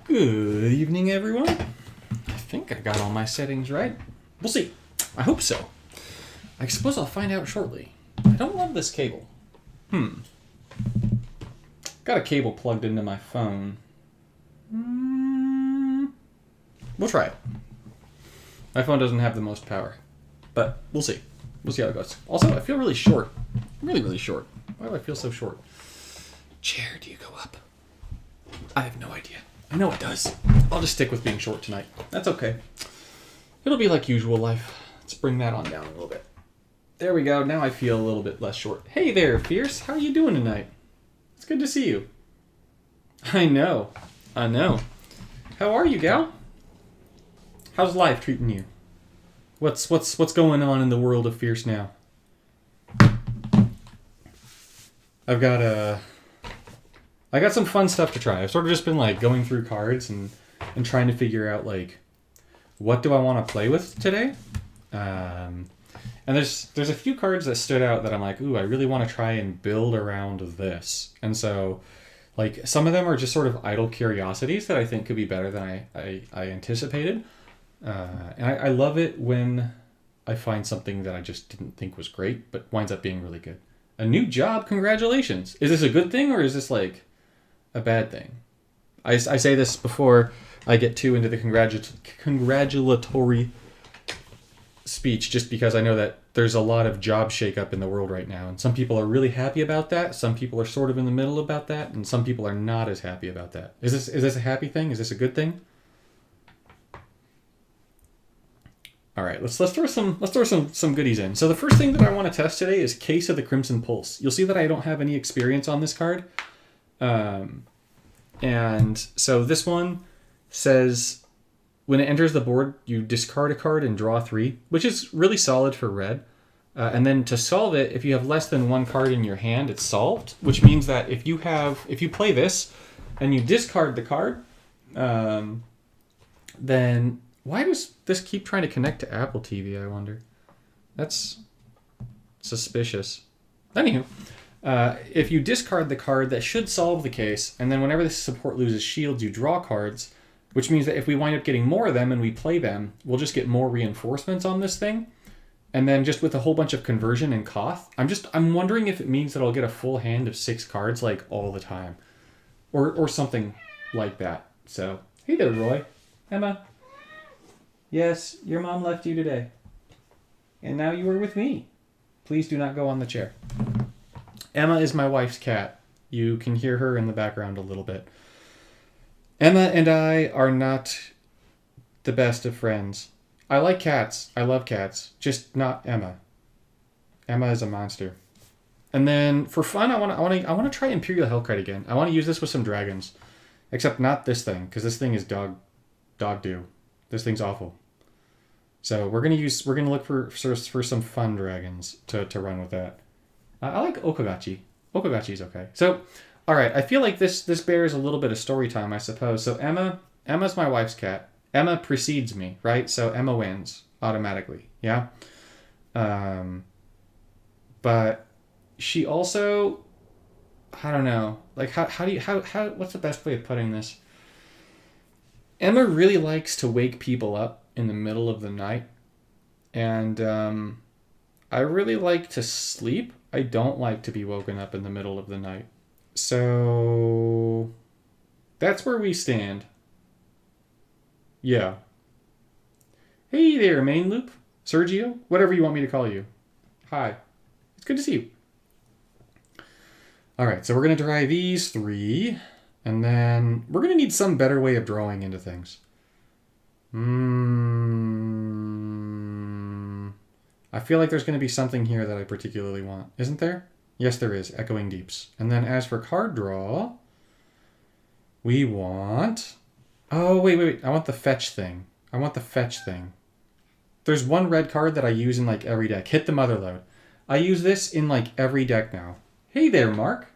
Good evening, everyone. I think I got all my settings right. We'll see. I hope so. I suppose I'll find out shortly. I don't love this cable. Got a cable plugged into my phone. We'll try it. My phone doesn't have the most power, but we'll see. We'll see how it goes. Also, I feel really short. Really, really short. Why do I feel so short? Chair, do you go up? I have no idea. I know it does. I'll just stick with being short tonight. That's okay. It'll be like usual life. Let's bring that on down a little bit. There we go. Now I feel a little bit less short. Hey there, Fierce. How are you doing tonight? It's good to see you. I know. I know. How are you, gal? How's life treating you? What's going on in the world of Fierce now? I got some fun stuff to try. I've sort of just been like going through cards and trying to figure out like what do I want to play with today. And there's a few cards that stood out that I'm like, ooh, I really want to try and build around this. And so like some of them are just sort of idle curiosities that I think could be better than I anticipated. And I love it when I find something that I just didn't think was great, but winds up being really good. A new job, congratulations. Is this a good thing or is this like a bad thing? I say this before I get too into the congratulatory speech, just because I know that there's a lot of job shakeup in the world right now, and some people are really happy about that, some people are sort of in the middle about that, and some people are not as happy about that. Is this a happy thing? Is this a good thing? All right, let's throw some goodies in. So the first thing that I want to test today is Case of the Crimson Pulse. You'll see that I don't have any experience on this card. And so this one says when it enters the board, you discard a card and draw 3, which is really solid for red. And then to solve it, if you have less than one card in your hand, it's solved, which means that if you play this and you discard the card, then why does this keep trying to connect to Apple TV, I wonder? That's suspicious. Anywho, if you discard the card, that should solve the case, and then whenever the support loses shields, you draw cards, which means that if we wind up getting more of them and we play them, we'll just get more reinforcements on this thing. And then just with a whole bunch of conversion and Koth, I'm wondering if it means that I'll get a full hand of 6 cards like all the time. Or something like that. So, hey there, Roy. Emma. Yes, your mom left you today. And now you are with me. Please do not go on the chair. Emma is my wife's cat. You can hear her in the background a little bit. Emma and I are not the best of friends. I like cats. I love cats. Just not Emma. Emma is a monster. And then for fun, I want to try Imperial Hellkite again. I want to use this with some dragons. Except not this thing, because this thing is dog do. This thing's awful. So we're gonna look for some fun dragons to run with that. I like Okagachi. Okagachi's okay. So, all right. I feel like this bears a little bit of story time, I suppose. So Emma's my wife's cat. Emma precedes me, right? So Emma wins automatically. Yeah. But she also, I don't know. Like how what's the best way of putting this? Emma really likes to wake people up in the middle of the night. And I really like to sleep. I don't like to be woken up in the middle of the night. So that's where we stand. Yeah. Hey there, Main Loop. Sergio? Whatever you want me to call you. Hi. It's good to see you. All right, so we're going to try these 3. And then we're going to need some better way of drawing into things. I feel like there's going to be something here that I particularly want. Isn't there? Yes, there is. Echoing Deeps. And then as for card draw, we want... Oh, wait. I want the fetch thing. There's one red card that I use in like every deck. Hit the Motherlode. I use this in like every deck now. Hey there, Mark.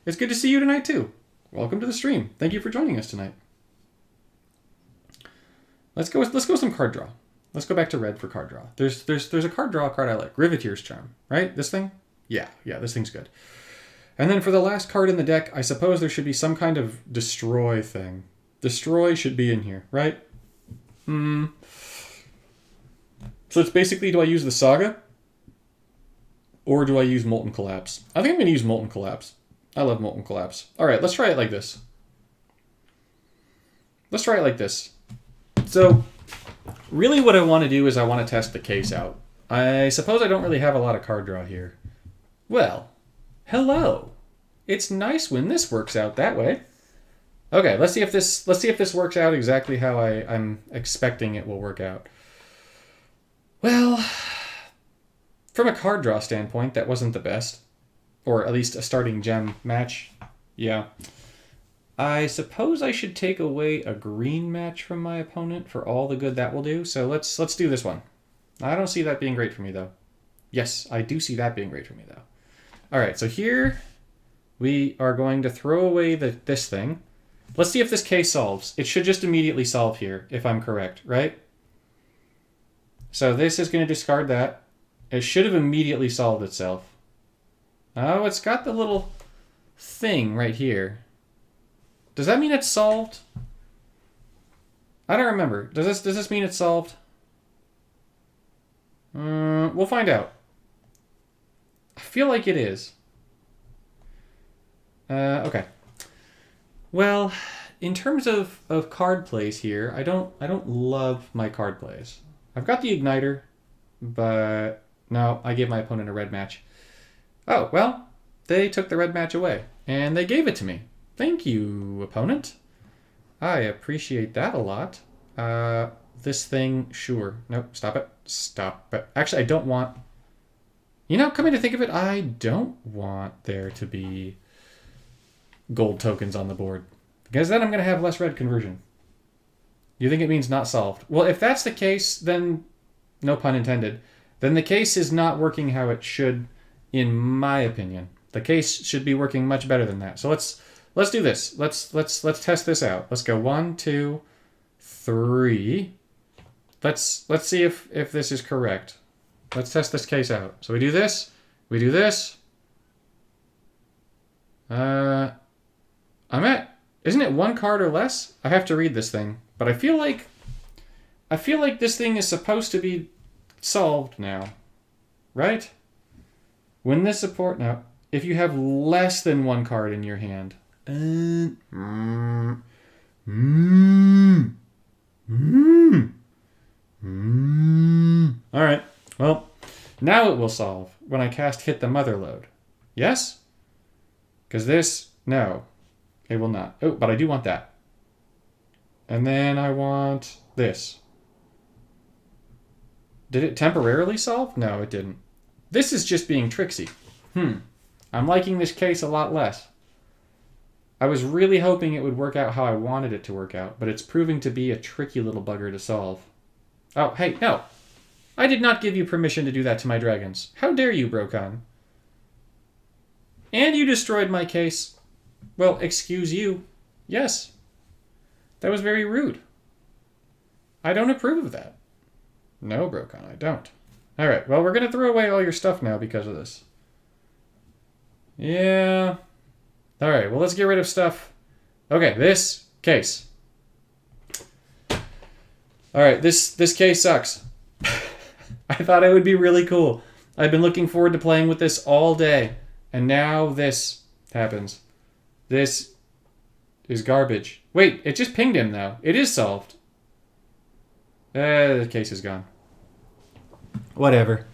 It's good to see you tonight too. Welcome to the stream. Thank you for joining us tonight. Let's go some card draw. Let's go back to red for card draw. There's a card draw card I like. Riveteer's Charm, right? This thing? Yeah, this thing's good. And then for the last card in the deck, I suppose there should be some kind of destroy thing. Destroy should be in here, right? So it's basically, do I use the Saga? Or do I use Molten Collapse? I think I'm going to use Molten Collapse. I love Molten Collapse. All right, let's try it like this. So, really what I want to do is I want to test the case out. I suppose I don't really have a lot of card draw here. Well, hello. It's nice when this works out that way. Okay, let's see if this works out exactly how I'm expecting it will work out. Well, from a card draw standpoint, that wasn't the best. Or at least a starting gem match. Yeah. I suppose I should take away a green match from my opponent for all the good that will do. So let's do this one. I don't see that being great for me, though. Yes, I do see that being great for me, though. All right, so here we are going to throw away this thing. Let's see if this case solves. It should just immediately solve here, if I'm correct, right? So this is going to discard that. It should have immediately solved itself. Oh, it's got the little thing right here. Does that mean it's solved? I don't remember. Does this mean it's solved? We'll find out. I feel like it is. Okay. Well, in terms of card plays here, I don't love my card plays. I've got the Igniter, but no, I gave my opponent a red match. Oh, well, they took the red match away, and they gave it to me. Thank you, opponent. I appreciate that a lot. This thing, sure. Nope, stop it. Stop it. Actually, I don't want... You know, coming to think of it, I don't want there to be gold tokens on the board. Because then I'm going to have less red conversion. You think it means not solved? Well, if that's the case, then, no pun intended, then the case is not working how it should, in my opinion. The case should be working much better than that. So let's do this. Let's test this out. Let's go 1, 2, 3. Let's see if this is correct. Let's test this case out. So we do this. We do this. I'm at... Isn't it 1 card or less? I have to read this thing. But I feel like this thing is supposed to be solved now. Right? When this support... Now, if you have less than 1 card in your hand... Alright. Well, now it will solve when I cast Hit the Mother Load. Yes? Because this... No. It will not. Oh, but I do want that. And then I want this. Did it temporarily solve? No, it didn't. This is just being tricksy. I'm liking this case a lot less. I was really hoping it would work out how I wanted it to work out, but it's proving to be a tricky little bugger to solve. Oh, hey, no. I did not give you permission to do that to my dragons. How dare you, Brokon? And you destroyed my case. Well, excuse you. Yes. That was very rude. I don't approve of that. No, Brokon, I don't. Alright, well, we're going to throw away all your stuff now because of this. Yeah. Alright, well, let's get rid of stuff. Okay, this case. Alright, this case sucks. I thought it would be really cool. I've been looking forward to playing with this all day. And now this happens. This is garbage. Wait, it just pinged him, though. It is solved. The case is gone. Whatever.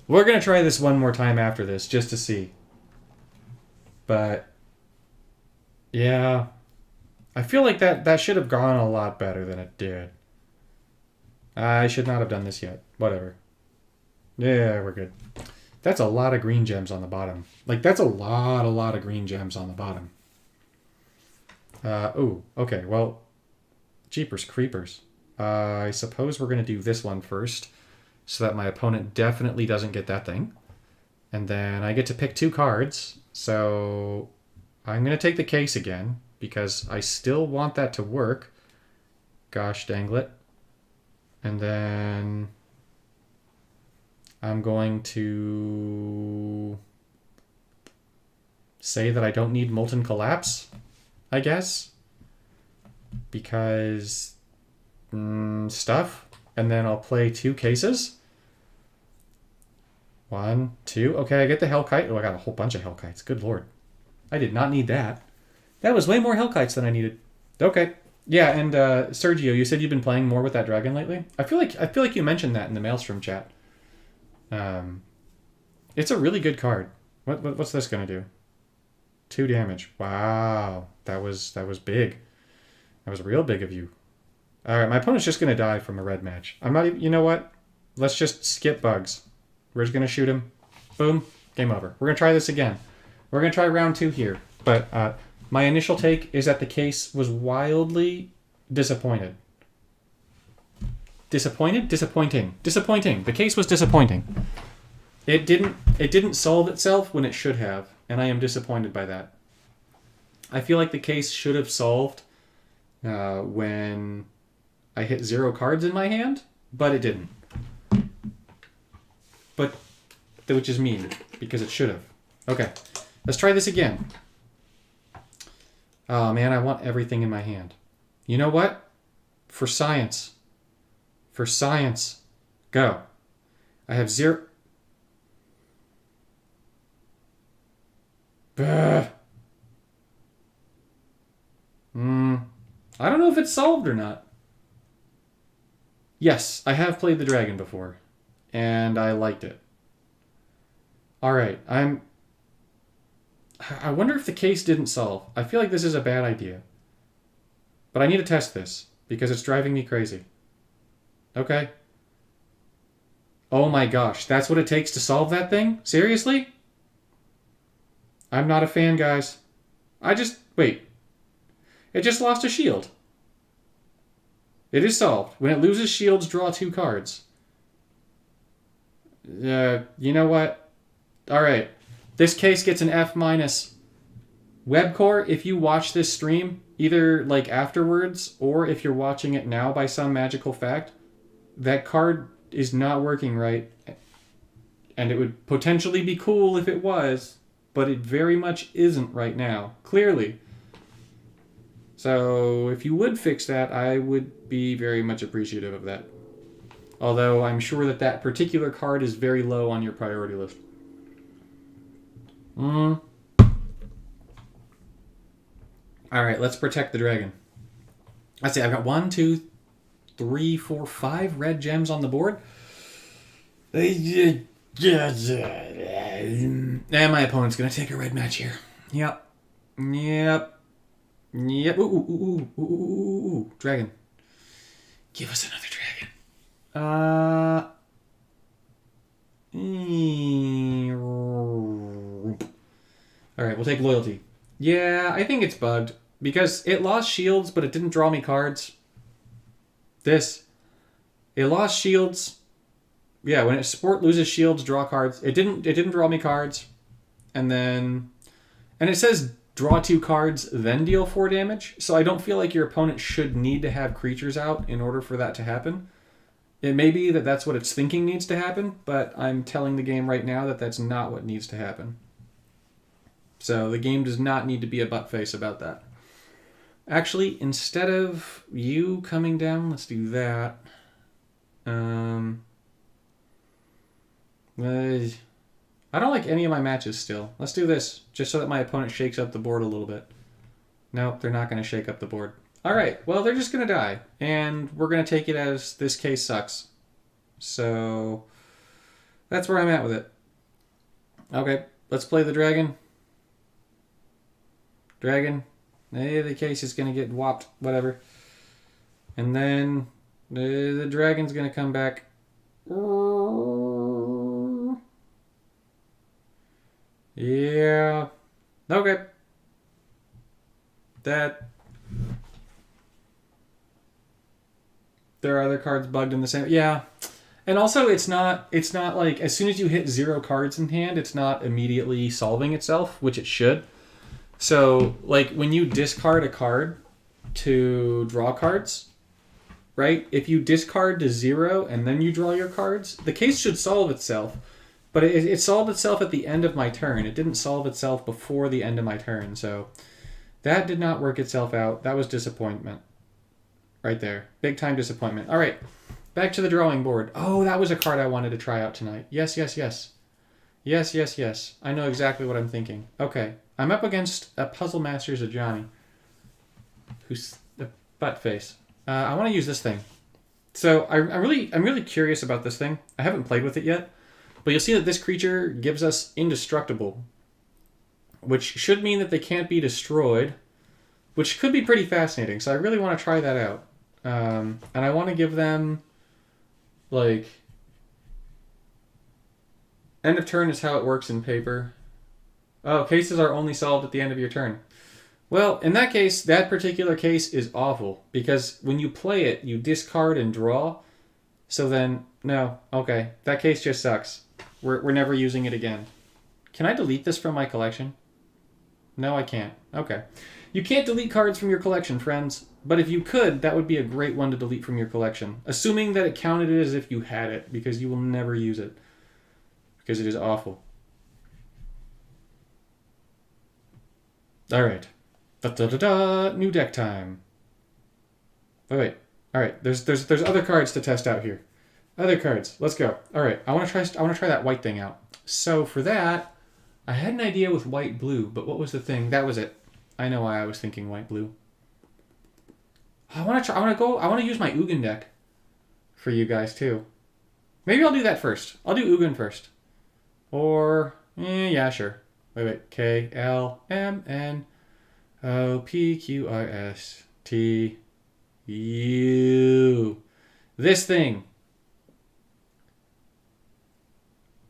We're going to try this one more time after this, just to see. But, yeah. I feel like that should have gone a lot better than it did. I should not have done this yet. Whatever. Yeah, we're good. That's a lot of green gems on the bottom. Like, that's a lot of green gems on the bottom. Ooh, okay, well, jeepers creepers. I suppose we're going to do this one first, so that my opponent definitely doesn't get that thing. And then I get to pick 2 cards, so I'm going to take the case again, because I still want that to work. Gosh dang it. And then I'm going to say that I don't need Molten Collapse, I guess. because stuff. And then I'll play 2 cases. 1, 2. Okay, I get the Hellkite. Oh, I got a whole bunch of Hellkites. Good lord. I did not need that. That was way more Hellkites than I needed. Okay. Yeah, and Sergio, you said you've been playing more with that dragon lately? I feel like you mentioned that in the Maelstrom chat. It's a really good card. What's this gonna do? 2 damage. Wow. That was big. That was real big of you. Alright, my opponent's just gonna die from a red match. I'm not even, you know what? Let's just skip bugs. We're just gonna shoot him. Boom. Game over. We're gonna try this again. We're gonna try round 2 here. But my initial take is that the case was wildly disappointed. Disappointed? Disappointing. Disappointing. The case was disappointing. It didn't solve itself when it should have, and I am disappointed by that. I feel like the case should have solved when I hit 0 cards in my hand, but it didn't. Which is mean, because it should have. Okay, let's try this again. Oh man, I want everything in my hand. You know what? For science. For science. Go. I have 0... I don't know if it's solved or not. Yes, I have played the dragon before, and I liked it. Alright, I wonder if the case didn't solve. I feel like this is a bad idea. But I need to test this, because it's driving me crazy. Okay. Oh my gosh, that's what it takes to solve that thing? Seriously? I'm not a fan, guys. Wait. It just lost a shield. It is solved. When it loses shields, draw 2 cards. You know what? Alright. This case gets an F-. Webcore, if you watch this stream, either like afterwards, or if you're watching it now by some magical fact, that card is not working right. And it would potentially be cool if it was, but it very much isn't right now. Clearly. So, if you would fix that, I would be very much appreciative of that. Although, I'm sure that that particular card is very low on your priority list. Alright, let's protect the dragon. Let's see, I've got 1, 2, 3, 4, 5 red gems on the board. And my opponent's going to take a red match here. Yep. Ooh. Dragon. Give us another dragon. Alright, we'll take loyalty. Yeah, I think it's bugged. Because it lost shields, but it didn't draw me cards. It lost shields. Yeah, when sport loses shields, draw cards. It didn't draw me cards. And it says draw 2 cards, then deal 4 damage. So I don't feel like your opponent should need to have creatures out in order for that to happen. It may be that that's what it's thinking needs to happen, but I'm telling the game right now that that's not what needs to happen. So the game does not need to be a buttface about that. Actually, instead of you coming down, let's do that. I don't like any of my matches still. Let's do this, just so that my opponent shakes up the board a little bit. Nope, they're not going to shake up the board. Alright, well, they're just going to die. And we're going to take it as this case sucks. So, that's where I'm at with it. Okay, let's play the dragon. Dragon. Hey, the case is going to get whopped. Whatever. And then the dragon's going to come back. Yeah. Okay. There are other cards bugged in the same. Yeah. And also, it's not like as soon as you hit 0 cards in hand, it's not immediately solving itself, which it should. So, like, when you discard a card to draw cards, right? If you discard to 0 and then you draw your cards, the case should solve itself. But it solved itself at the end of my turn. It didn't solve itself before the end of my turn. So, that did not work itself out. That was disappointment. right there. Big time disappointment. All right, back to the drawing board. Oh, that was a card I wanted to try out tonight. Yes, yes, yes. Yes, yes, yes. I know exactly what I'm thinking. Okay, I'm up against a Puzzle Masters of Johnny, who's the butt face. I want to use this thing. So I'm really curious about this thing. I haven't played with it yet, but you'll see that this creature gives us indestructible, which should mean that they can't be destroyed, which could be pretty fascinating. So I really want to try that out. And I want to give them, like, end of turn is how it works in paper. Oh, cases are only solved at the end of your turn. Well, in that case, that particular case is awful, because when you play it, you discard and draw. So then, no, okay, that case just sucks. We're never using it again. Can I delete this from my collection? No, I can't. Okay. You can't delete cards from your collection, friends. But if you could, that would be a great one to delete from your collection. Assuming that it counted as if you had it, because you will never use it. Because it is awful. Alright. New deck time. Wait. Alright, there's other cards to test out here. Other cards. Let's go. Alright, I wanna try that white thing out. So for that, I had an idea with white-blue, but what was the thing? That was it. I know why I was thinking white-blue. I want to use my Ugin deck for you guys too. Maybe I'll do that first. I'll do Ugin first. Or yeah, sure. Wait. KLMNOPQRSTU. This thing.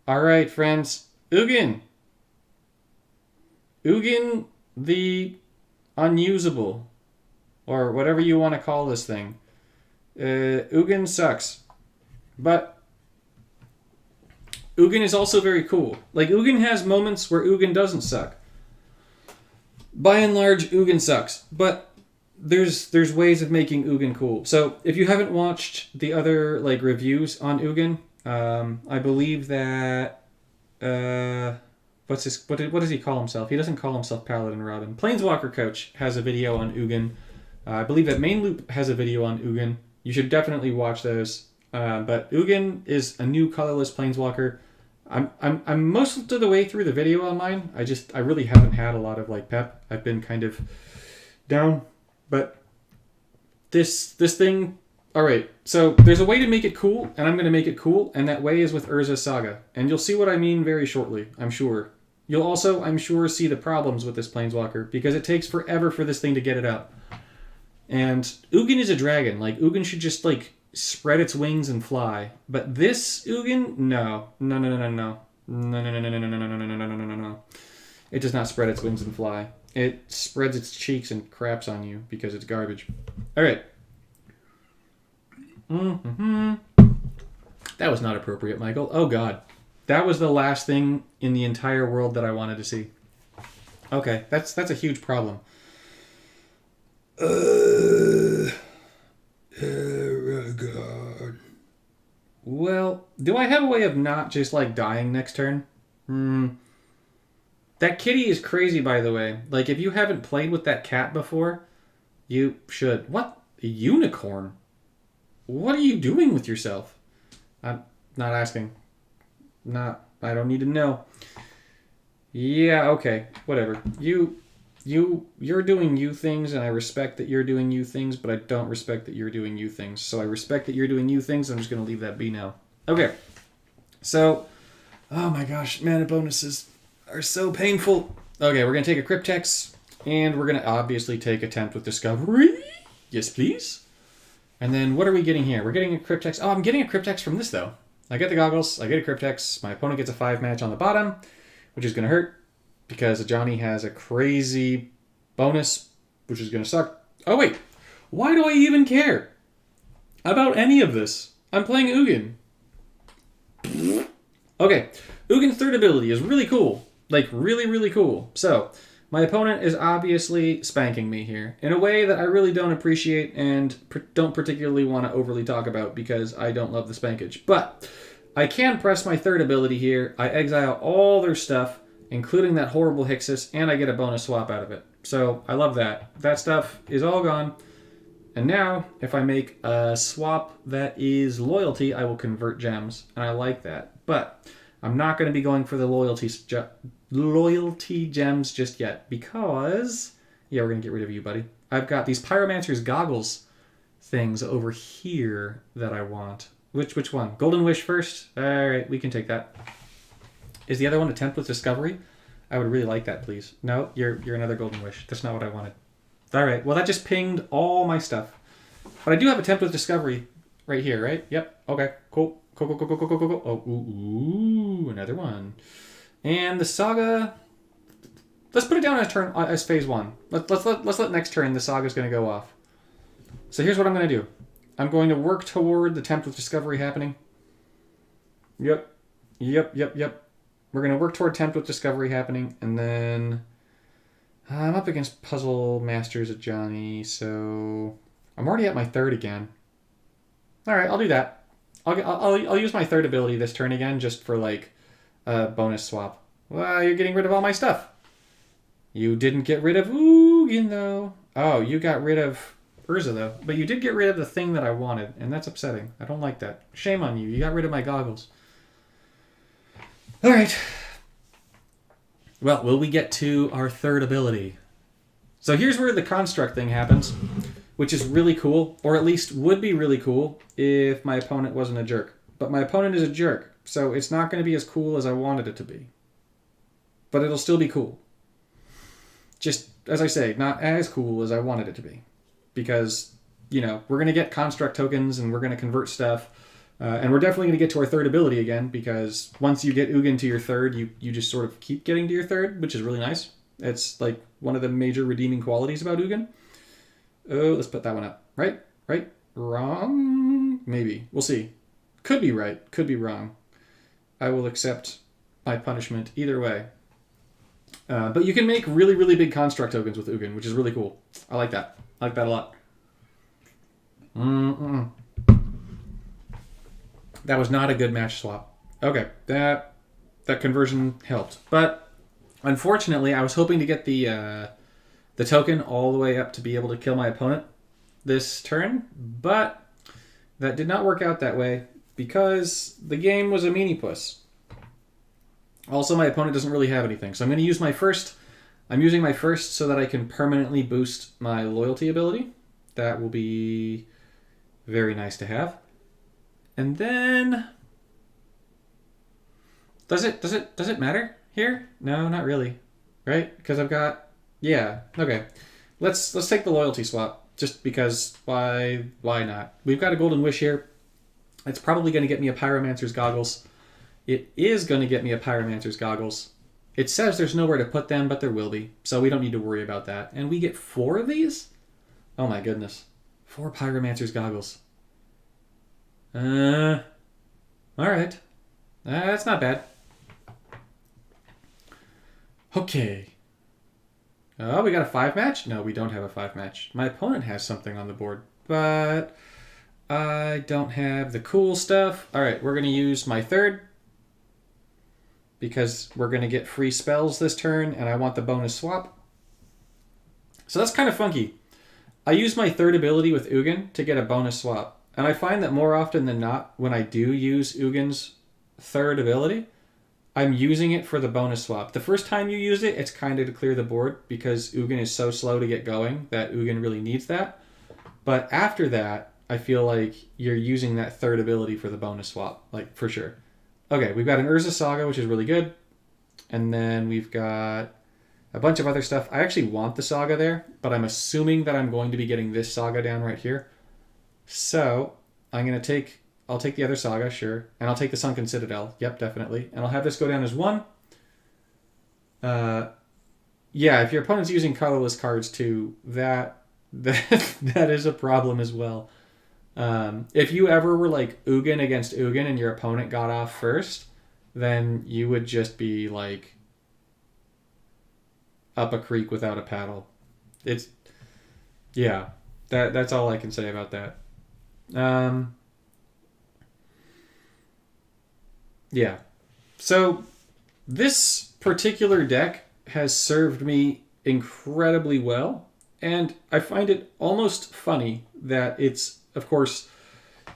All right, friends. Ugin. Ugin the unusable, or whatever you want to call this thing. Ugin sucks, but Ugin is also very cool. Like, Ugin has moments where Ugin doesn't suck. By and large, Ugin sucks, but there's ways of making Ugin cool. So if you haven't watched the other like reviews on Ugin, I believe that what does he call himself? He doesn't call himself Paladin Robin. Planeswalker Coach has a video on Ugin. I believe that Main Loop has a video on Ugin. You should definitely watch those. But Ugin is a new colorless Planeswalker. I'm most of the way through the video on mine. I really haven't had a lot of like pep. I've been kind of down. But this thing. All right. So there's a way to make it cool, and I'm going to make it cool, and that way is with Urza's Saga, and you'll see what I mean very shortly. I'm sure. You'll also, I'm sure, see the problems with this Planeswalker, because it takes forever for this thing to get it up. And Ugin is a dragon. Like, Ugin should just, like, spread its wings and fly. But this Ugin, no. No. It does not spread its wings and fly. It spreads its cheeks and craps on you because it's garbage. All right. That was not appropriate, Michael. Oh, God. That was the last thing in the entire world that I wanted to see. Okay, that's a huge problem. Aragorn. Well, do I have a way of not just, like, dying next turn? That kitty is crazy, by the way. Like, if you haven't played with that cat before, you should. What? A unicorn? What are you doing with yourself? I'm not asking. I don't need to know. Yeah, okay. Whatever. You're doing you things, and I respect that you're doing you things, but I don't respect that you're doing you things. So I respect that you're doing you things. I'm just going to leave that be now. Okay. So, oh my gosh, mana bonuses are so painful. Okay, we're going to take a Cryptex, and we're going to obviously take Attempt with Discovery. Yes, please. And then what are we getting here? We're getting a Cryptex. Oh, I'm getting a Cryptex from this, though. I get the goggles, I get a Cryptex, my opponent gets a 5 match on the bottom, which is going to hurt, because Johnny has a crazy bonus, which is going to suck. Oh, wait. Why do I even care about any of this? I'm playing Ugin. Okay. Ugin's third ability is really cool. Like, really, really cool. So, my opponent is obviously spanking me here in a way that I really don't appreciate and don't particularly want to overly talk about because I don't love the spankage. But I can press my third ability here. I exile all their stuff, including that horrible Hixus, and I get a bonus swap out of it. So I love that. That stuff is all gone, And now, if I make a swap that is loyalty, I will convert gems, and I like that. But I'm not going to be going for the loyalty gems just yet, because... Yeah, we're going to get rid of you, buddy. I've got these Pyromancer's Goggles things over here that I want. Which one? Golden Wish first? Alright, we can take that. Is the other one Attempt with Discovery? I would really like that, please. No, you're another Golden Wish. That's not what I wanted. Alright, well that just pinged all my stuff. But I do have Attempt with Discovery right here, right? Yep, okay, cool. Cool. Oh, ooh, another one. And the Saga... Let's put it down as phase 1. Let's let next turn the Saga's going to go off. So here's what I'm going to do. I'm going to work toward the Attempt with Discovery happening. Yep. We're going to work toward Attempt with Discovery happening, and then I'm up against Puzzle Masters of Johnny, so I'm already at my third again. All right, I'll do that. I'll use my third ability this turn again, just for like a bonus swap. Well, you're getting rid of all my stuff. You didn't get rid of Ugin, though. Oh, you got rid of Urza, though. But you did get rid of the thing that I wanted, and that's upsetting. I don't like that. Shame on you. You got rid of my goggles. All right. Well, will we get to our third ability? So here's where the construct thing happens, which is really cool, or at least would be really cool if my opponent wasn't a jerk. But my opponent is a jerk, so it's not going to be as cool as I wanted it to be. But it'll still be cool. Just, as I say, not as cool as I wanted it to be. Because, you know, we're going to get construct tokens and we're going to convert stuff. And we're definitely going to get to our third ability again, because once you get Ugin to your third, you just sort of keep getting to your third, which is really nice. It's like one of the major redeeming qualities about Ugin. Oh, let's put that one up. Right? Wrong? Maybe. We'll see. Could be right. Could be wrong. I will accept my punishment either way. But you can make really, really big construct tokens with Ugin, which is really cool. I like that. I like that a lot. That was not a good match swap. Okay, that conversion helped. But unfortunately, I was hoping to get the token all the way up to be able to kill my opponent this turn, but that did not work out that way because the game was a meanie-puss. Also, my opponent doesn't really have anything, so I'm going to use my first. I'm using my first so that I can permanently boost my loyalty ability. That will be very nice to have. And then, does it matter here? No, not really, right? Because I've got, yeah, okay. Let's take the loyalty swap just because why not? We've got a Golden Wish here. It's probably going to get me a Pyromancer's Goggles. It is going to get me a Pyromancer's Goggles. It says there's nowhere to put them, but there will be. So we don't need to worry about that. And we get 4 of these? Oh my goodness. 4 Pyromancer's Goggles. Alright. That's not bad. Okay. Oh, we got a 5 match? No, we don't have a 5 match. My opponent has something on the board, but I don't have the cool stuff. Alright, we're going to use my third, because we're going to get free spells this turn, and I want the bonus swap. So that's kind of funky. I use my third ability with Ugin to get a bonus swap. And I find that more often than not, when I do use Ugin's third ability, I'm using it for the bonus swap. The first time you use it, it's kind of to clear the board, because Ugin is so slow to get going that Ugin really needs that. But after that, I feel like you're using that third ability for the bonus swap, like for sure. Okay, we've got an Urza Saga, which is really good. And then we've got a bunch of other stuff. I actually want the Saga there, but I'm assuming that I'm going to be getting this Saga down right here. So I'm going to I'll take the other Saga, sure. And I'll take the Sunken Citadel. Yep, definitely. And I'll have this go down as 1. Yeah, if your opponent's using colorless cards too, that is a problem as well. If you ever were like Ugin against Ugin and your opponent got off first, then you would just be like up a creek without a paddle. Yeah, that's all I can say about that. Yeah. So this particular deck has served me incredibly well And I find it almost funny that it's, of course,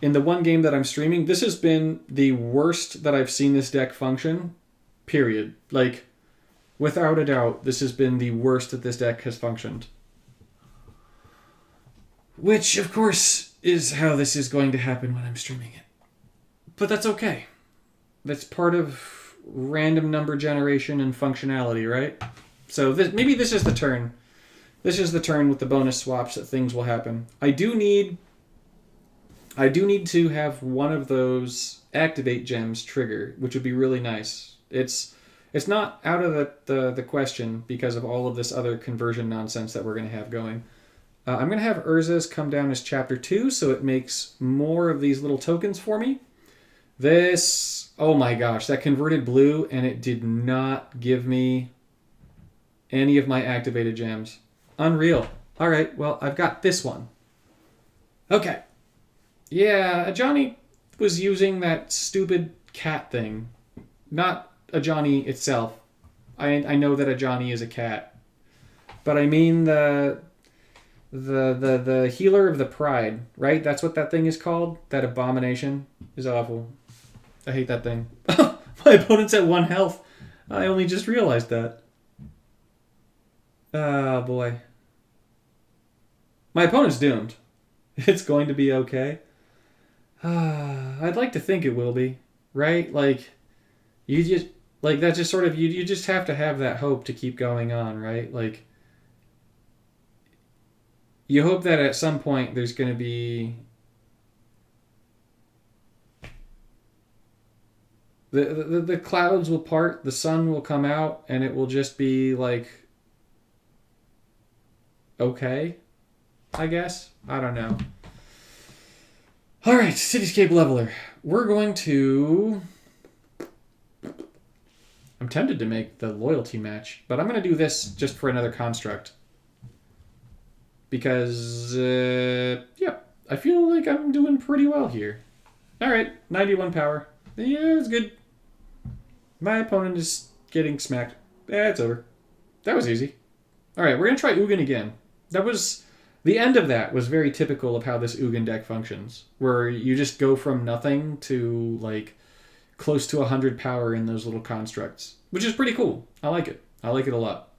in the one game that I'm streaming, this has been the worst that I've seen this deck function, period. Like, without a doubt, this has been the worst that this deck has functioned. Which, of course, is how this is going to happen when I'm streaming it. But that's okay. That's part of random number generation and functionality, right? So maybe this is the turn. This is the turn with the bonus swaps that things will happen. I do need to have one of those activate gems trigger, which would be really nice. It's not out of the question because of all of this other conversion nonsense that we're going to have going. I'm going to have Urza's come down as Chapter 2, so it makes more of these little tokens for me. This, oh my gosh, that converted blue, and it did not give me any of my activated gems. Unreal. All right, well, I've got this one. Okay. Yeah, Ajani was using that stupid cat thing. Not Ajani itself. I know that Ajani is a cat. But I mean the healer of the pride, right? That's what that thing is called? That abomination is awful. I hate that thing. My opponent's at 1 health. I only just realized that. Oh, boy. My opponent's doomed. It's going to be okay. I'd like to think it will be, right? Like, you just, like, that's just sort of, you just have to have that hope to keep going on, right? Like, you hope that at some point there's going to be the clouds will part, the sun will come out, and it will just be like, okay, I guess. I don't know. All right, Cityscape Leveler. We're going to... I'm tempted to make the loyalty match, but I'm going to do this just for another construct. Because, yeah, I feel like I'm doing pretty well here. All right, 91 power. Yeah, it's good. My opponent is getting smacked. It's over. That was easy. All right, we're going to try Ugin again. That was... The end of that was very typical of how this Ugin deck functions, where you just go from nothing to, like, close to 100 power in those little constructs, which is pretty cool. I like it. I like it a lot.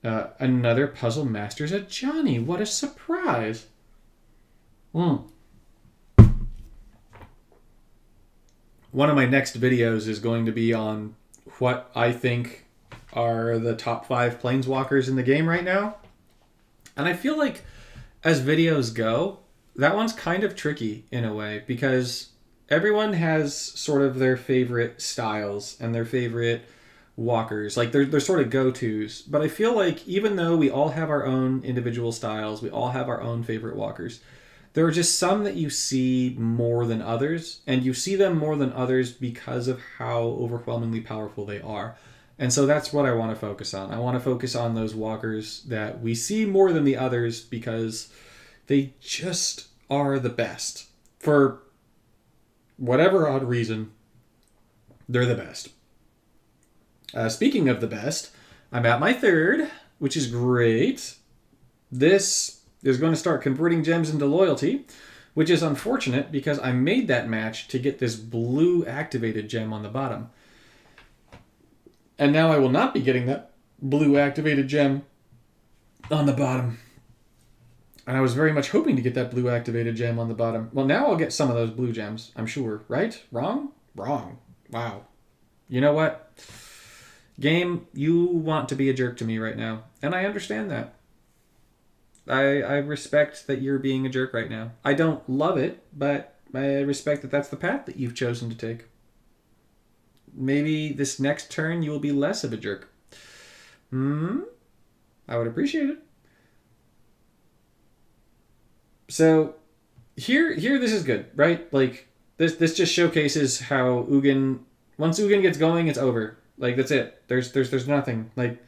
Another Puzzle Masters at Johnny. What a surprise. One of my next videos is going to be on what I think are the top 5 Planeswalkers in the game right now. And I feel like as videos go, that one's kind of tricky in a way because everyone has sort of their favorite styles and their favorite walkers. Like they're sort of go-tos. But I feel like even though we all have our own individual styles, we all have our own favorite walkers, there are just some that you see more than others. And you see them more than others because of how overwhelmingly powerful they are. And so that's what I want to focus on. I want to focus on those walkers that we see more than the others because they just are the best. For whatever odd reason, they're the best. Speaking of the best, I'm at my 3rd, which is great. This is going to start converting gems into loyalty, which is unfortunate because I made that match to get this blue activated gem on the bottom. And now I will not be getting that blue activated gem on the bottom. And I was very much hoping to get that blue activated gem on the bottom. Well, now I'll get some of those blue gems, I'm sure. Right? Wrong? Wrong. Wow. You know what? Game, you want to be a jerk to me right now. And I understand that. I respect that you're being a jerk right now. I don't love it, but I respect that that's the path that you've chosen to take. Maybe this next turn you will be less of a jerk. I would appreciate it. So here this is good, right? Like this just showcases how Ugin, once Ugin gets going, it's over. Like that's it. There's nothing. Like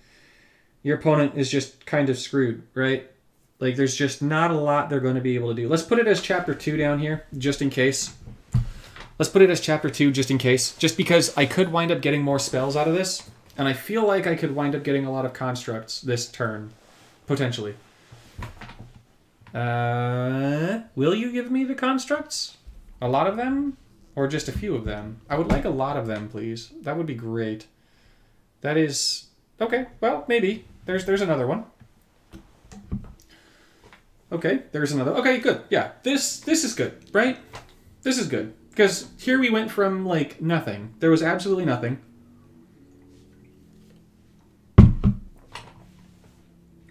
your opponent is just kind of screwed, right? Like there's just not a lot they're going to be able to do. Let's put it as chapter 2 down here, just in case. Let's put it as chapter 2 just in case. Just because I could wind up getting more spells out of this. And I feel like I could wind up getting a lot of constructs this turn. Potentially. Will you give me the constructs? A lot of them? Or just a few of them? I would like a lot of them, please. That would be great. That is... Okay, well, maybe. There's another one. Okay, there's another. Okay, good. Yeah, this is good, right? This is good. Because here we went from, like, nothing. There was absolutely nothing.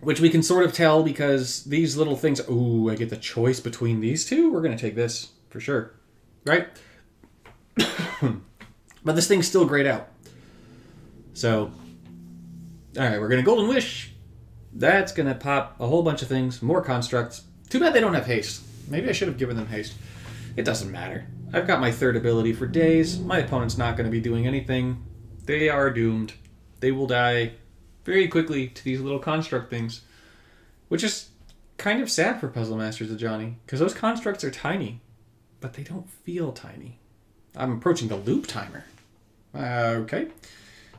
Which we can sort of tell because these little things... Ooh, I get the choice between these two? We're going to take this, for sure. Right? But this thing's still grayed out. So, alright, we're going to Golden Wish. That's going to pop a whole bunch of things. More constructs. Too bad they don't have haste. Maybe I should have given them haste. It doesn't matter. I've got my third ability for days. My opponent's not going to be doing anything. They are doomed. They will die very quickly to these little construct things. Which is kind of sad for Puzzle Masters of Johnny. Because those constructs are tiny. But they don't feel tiny. I'm approaching the loop timer. Okay.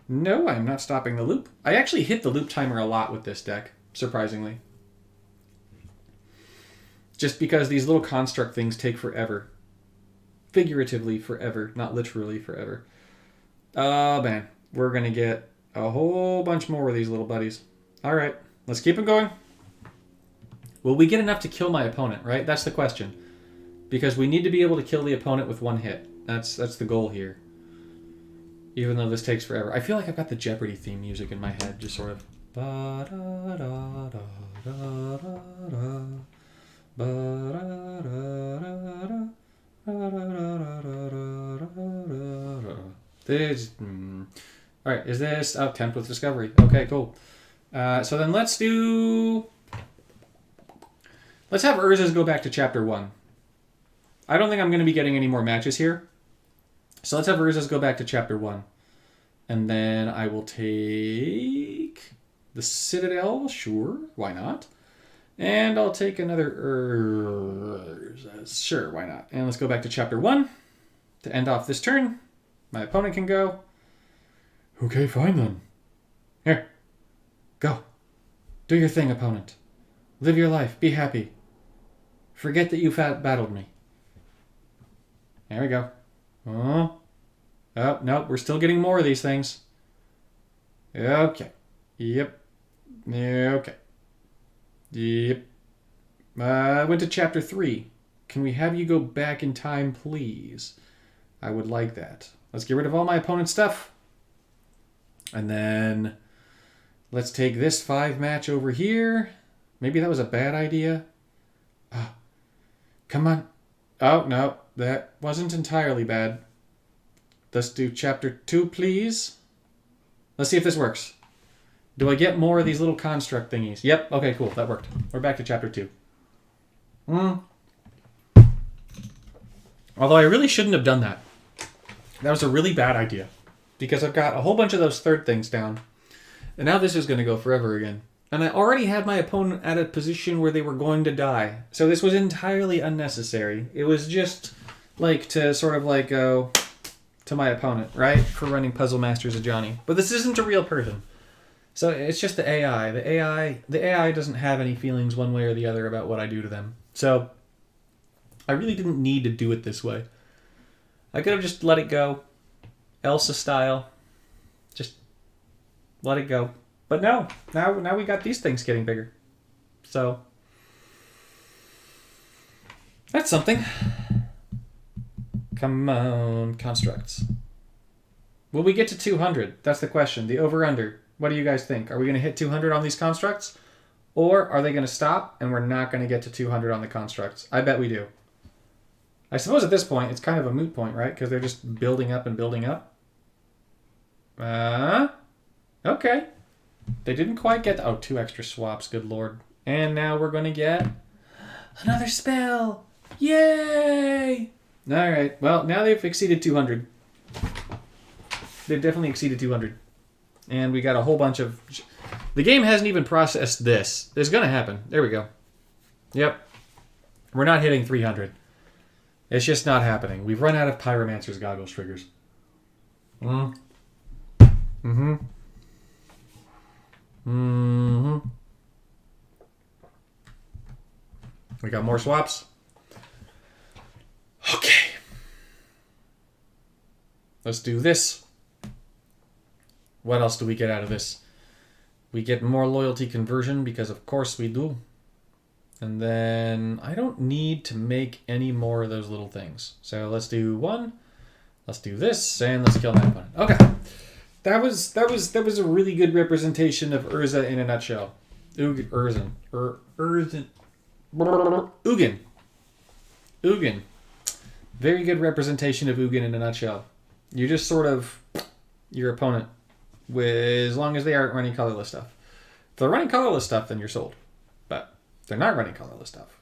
No, I'm not stopping the loop. I actually hit the loop timer a lot with this deck, surprisingly. Just because these little construct things take forever. Figuratively forever, not literally forever. Oh, man. We're going to get a whole bunch more of these little buddies. All right, let's keep them going. Will we get enough to kill my opponent, right? That's the question. Because we need to be able to kill the opponent with one hit. That's the goal here. Even though this takes forever. I feel like I've got the Jeopardy theme music in my head, just sort of. Alright, is this... Oh, Tempt with Discovery. Okay, cool. So then let's do... Let's have Urza's go back to Chapter 1. I don't think I'm going to be getting any more matches here. So let's have Urza's go back to Chapter 1. And then I will take the Citadel. Sure, why not? And I'll take another Urza's. Sure, why not? And let's go back to Chapter 1 to end off this turn. My opponent can go. Okay, fine then. Here. Go. Do your thing, opponent. Live your life. Be happy. Forget that you battled me. There we go. Oh, no, we're still getting more of these things. Okay. Yep. Okay. Yep. I went to Chapter 3. Can we have you go back in time, please? I would like that. Let's get rid of all my opponent's stuff. And then let's take this 5 match over here. Maybe that was a bad idea. Oh, come on. Oh, no. That wasn't entirely bad. Let's do Chapter 2, please. Let's see if this works. Do I get more of these little construct thingies? Yep. Okay, cool. That worked. We're back to Chapter 2. Although I really shouldn't have done that. That was a really bad idea. Because I've got a whole bunch of those third things down. And now this is going to go forever again. And I already had my opponent at a position where they were going to die. So this was entirely unnecessary. It was just like to sort of like go to my opponent, right? For running Puzzle Masters of Johnny. But this isn't a real person. So it's just the AI. The AI doesn't have any feelings one way or the other about what I do to them. So I really didn't need to do it this way. I could have just let it go. Elsa style. Just let it go. But no, now we got these things getting bigger. So that's something. Come on, constructs. Will we get to 200? That's the question. The over-under. What do you guys think? Are we going to hit 200 on these constructs? Or are they going to stop and we're not going to get to 200 on the constructs? I bet we do. I suppose at this point, it's kind of a moot point, right? Because they're just building up and building up. Okay. They didn't quite get... Oh, 2 extra swaps, good lord. And now we're going to get another spell. Yay! Alright, well, now they've exceeded 200. They've definitely exceeded 200. And we got a whole bunch of... The game hasn't even processed this. It's going to happen. There we go. Yep. We're not hitting 300. It's just not happening. We've run out of Pyromancer's Goggles triggers. We got more swaps. Okay. Let's do this. What else do we get out of this? We get more loyalty conversion because of course we do. And then I don't need to make any more of those little things. So let's do one. Let's do this and let's kill my opponent. Okay. That was a really good representation of Urza in a nutshell. Ugin. Ugin. Very good representation of Ugin in a nutshell. You just sort of your opponent with as long as they aren't running colorless stuff. If they're running colorless stuff, then you're sold. But if they're not running colorless stuff.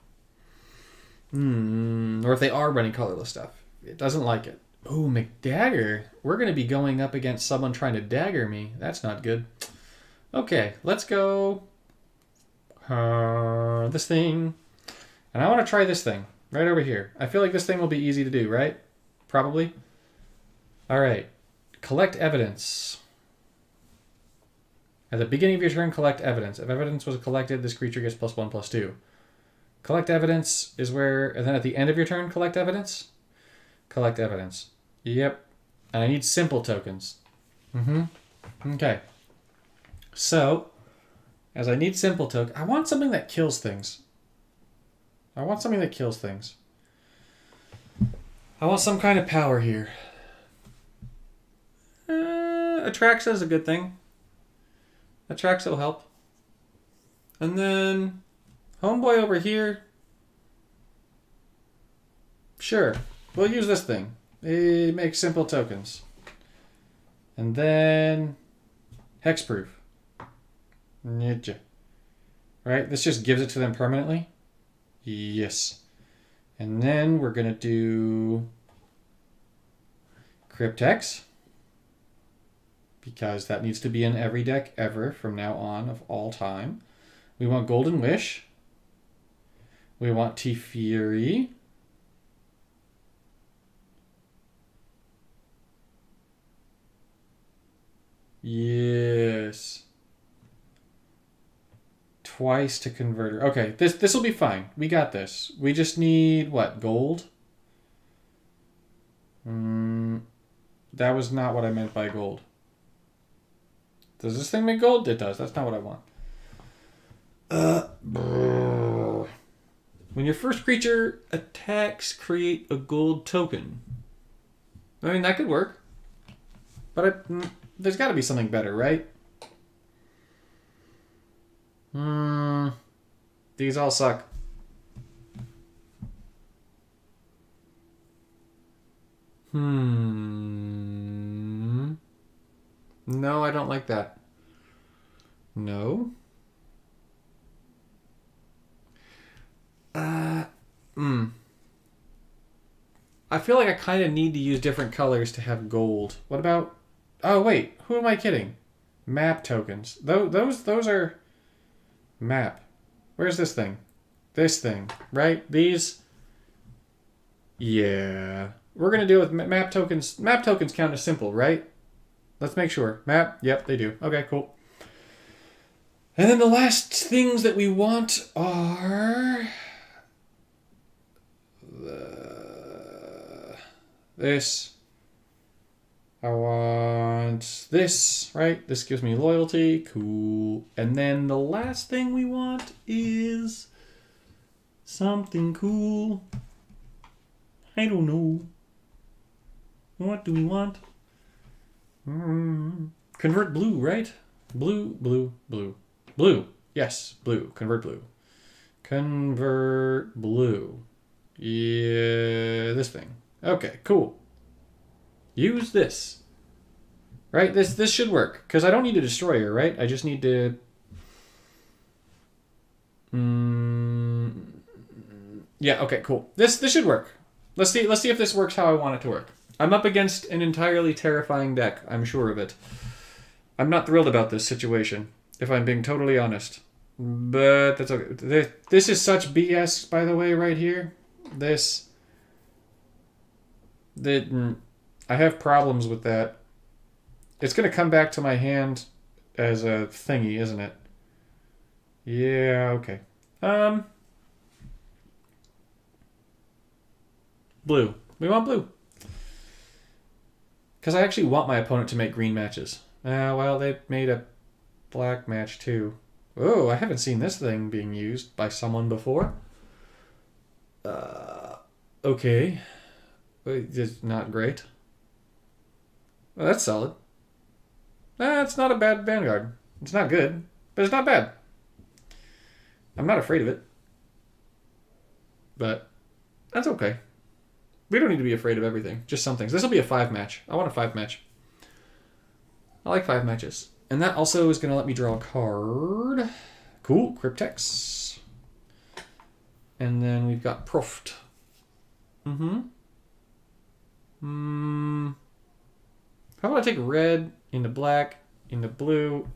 Or if they are running colorless stuff, it doesn't like it. Ooh, McDagger. We're going to be going up against someone trying to dagger me. That's not good. Okay, let's go. This thing. And I want to try this thing right over here. I feel like this thing will be easy to do, right? Probably. All right. Collect evidence. At the beginning of your turn, collect evidence. If evidence was collected, this creature gets +1/+2. Collect evidence is where... And then at the end of your turn, collect evidence? Collect evidence. Yep. And I need simple tokens. Okay. So, as I need simple token... I want something that kills things. I want something that kills things. I want some kind of power here. Atraxa is a good thing. Atraxa will help. And then... Homeboy over here. Sure. We'll use this thing. It makes simple tokens. And then... Hexproof. Right? This just gives it to them permanently. Yes. And then we're going to do... Cryptex. Because that needs to be in every deck ever from now on of all time. We want Golden Wish. We want T-Fury. Yes. Twice to converter. Okay, this will be fine. We got this. We just need, what, gold? That was not what I meant by gold. Does this thing make gold? It does. That's not what I want. When your first creature attacks, create a gold token. I mean, that could work. But there's got to be something better, right? These all suck. No, I don't like that. No. I feel like I kind of need to use different colors to have gold. What about... Oh, wait. Who am I kidding? Map tokens. Those are... Map. Where's this thing? This thing, right? These... Yeah. We're going to deal with map tokens. Map tokens count as simple, right? Let's make sure. Map. Yep, they do. Okay, cool. And then the last things that we want are... This. I want this, right? This gives me loyalty. Cool. And then the last thing we want is something cool. I don't know. What do we want? Convert blue, right? Blue. Blue. Yes, blue. Convert blue. Convert blue. Yeah, this thing. Okay, cool. Use this. Right? This should work. Because I don't need a destroyer, right? I just need to... Yeah, okay, cool. This should work. Let's see if this works how I want it to work. I'm up against an entirely terrifying deck. I'm sure of it. I'm not thrilled about this situation, if I'm being totally honest. But that's okay. This is such BS, by the way, right here. I have problems with that. It's going to come back to my hand as a thingy, isn't it? Yeah, okay. Blue. We want blue. Because I actually want my opponent to make green matches. Well, they made a black match too. Oh, I haven't seen this thing being used by someone before. Okay. It's not great. Well, that's solid. It's not a bad Vanguard. It's not good, but it's not bad. I'm not afraid of it. But that's okay. We don't need to be afraid of everything. Just some things. This will be a 5 match. I want a 5 match. I like 5 matches. And that also is going to let me draw a card. Cool. Cryptex. And then we've got Proft. How about I take red into black, into blue,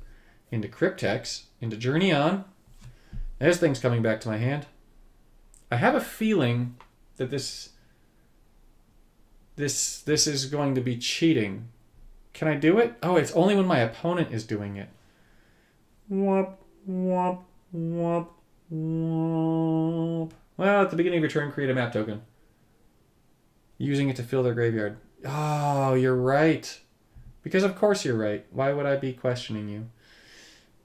into Cryptex, into Journey On. This thing's coming back to my hand. I have a feeling that this is going to be cheating. Can I do it? Oh, it's only when my opponent is doing it. Whoop, whoop, whoop, whoop. Well, at the beginning of your turn, create a map token. Using it to fill their graveyard. Oh, you're right. Because of course you're right. Why would I be questioning you?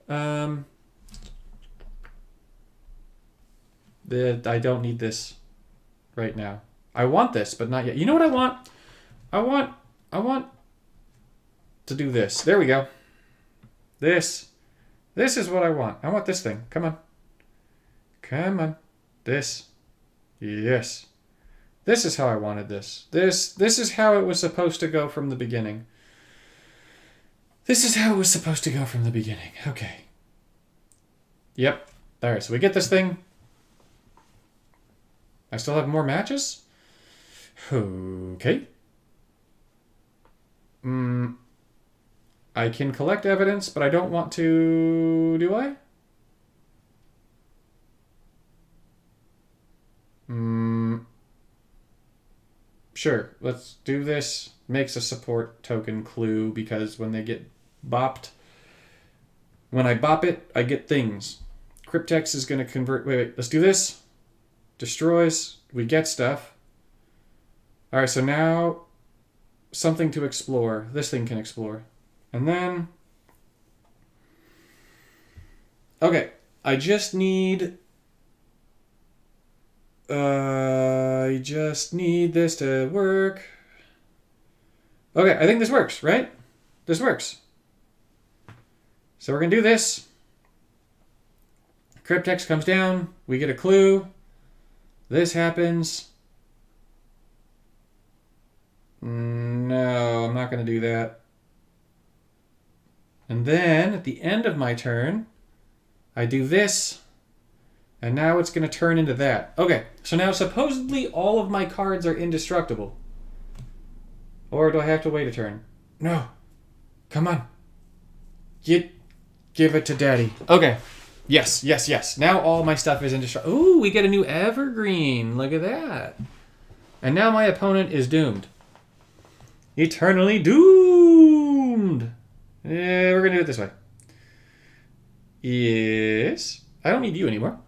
I don't need this right now. I want this, but not yet. You know what I want? I want to do this. There we go. This is what I want. I want this thing. Come on. Come on. This. Yes. This is how I wanted this. This is how it was supposed to go from the beginning. This is how it was supposed to go from the beginning. Okay. Yep. All right, so we get this thing. I still have more matches? Okay. I can collect evidence, but I don't want to... Do I? Sure, let's do this. Makes a support token clue, because when they get bopped... When I bop it, I get things. Cryptex is going to convert... Wait, let's do this. Destroys. We get stuff. Alright, so now... Something to explore. This thing can explore. And then... Okay, I just need... I just need this to work. Okay, I think this works, right? This works. So we're going to do this. Cryptex comes down. We get a clue. This happens. No, I'm not going to do that. And then, at the end of my turn, I do this. And now it's going to turn into that. Okay, so now supposedly all of my cards are indestructible. Or do I have to wait a turn? No. Come on. Give it to Daddy. Okay. Yes, yes, yes. Now all my stuff is indestructible. Ooh, we get a new Evergreen. Look at that. And now my opponent is doomed. Eternally doomed. We're going to do it this way. Yes. I don't need you anymore.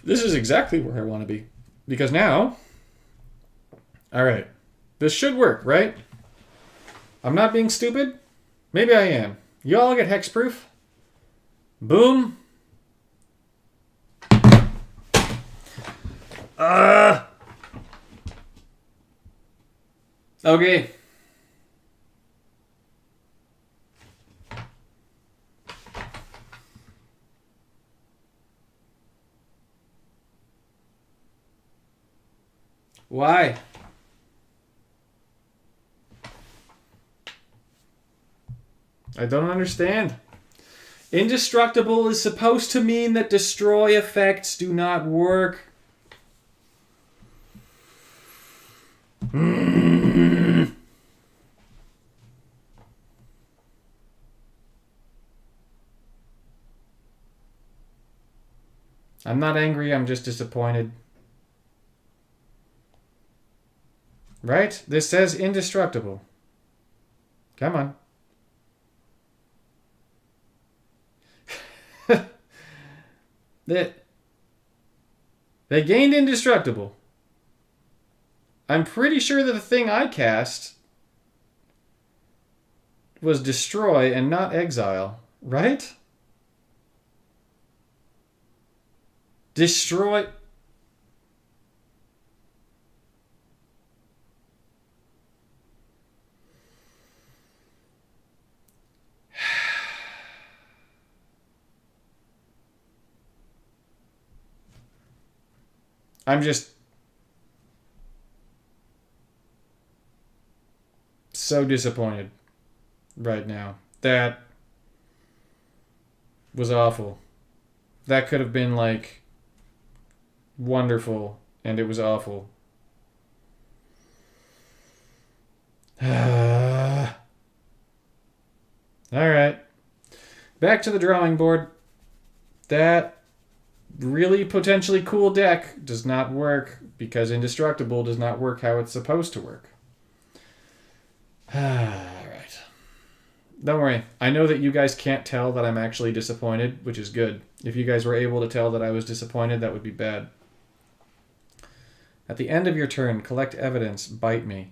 This is exactly where I want to be. Because now... Alright. This should work, right? I'm not being stupid? Maybe I am. You all get hexproof? Boom. Okay. Why? I don't understand. Indestructible is supposed to mean that destroy effects do not work. I'm not angry, I'm just disappointed. Right? This says indestructible. Come on. They gained indestructible. I'm pretty sure that the thing I cast was destroy and not exile, right? Destroy. I'm just so disappointed right now. That was awful. That could have been like wonderful, and it was awful. All right. Back to the drawing board. That really potentially cool deck does not work because indestructible does not work how it's supposed to work. Alright. Don't worry. I know that you guys can't tell that I'm actually disappointed, which is good. If you guys were able to tell that I was disappointed, that would be bad. At the end of your turn, collect evidence. Bite me.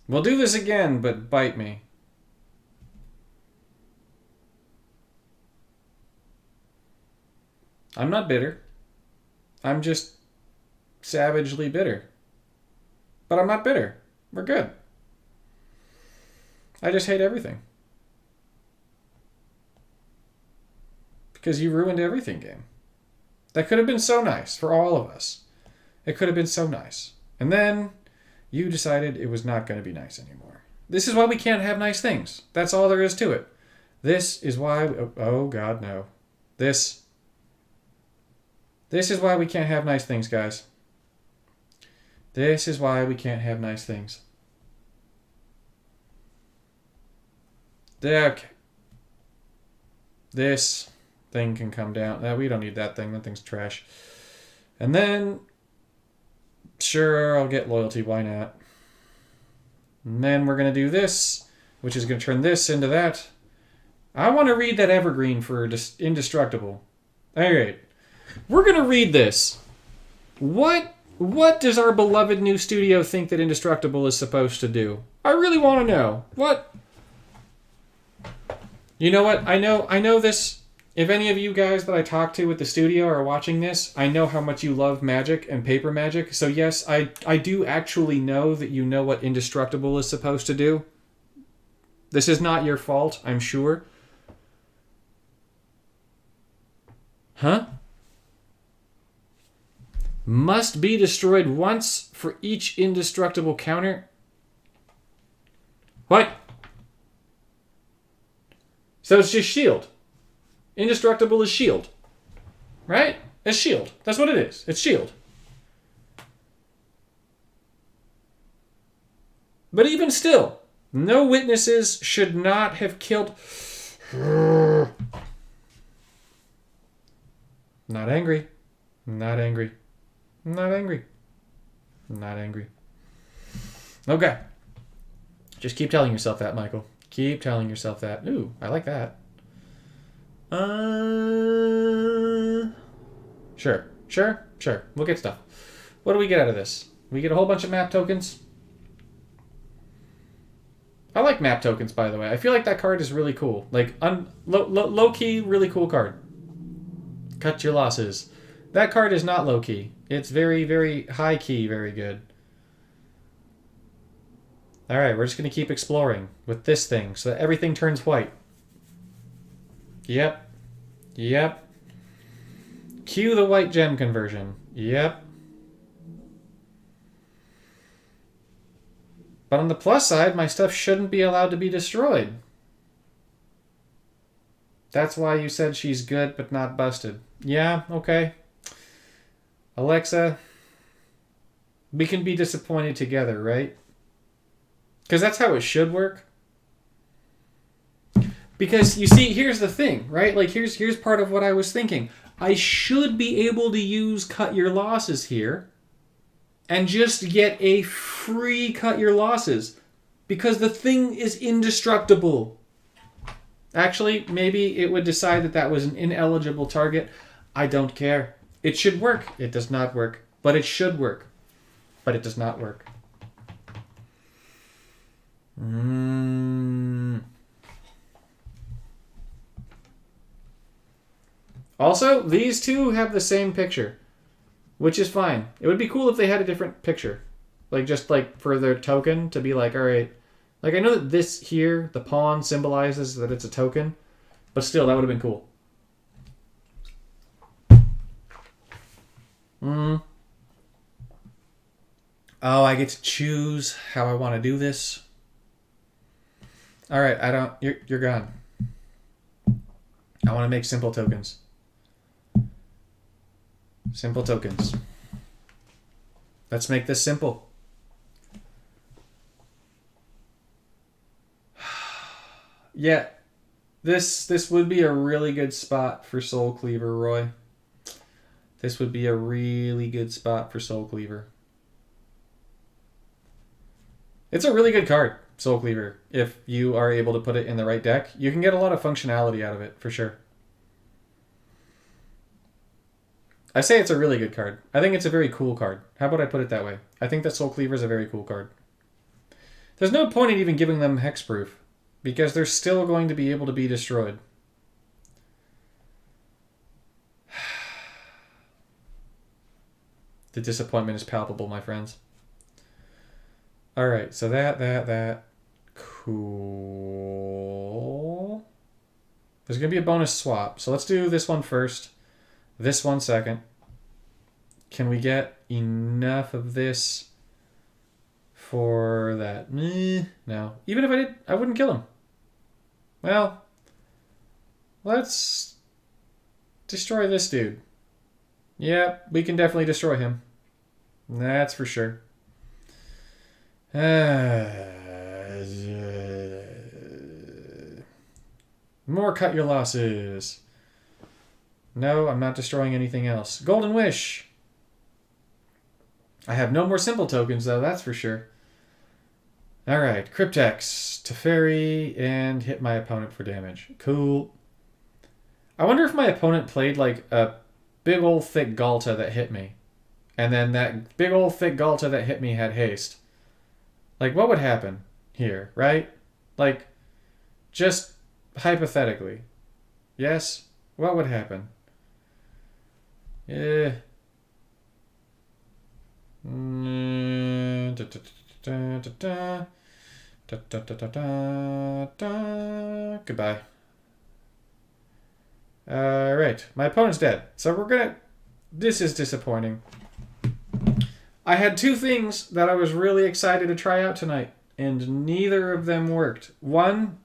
We'll do this again, but bite me. I'm not bitter. I'm just savagely bitter. But I'm not bitter. We're good. I just hate everything. Because you ruined everything, game. That could have been so nice for all of us. It could have been so nice. And then you decided it was not going to be nice anymore. This is why we can't have nice things. That's all there is to it. This is why... Oh, God, no. This is why we can't have nice things, guys. This is why we can't have nice things. Okay. This thing can come down. We don't need that thing. That thing's trash. And then, sure, I'll get loyalty. Why not? And then we're going to do this, which is going to turn this into that. I want to read that evergreen for indestructible. All right. We're going to read this. What does our beloved new studio think that indestructible is supposed to do? I really want to know. What? You know what? I know this. If any of you guys that I talk to at the studio are watching this, I know how much you love magic and paper magic. So yes, I do actually know that you know what indestructible is supposed to do. This is not your fault, I'm sure. Huh? Must be destroyed once for each indestructible counter. What? So it's just shield. Indestructible is shield. Right? It's shield. That's what it is. It's shield. But even still, no witnesses should not have killed... Not angry. Not angry. Not angry. Not angry. Okay. Just keep telling yourself that, Michael. Keep telling yourself that. Ooh, I like that. Sure. We'll get stuff. What do we get out of this? We get a whole bunch of map tokens. I like map tokens, by the way. I feel like that card is really cool. Like, low-key, really cool card. Cut your losses. That card is not low-key. It's very, very high-key, very good. Alright, we're just going to keep exploring with this thing so that everything turns white. Yep. Cue the white gem conversion. Yep. But on the plus side, my stuff shouldn't be allowed to be destroyed. That's why you said she's good but not busted. Yeah, okay. Alexa, we can be disappointed together, right? Because that's how it should work. Because, you see, here's the thing, right? Like, here's part of what I was thinking. I should be able to use cut your losses here and just get a free cut your losses because the thing is indestructible. Actually, maybe it would decide that that was an ineligible target. I don't care. It should work. It does not work. But it should work. But it does not work. Also, these two have the same picture, which is fine. It would be cool if they had a different picture. Like, just like for their token to be like, all right. Like, I know that this here, the pawn, symbolizes that it's a token, but still, that would have been cool. Oh, I get to choose how I want to do this. All right, I don't. You're gone. I want to make simple tokens. Simple tokens. Let's make this simple. Yeah, this would be a really good spot for Soul Cleaver, Roy. This would be a really good spot for Soul Cleaver. It's a really good card, Soul Cleaver. If you are able to put it in the right deck, you can get a lot of functionality out of it, for sure. I say it's a really good card. I think it's a very cool card. How about I put it that way? I think that Soul Cleaver is a very cool card. There's no point in even giving them hexproof, because they're still going to be able to be destroyed. The disappointment is palpable, my friends. Alright, so that. Cool. There's going to be a bonus swap. So let's do this one first. This one second. Can we get enough of this for that? No. Even if I did, I wouldn't kill him. Well, let's destroy this dude. Yeah, we can definitely destroy him. That's for sure. More cut your losses. No, I'm not destroying anything else. Golden Wish. I have no more simple tokens, though, that's for sure. Alright, Cryptex, Teferi, and hit my opponent for damage. Cool. I wonder if my opponent played, like, a big old thick Galta that hit me. And then that big old thick Galta that hit me had haste. Like, what would happen here, right? Like, just hypothetically. Yes? What would happen? Yeah. Goodbye. Alright. My opponent's dead. So we're gonna... This is disappointing. I had two things that I was really excited to try out tonight, and neither of them worked. One,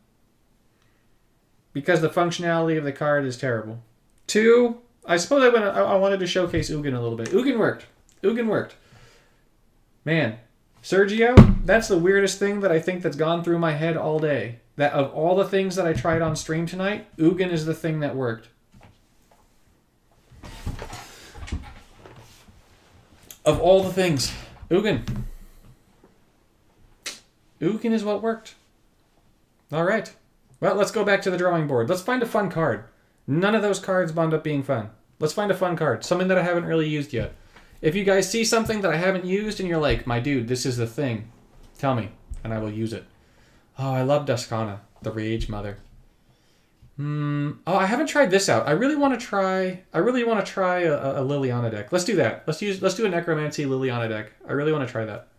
because the functionality of the card is terrible. Two, I suppose I wanted to showcase Ugin a little bit. Ugin worked. Ugin worked. Man, Sergio, that's the weirdest thing that I think that's gone through my head all day. That of all the things that I tried on stream tonight, Ugin is the thing that worked. Of all the things, Ugin. Ugin is what worked. All right. Well, let's go back to the drawing board. Let's find a fun card. None of those cards wound up being fun. Let's find a fun card. Something that I haven't really used yet. If you guys see something that I haven't used and you're like, my dude, this is the thing, tell me, and I will use it. Oh, I love Duskana, the Rage Mother. Oh, I haven't tried this out. I really want to try a Liliana deck. Let's do that. Let's do a Necromancy Liliana deck. I really want to try that.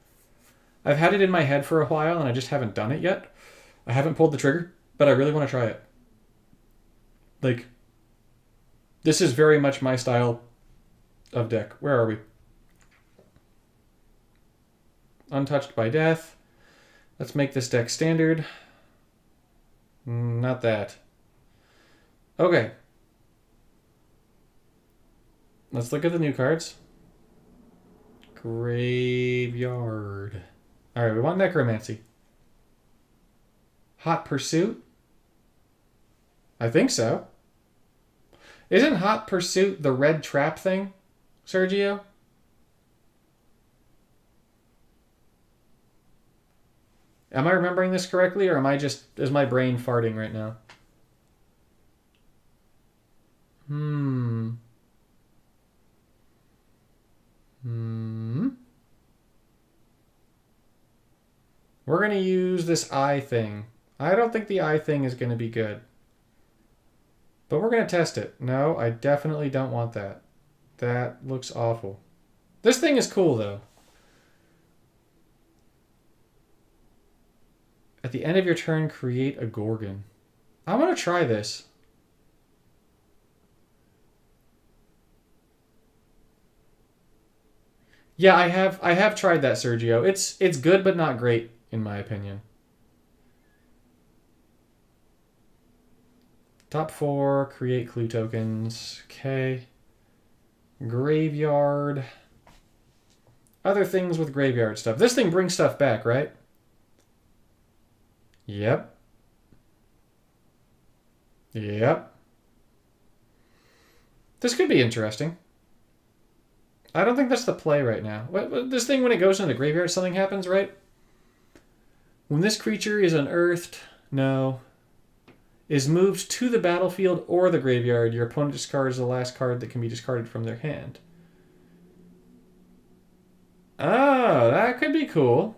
I've had it in my head for a while and I just haven't done it yet. I haven't pulled the trigger, but I really want to try it. Like, this is very much my style of deck. Where are we? Untouched by Death. Let's make this deck standard. Not that. Okay. Let's look at the new cards. Graveyard. Alright, we want Necromancy. Hot Pursuit? I think so. Isn't Hot Pursuit the red trap thing, Sergio? Am I remembering this correctly, or is my brain farting right now? We're going to use this eye thing. I don't think the eye thing is going to be good. But we're going to test it. No, I definitely don't want that. That looks awful. This thing is cool, though. At the end of your turn, create a Gorgon. I want to try this. Yeah, I have tried that, Sergio. It's good but not great, in my opinion. Top 4, create clue tokens. Okay. Graveyard. Other things with graveyard stuff. This thing brings stuff back, right? Yep. Yep. This could be interesting. I don't think that's the play right now. This thing, when it goes into the graveyard, something happens, right? When this creature is unearthed, no, is moved to the battlefield or the graveyard, your opponent discards the last card that can be discarded from their hand. Oh, that could be cool.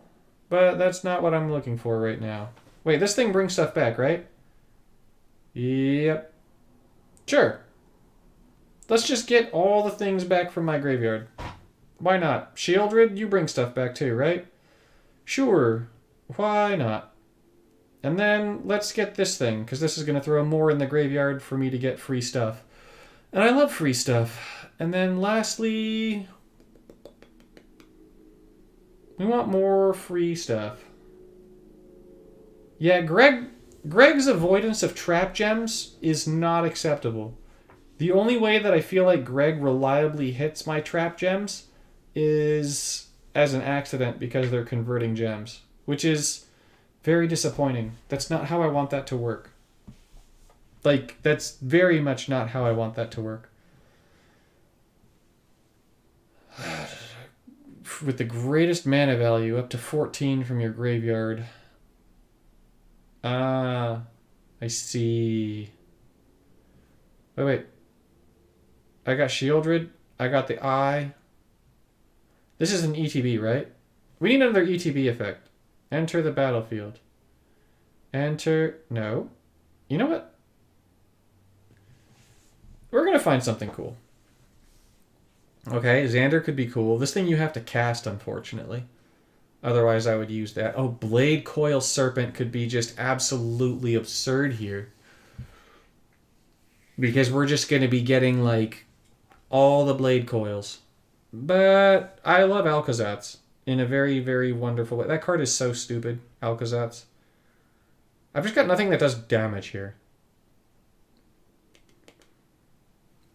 But that's not what I'm looking for right now. Wait, this thing brings stuff back, right? Yep. Sure. Let's just get all the things back from my graveyard. Why not? Shieldred, you bring stuff back too, right? Sure. Why not? And then let's get this thing, because this is going to throw more in the graveyard for me to get free stuff. And I love free stuff. And then lastly, we want more free stuff. Yeah, Greg's avoidance of trap gems is not acceptable. The only way that I feel like Greg reliably hits my trap gems is as an accident because they're converting gems, which is very disappointing. That's not how I want that to work. Like, that's very much not how I want that to work. With the greatest mana value, up to 14 from your graveyard. Ah, I see. Wait. I got Shieldred. I got the Eye. This is an ETB, right? We need another ETB effect. Enter the battlefield. Enter... No. You know what? We're going to find something cool. Okay, Xander could be cool. This thing you have to cast, unfortunately. Otherwise, I would use that. Oh, Blade Coil Serpent could be just absolutely absurd here. Because we're just going to be getting, like, all the Blade Coils. But I love Alkazats in a very, very wonderful way. That card is so stupid, Alkazats. I've just got nothing that does damage here.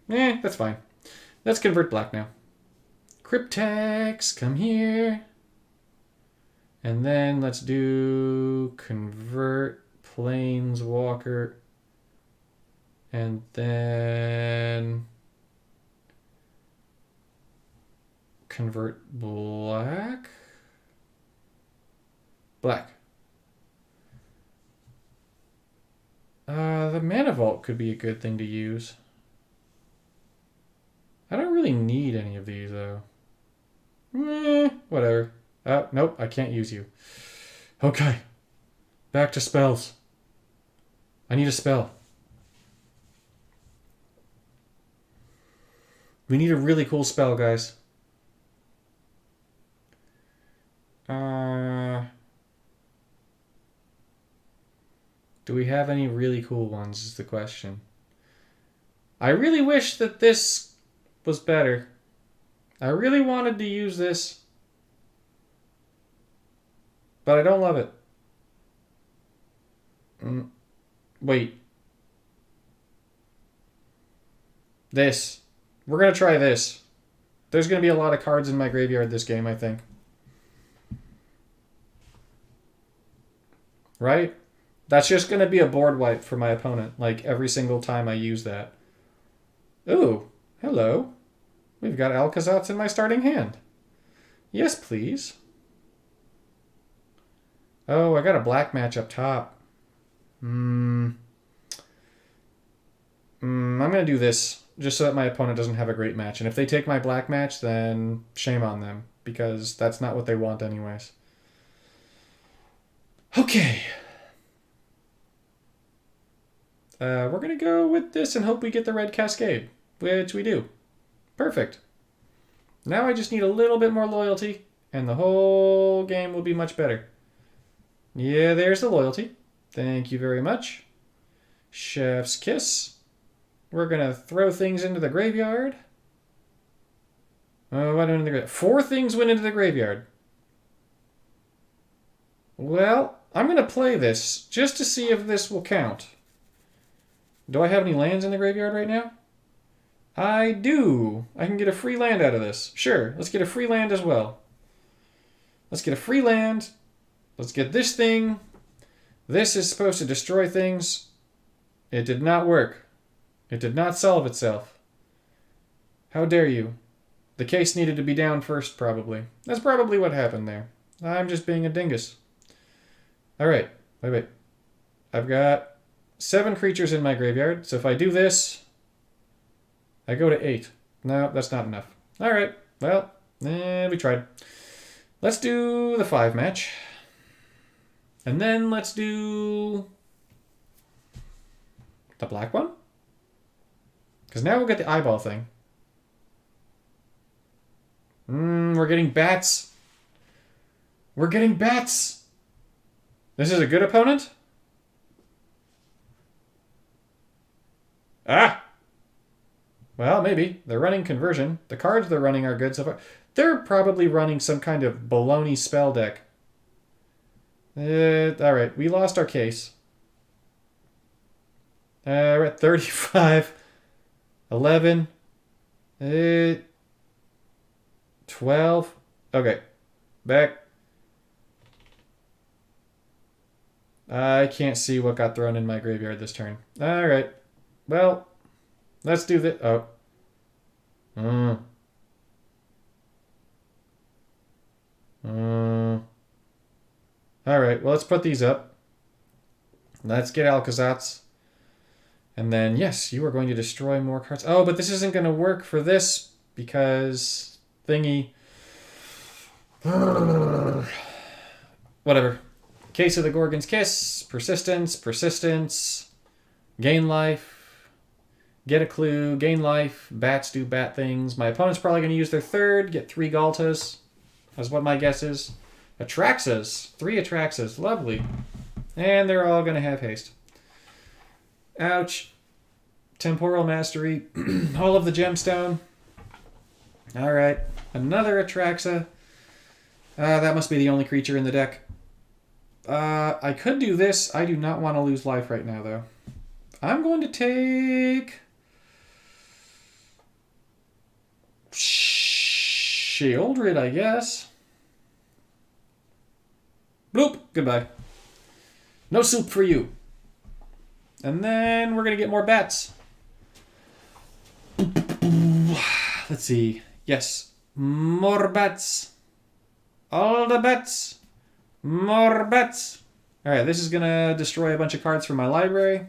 That's fine. Let's convert black now. Cryptex, come here. And then let's do convert Planeswalker. And then convert black. Black. The Mana Vault could be a good thing to use. I don't really need any of these, though. Whatever. Nope, I can't use you. Okay. Back to spells. I need a spell. We need a really cool spell, guys. Do we have any really cool ones is the question. I really wish that this was better. I really wanted to use this. But I don't love it. Wait. This. We're going to try this. There's going to be a lot of cards in my graveyard this game, I think. Right? That's just going to be a board wipe for my opponent, like every single time I use that. Ooh, hello. We've got Alkazats in my starting hand. Yes, please. Oh, I got a black match up top. I'm going to do this just so that my opponent doesn't have a great match. And if they take my black match, then shame on them, because that's not what they want anyways. Okay. We're going to go with this and hope we get the red Cascade, which we do. Perfect. Now I just need a little bit more loyalty, and the whole game will be much better. Yeah, there's the loyalty. Thank you very much. Chef's kiss. We're going to throw things into the graveyard. Oh, what went into the graveyard? 4 things went into the graveyard. Well, I'm going to play this just to see if this will count. Do I have any lands in the graveyard right now? I do. I can get a free land out of this. Sure, let's get a free land as well. Let's get a free land. Let's get this thing. This is supposed to destroy things. It did not work. It did not solve itself. How dare you? The case needed to be down first, probably. That's probably what happened there. I'm just being a dingus. Alright, wait. I've got 7 creatures in my graveyard, so if I do this, I go to 8. No, that's not enough. Alright, well, we tried. Let's do the 5 match. And then let's do the black one. Because now we'll get the eyeball thing. We're getting bats. We're getting bats. This is a good opponent? Ah! Well, maybe. They're running conversion. The cards they're running are good so far. They're probably running some kind of baloney spell deck. Alright, we lost our case. We're at 35. 11. 12. Okay. Back. I can't see what got thrown in my graveyard this turn. Alright. Well, let's do this. Oh. Alright, well, let's put these up. Let's get Alcazats. And then, yes, you are going to destroy more cards. Oh, but this isn't going to work for this because thingy. Whatever. Case of the Gorgon's Kiss. Persistence. Gain life. Get a clue. Gain life. Bats do bat things. My opponent's probably going to use their 3rd. Get 3 Galtas. That's what my guess is. Atraxas. 3 Atraxas. Lovely. And they're all going to have haste. Ouch. Temporal Mastery. All of the Gemstone. Alright. Another Atraxa. That must be the only creature in the deck. I could do this. I do not want to lose life right now, though. I'm going to take Sheoldred, I guess. Bloop. Goodbye. No soup for you. And then we're going to get more bats. Let's see. Yes. More bats. All the bats. More bats. Alright, this is going to destroy a bunch of cards from my library.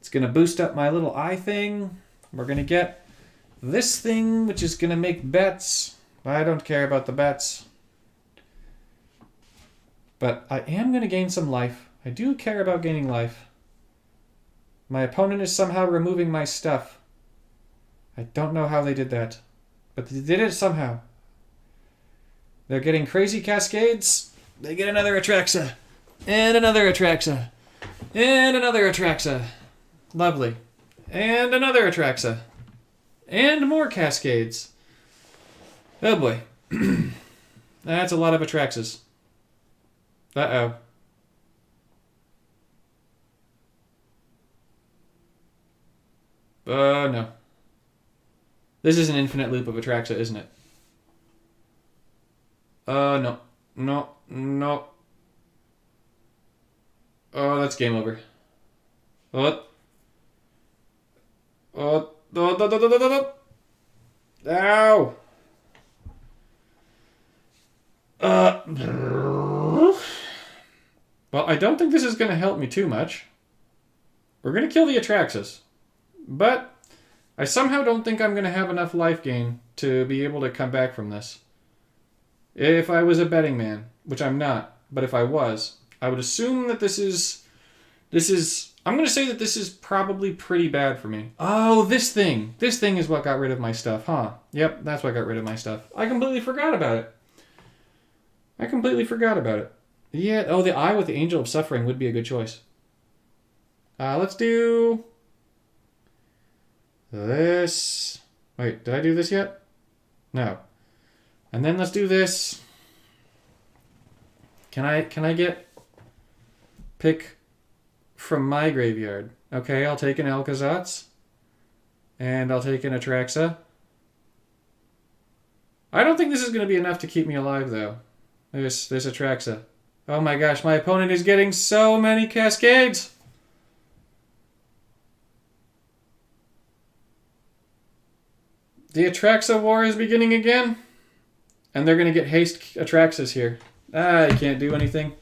It's going to boost up my little eye thing. We're going to get this thing, which is going to make bats. I don't care about the bats. But I am going to gain some life. I do care about gaining life. My opponent is somehow removing my stuff. I don't know how they did that. But they did it somehow. They're getting crazy cascades. They get another Atraxa. And another Atraxa. And another Atraxa. Lovely. And another Atraxa. And more cascades. Oh boy. That's a lot of Atraxas. Uh-oh. No. This is an infinite loop of Atraxa, isn't it? No. No. Oh, that's game over. What? Oh. Ow! Well, I don't think this is going to help me too much. We're going to kill the Atraxas. But I somehow don't think I'm going to have enough life gain to be able to come back from this. If I was a betting man, which I'm not, but if I was, I would assume that this is... I'm going to say that this is probably pretty bad for me. Oh, this thing. This thing is what got rid of my stuff, huh? Yep, that's what got rid of my stuff. I completely forgot about it. Yeah, oh, the Eye with the Angel of Suffering would be a good choice. Let's do... this. Wait, did I do this yet? No. And then let's do this. Can I get... pick... from my graveyard. Okay, I'll take an Alcazatz. And I'll take an Atraxa. I don't think this is going to be enough to keep me alive, though. This Atraxa. Oh my gosh, my opponent is getting so many Cascades! The Atraxa war is beginning again. And they're going to get haste Atraxas here. I can't do anything.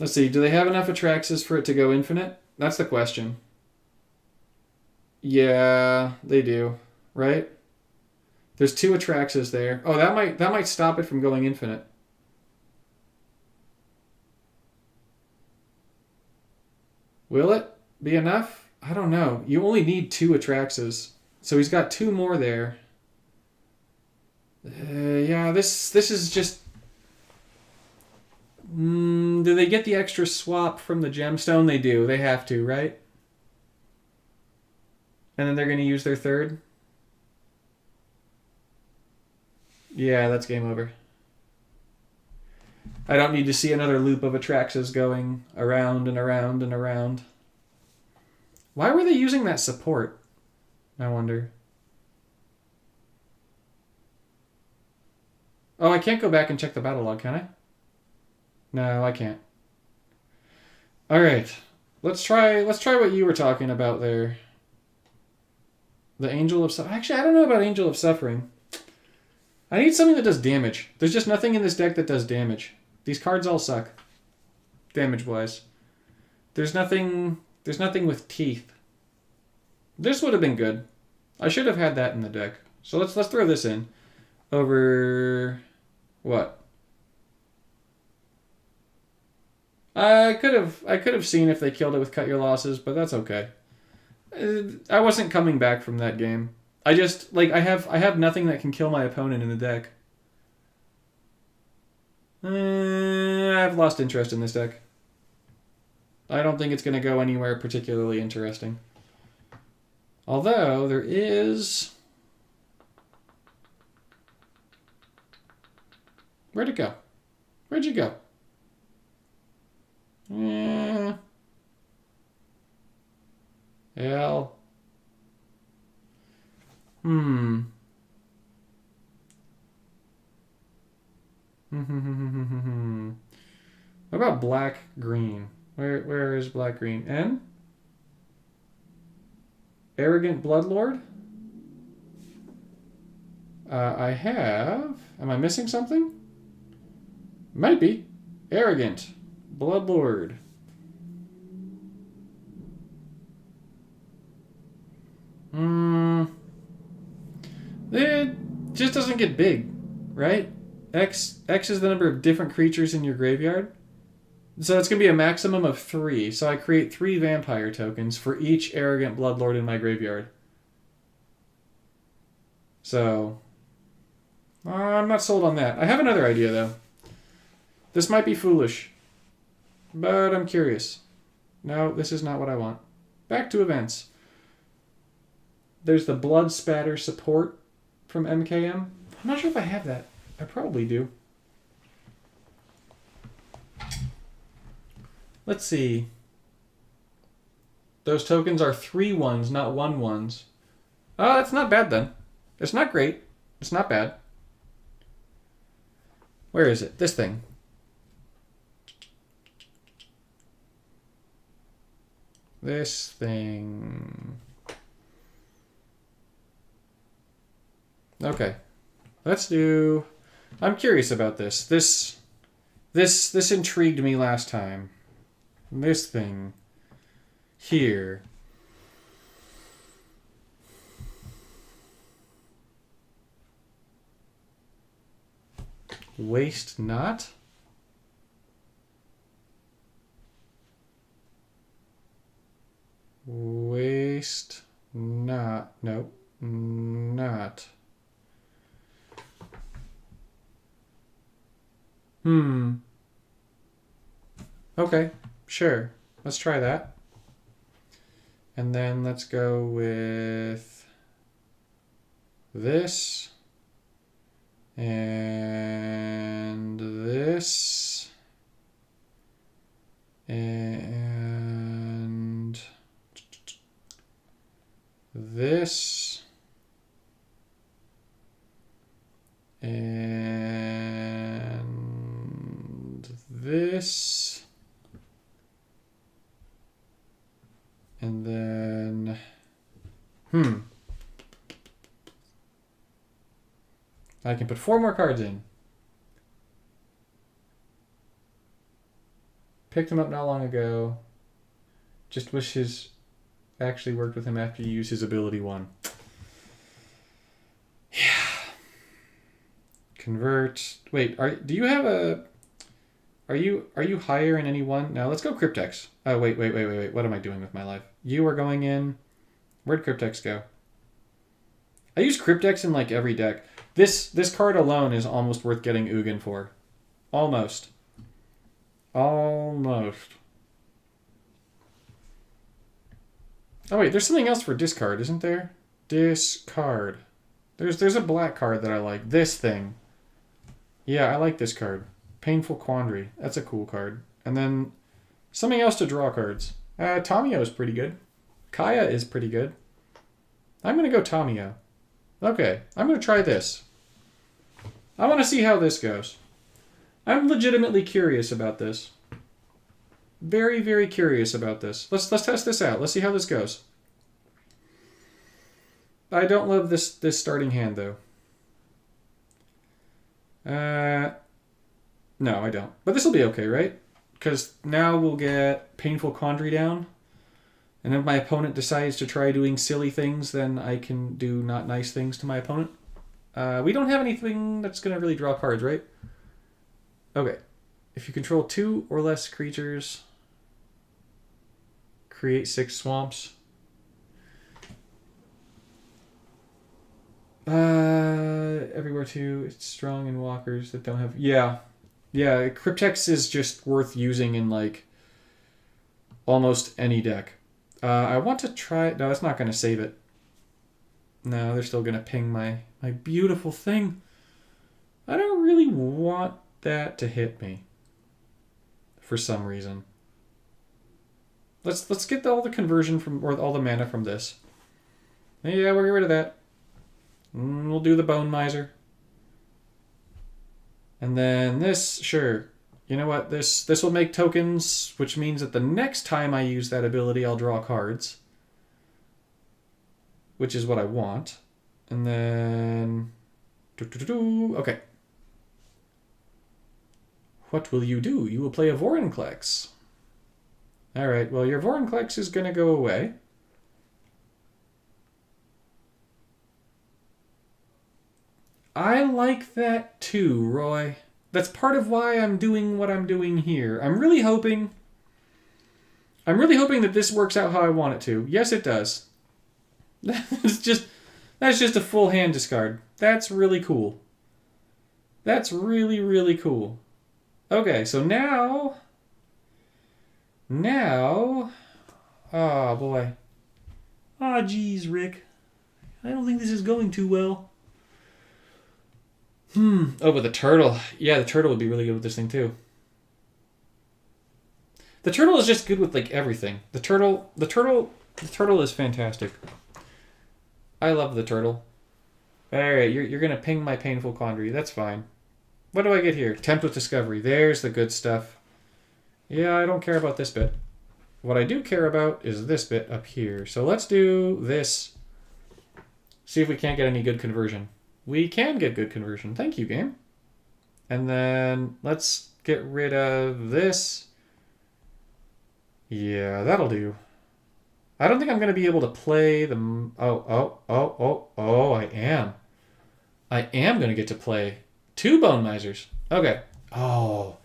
Let's see, do they have enough Atraxas for it to go infinite? That's the question. Yeah, they do, right? There's 2 Atraxas there. Oh, that might stop it from going infinite. Will it be enough? I don't know. You only need 2 Atraxas. So he's got 2 more there. Yeah, this is just... do they get the extra swap from the gemstone? They do. They have to, right? And then they're going to use their 3rd? Yeah, that's game over. I don't need to see another loop of Atraxas going around and around and around. Why were they using that support? I wonder. Oh, I can't go back and check the battle log, can I? No, I can't. All right, let's try what you were talking about there. The Angel of Suffering. Actually, I don't know about Angel of Suffering. I need something that does damage. There's just nothing in this deck that does damage. These cards all suck, damage-wise. There's nothing with teeth. This would have been good. I should have had that in the deck. So let's throw this in. Over what? I could have seen if they killed it with Cut Your Losses, but that's okay. I wasn't coming back from that game. I just I have nothing that can kill my opponent in the deck. I've lost interest in this deck. I don't think it's going to go anywhere particularly interesting. Although there is... Where'd it go? Where'd you go? Hell. What about black green? Where is black green? N? Arrogant Bloodlord? I have... Am I missing something? Might be. Arrogant Bloodlord. It just doesn't get big, right? X is the number of different creatures in your graveyard. So it's going to be a maximum of 3. So I create 3 vampire tokens for each Arrogant Bloodlord in my graveyard. So I'm not sold on that. I have another idea, though. This might be foolish, but I'm curious. No, this is not what I want. Back to events. There's the Blood Spatter support from MKM. I'm not sure if I have that. I probably do. Let's see. Those tokens are 3/1s, not 1/1s. Oh, that's not bad then. It's not great. It's not bad. Where is it? This thing. This thing. Okay. Let's do... I'm curious about this. This intrigued me last time. This thing. Here. Waste not? Waste not. Nope. Not. Okay, sure. Let's try that. And then let's go with this and this and this and this and then I can put 4 more cards in. Picked him up not long ago. Just wish his actually worked with him after you use his ability 1. Yeah. Convert. Wait, do you have a... Are you higher in any one? No, let's go Cryptex. Oh, wait. What am I doing with my life? You are going in... Where'd Cryptex go? I use Cryptex in like every deck. This card alone is almost worth getting Ugin for. Almost. Almost. Oh wait, there's something else for discard, isn't there? Discard. There's a black card that I like. This thing. Yeah, I like this card. Painful Quandary. That's a cool card. And then something else to draw cards. Tamio is pretty good. Kaya is pretty good. I'm going to go Tamio. Okay, I'm going to try this. I want to see how this goes. I'm legitimately curious about this. Very, very curious about this. Let's test this out. Let's see how this goes. I don't love this starting hand though. No, I don't. But this will be okay, right? Because now we'll get Painful Quandary down. And if my opponent decides to try doing silly things, then I can do not nice things to my opponent. We don't have anything that's going to really draw cards, right? Okay. If you control 2 or less creatures, create 6 swamps. Everywhere too. It's strong in walkers that don't have... Yeah. Yeah, Cryptex is just worth using in like almost any deck. I want to try... No, that's not going to save it. No, they're still going to ping my beautiful thing. I don't really want that to hit me. For some reason. Let's get all the conversion from... Or all the mana from this. Yeah, we'll get rid of that. We'll do the Bone Miser. And then this, sure. You know what? This will make tokens, which means that the next time I use that ability, I'll draw cards. Which is what I want. And then... Okay. What will you do? You will play a Vorinclex. Alright, well, your Vorinclex is going to go away. I like that too, Roy. That's part of why I'm doing what I'm doing here. I'm really hoping that this works out how I want it to. Yes, it does. That's just a full hand discard. That's really cool. That's really, really cool. Okay, so now... Oh, boy. Ah, geez, Rick. I don't think this is going too well. Oh, but the turtle. Yeah, the turtle would be really good with this thing, too. The turtle is just good with, like, everything. The turtle is fantastic. I love the turtle. Alright, you're going to ping my Painful Quandary. That's fine. What do I get here? Tempt with Discovery. There's the good stuff. Yeah, I don't care about this bit. What I do care about is this bit up here. So let's do this. See if we can't get any good conversion. We can get good conversion. Thank you, game. And then let's get rid of this. Yeah, that'll do. I don't think I'm going to be able to play the... Oh, I am. I am going to get to play 2 Bone Misers. Okay. Oh.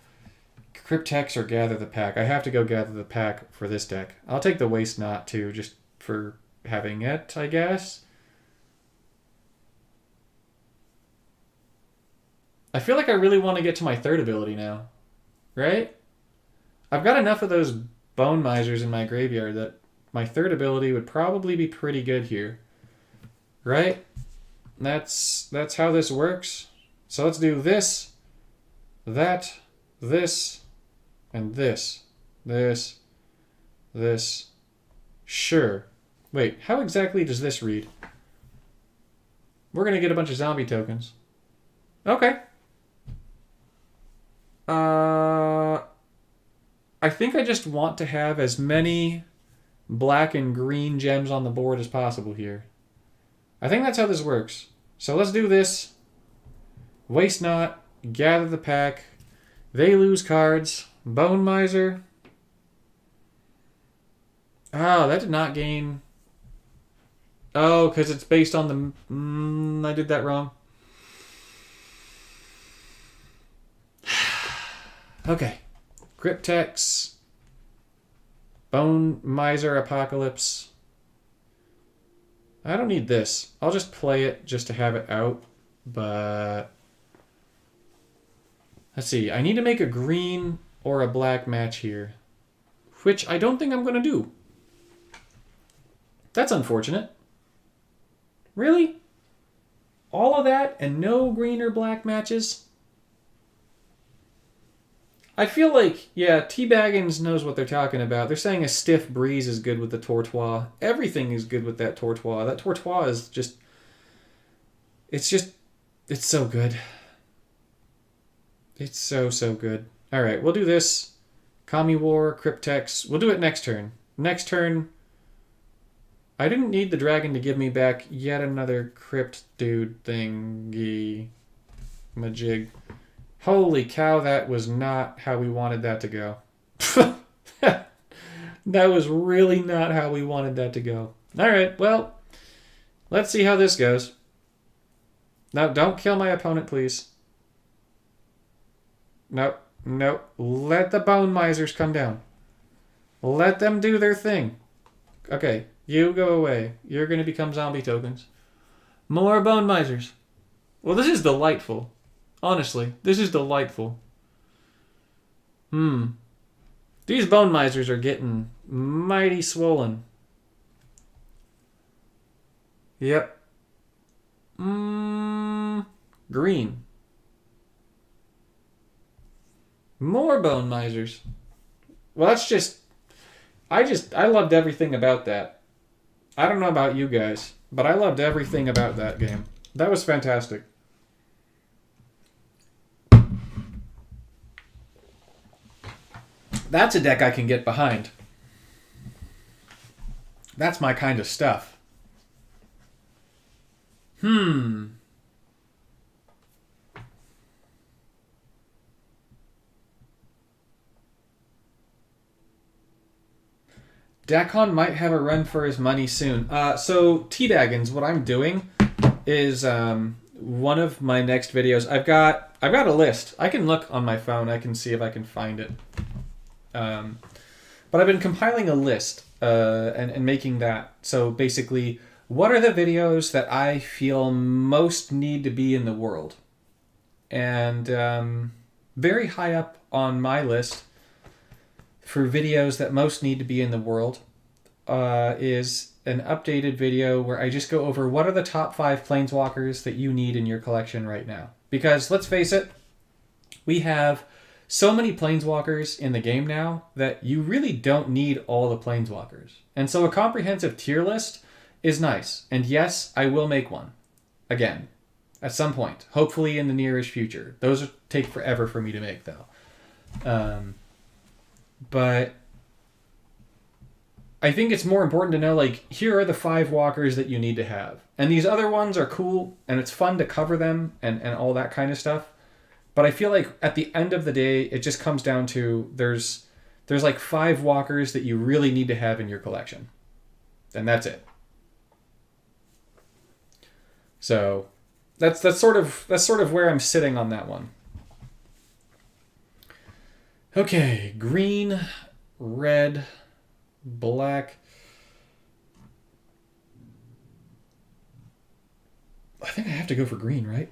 Cryptex or Gather the Pack. I have to go Gather the Pack for this deck. I'll take the Waste Not too, just for having it, I guess. I feel like I really want to get to my 3rd ability now. Right? I've got enough of those Bone Misers in my graveyard that my 3rd ability would probably be pretty good here. Right? That's how this works. So let's do this, that, this, and this. This. Sure. Wait, how exactly does this read? We're going to get a bunch of zombie tokens. Okay. I think I just want to have as many black and green gems on the board as possible here. I think that's how this works. So let's do this. Waste Not, Gather the Pack. They lose cards. Bone Miser. Oh, that did not gain. Oh, because it's based on the... I did that wrong. Okay. Cryptex. Bone Miser Apocalypse. I don't need this. I'll just play it just to have it out. But... let's see. I need to make a green or a black match here. Which I don't think I'm going to do. That's unfortunate. Really? All of that and no green or black matches? I feel like, yeah, T-Baggins knows what they're talking about. They're saying a stiff breeze is good with the Tortoise. Everything is good with that Tortoise. That Tortoise is just... It's so good. It's so good. Alright, we'll do this. Kami War, Cryptex. We'll do it next turn. Next turn... I didn't need the dragon to give me back yet another crypt dude thingy. Majig. Holy cow, that was not how we wanted that to go. That was really not how we wanted that to go. Alright, well, let's see how this goes. Now, don't kill my opponent, please. Nope. Let the Bone Misers come down. Let them do their thing. Okay, you go away. You're going to become zombie tokens. More Bone Misers. Well, this is delightful. Honestly, this is delightful. These Bone Misers are getting mighty swollen. Yep. Green. More Bone Misers. Well, that's just... I loved everything about that. I don't know about you guys, but I loved everything about that game. That was fantastic. That's a deck I can get behind. That's my kind of stuff. Dakon might have a run for his money soon. So, T-Baggins, what I'm doing is one of my next videos. I've got a list. I can look on my phone. I can see if I can find it. But I've been compiling a list and making that. So basically, what are the videos that I feel most need to be in the world? And very high up on my list for videos that most need to be in the world is an updated video where I just go over what are the top 5 planeswalkers that you need in your collection right now. Because let's face it, we have so many planeswalkers in the game now that you really don't need all the planeswalkers. And so a comprehensive tier list is nice. And yes, I will make one. Again, at some point. Hopefully in the nearish future. Those take forever for me to make, though. But I think it's more important to know, like, here are the 5 walkers that you need to have. And these other ones are cool, and it's fun to cover them and all that kind of stuff. But I feel like at the end of the day, it just comes down to there's like 5 walkers that you really need to have in your collection. And that's it. So that's sort of where I'm sitting on that one. Okay, green, red, black. I think I have to go for green, right?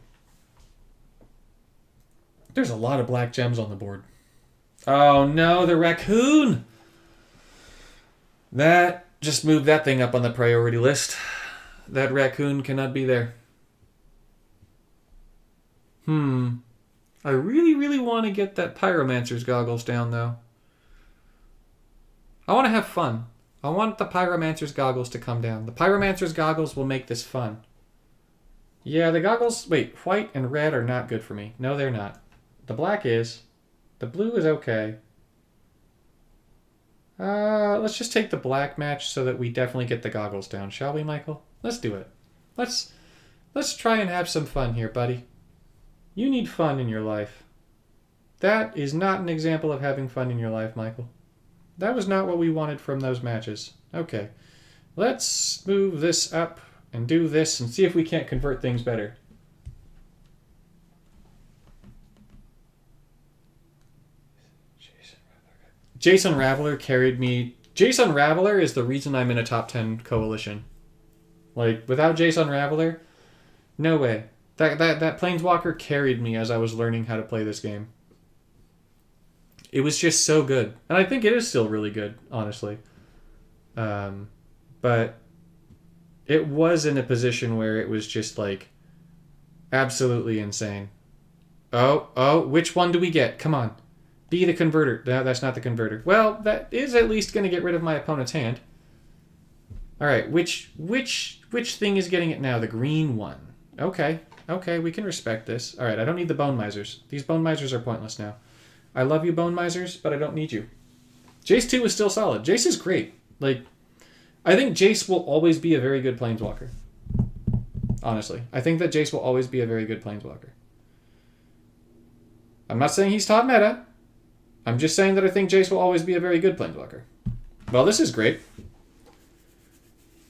There's a lot of black gems on the board. Oh no, the raccoon! That just moved that thing up on the priority list. That raccoon cannot be there. I really, really want to get that Pyromancer's goggles down, though. I want to have fun. I want the Pyromancer's goggles to come down. The Pyromancer's goggles will make this fun. Yeah, the goggles... Wait, white and red are not good for me. No, they're not. The black is. The blue is okay. Let's just take the black match so that we definitely get the goggles down, shall we, Michael? Let's do it. Let's try and have some fun here, buddy. You need fun in your life. That is not an example of having fun in your life, Michael. That was not what we wanted from those matches. Okay. Let's move this up and do this and see if we can't convert things better. Jason Raveler carried me. Jason Raveler is the reason I'm in a top 10 coalition. Like, without Jason Raveler, no way. That Planeswalker carried me as I was learning how to play this game. It was just so good. And I think it is still really good, honestly. But it was in a position where it was just, like, absolutely insane. Oh, which one do we get? Come on. Be the converter. No, that's not the converter. Well, that is at least going to get rid of my opponent's hand. All right, which thing is getting it now? The green one. Okay, we can respect this. All right, I don't need the Bone Misers. These Bone Misers are pointless now. I love you, Bone Misers, but I don't need you. Jace 2 is still solid. Jace is great. Like, I think Jace will always be a very good Planeswalker. Honestly, I think that Jace will always be a very good Planeswalker. I'm not saying he's top meta. I'm just saying that I think Jace will always be a very good Planeswalker. Well, this is great.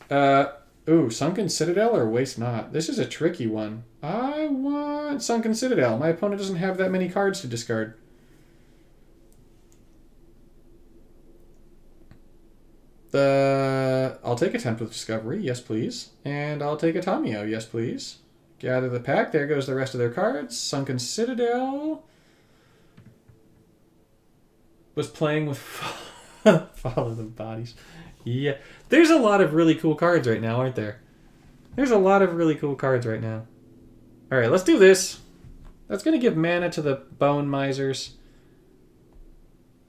Sunken Citadel or Waste Not? This is a tricky one. I want Sunken Citadel. My opponent doesn't have that many cards to discard. I'll take Attempt with Discovery, yes please. And I'll take a Tamio, yes please. Gather the pack, there goes the rest of their cards. Sunken Citadel was playing with Follow the Bodies. Yeah, there's a lot of really cool cards right now, aren't there? There's a lot of really cool cards right now. All right, let's do this. That's going to give mana to the Bone Misers.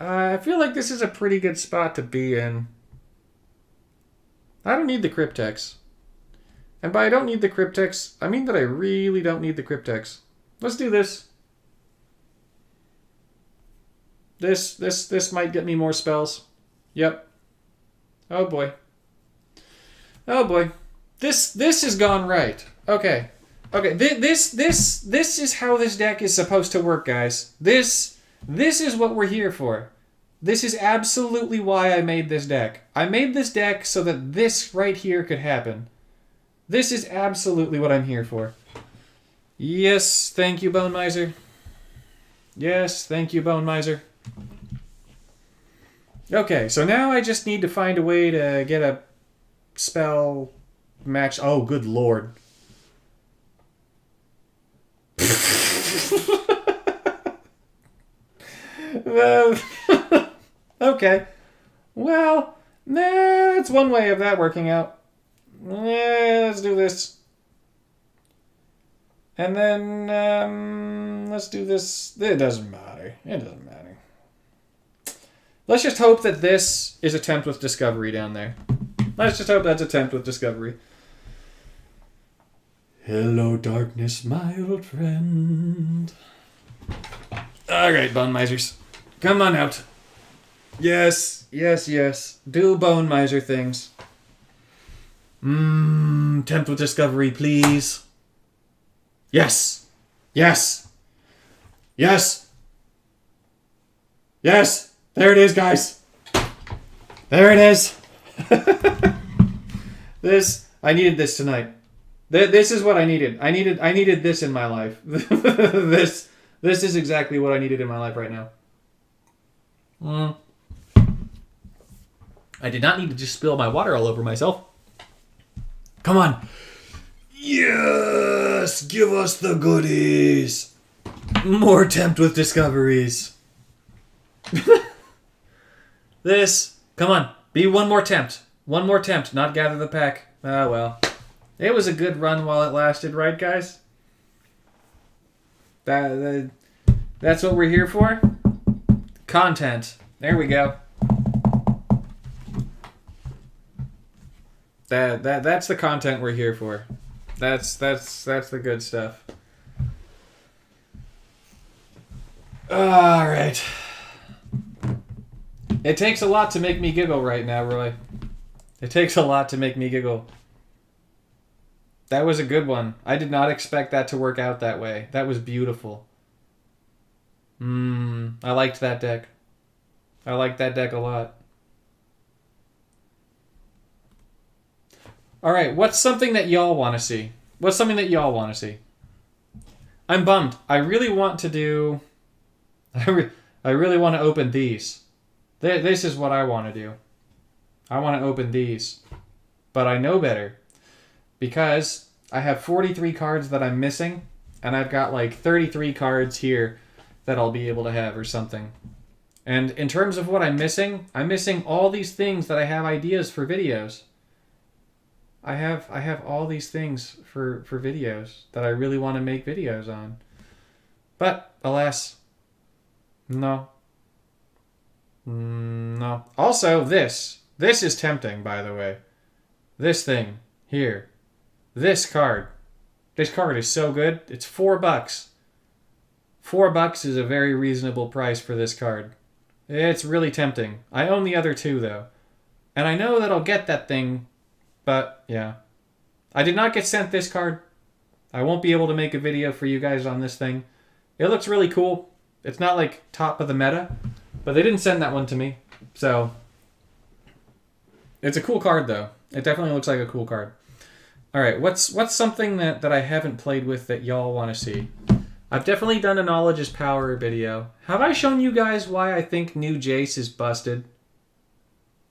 I feel like this is a pretty good spot to be in. I don't need the Cryptex. And by I don't need the Cryptex, I mean that I really don't need the Cryptex. Let's do this. This might get me more spells. Yep. Oh boy. Oh boy. This has gone right. Okay. This is how this deck is supposed to work, guys. This is what we're here for. This is absolutely why I made this deck. I made this deck so that this right here could happen. This is absolutely what I'm here for. Yes, thank you, Bone Miser. Yes, thank you, Bone Miser. Okay, so now I just need to find a way to get a spell match. Oh, good lord. Okay. Well, that's one way of that working out. Let's do this. And then, let's do this. It doesn't matter. It doesn't matter. Let's just hope that this is Attempt with Discovery down there. Let's just hope that's Attempt with Discovery. Hello, darkness, my old friend. Alright, Bone Misers. Come on out. Yes. Do Bone Miser things. Attempt with Discovery, please. Yes. There it is, guys. There it is. I needed this tonight. This is what I needed. I needed this in my life. This is exactly what I needed in my life right now. I did not need to just spill my water all over myself. Come on. Yes! Give us the goodies! More tempt with discoveries. This. Come on. Be one more tempt. One more tempt. Not gather the pack. Ah, well. It was a good run while it lasted, right, guys? That's what we're here for? Content. There we go. That's the content we're here for. That's the good stuff. All right. It takes a lot to make me giggle right now, Roy. It takes a lot to make me giggle. That was a good one. I did not expect that to work out that way. That was beautiful. I liked that deck. I liked that deck a lot. All right, what's something that y'all want to see? What's something that y'all want to see? I'm bummed. I really want to do... I really want to open these. This is what I want to do. I want to open these. But I know better. Because I have 43 cards that I'm missing. And I've got like 33 cards here that I'll be able to have or something. And in terms of what I'm missing all these things that I have ideas for videos. I have all these things for videos that I really want to make videos on. But, alas, no. No. Also, this. This is tempting, by the way. This thing. Here. This card. This card is so good. It's $4. $4 is a very reasonable price for this card. It's really tempting. I own the other two, though. And I know that I'll get that thing, but, yeah. I did not get sent this card. I won't be able to make a video for you guys on this thing. It looks really cool. It's not, like, top of the meta, but they didn't send that one to me. So, it's a cool card, though. It definitely looks like a cool card. All right, what's something that I haven't played with that y'all want to see? I've definitely done a Knowledge is Power video. Have I shown you guys why I think new Jace is busted?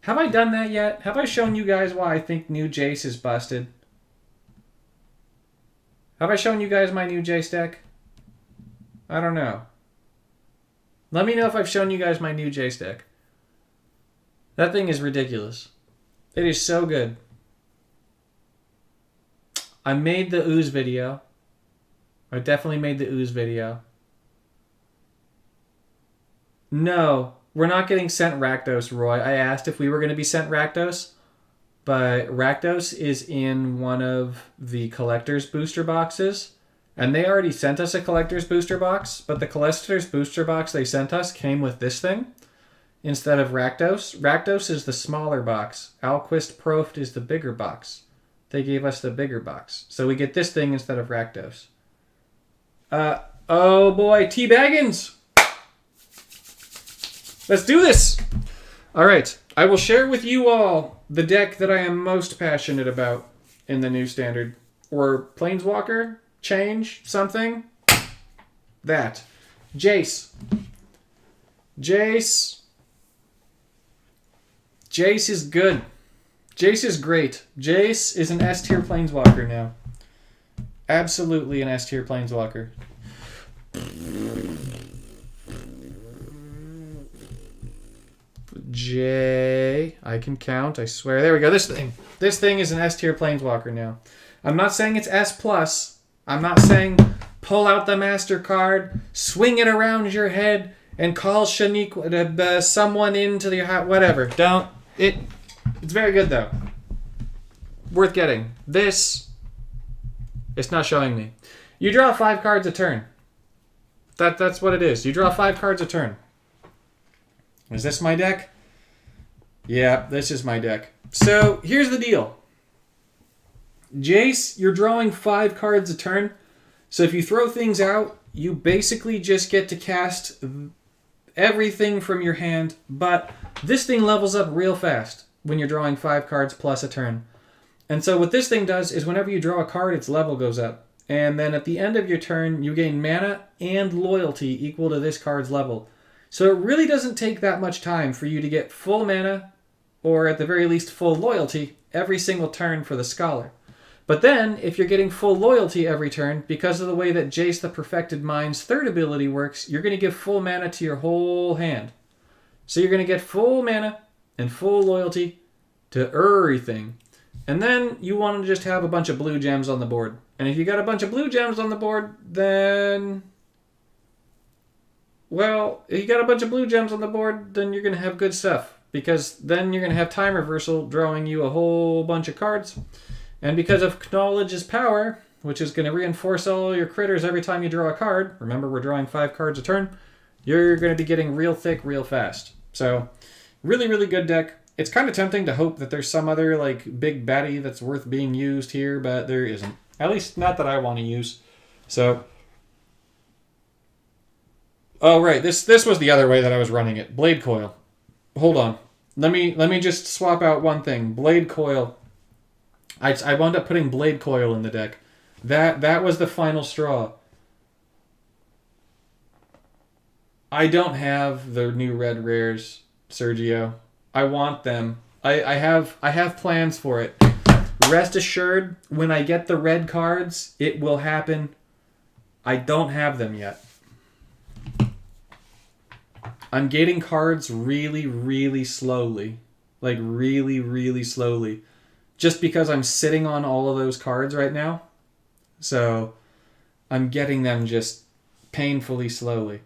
Have I done that yet? Have I shown you guys why I think new Jace is busted? Have I shown you guys my new Jace deck? I don't know. Let me know if I've shown you guys my new Jace deck. That thing is ridiculous. It is so good. I made the Ooze video. I definitely made the Ooze video. No, we're not getting sent Rakdos, Roy. I asked if we were going to be sent Rakdos, but Rakdos is in one of the collector's booster boxes, and they already sent us a collector's booster box, but the collector's booster box they sent us came with this thing instead of Rakdos. Rakdos is the smaller box. Alquist Proft is the bigger box. They gave us the bigger box. So we get this thing instead of Rakdos. Oh boy, T. Baggins! Let's do this! Alright, I will share with you all the deck that I am most passionate about in the new standard. Or Planeswalker? Change? Something? That. Jace. Jace is good. Jace is great. Jace is an S-tier Planeswalker now. Absolutely an S-tier Planeswalker. J. I can count, I swear. There we go, this thing. This thing is an S-tier Planeswalker now. I'm not saying it's S+. I'm not saying pull out the Master card, swing it around your head, and call Shaniqua, someone into the... Whatever. Don't. It's very good, though. Worth getting. This... It's not showing me. You draw 5 cards a turn. That's what it is. You draw 5 cards a turn. Is this my deck? Yeah, this is my deck. So, here's the deal. Jace, you're drawing 5 cards a turn. So if you throw things out, you basically just get to cast everything from your hand. But this thing levels up real fast when you're drawing 5 cards plus a turn. And so what this thing does is whenever you draw a card, its level goes up. And then at the end of your turn, you gain mana and loyalty equal to this card's level. So it really doesn't take that much time for you to get full mana, or at the very least full loyalty, every single turn for the Scholar. But then, if you're getting full loyalty every turn, because of the way that Jace the Perfected Mind's third ability works, you're going to give full mana to your whole hand. So you're going to get full mana and full loyalty to everything. And then you want to just have a bunch of blue gems on the board. And if you got a bunch of blue gems on the board, then... well, if you got a bunch of blue gems on the board, then you're going to have good stuff. Because then you're going to have Time Reversal drawing you a whole bunch of cards. And because of Knowledge is Power, which is going to reinforce all your critters every time you draw a card, remember we're drawing 5 cards a turn, you're going to be getting real thick real fast. So, really, really good deck. It's kind of tempting to hope that there's some other like big baddie that's worth being used here, but there isn't. At least not that I want to use. So, oh right, this was the other way that I was running it. Blade Coil. Hold on. Let me just swap out one thing. Blade Coil. I wound up putting Blade Coil in the deck. That was the final straw. I don't have the new red rares, Sergio. I want them. I have plans for it. Rest assured, when I get the red cards, it will happen. I don't have them yet. I'm getting cards really, really slowly. Like, really, really slowly. Just because I'm sitting on all of those cards right now. So, I'm getting them just painfully slowly.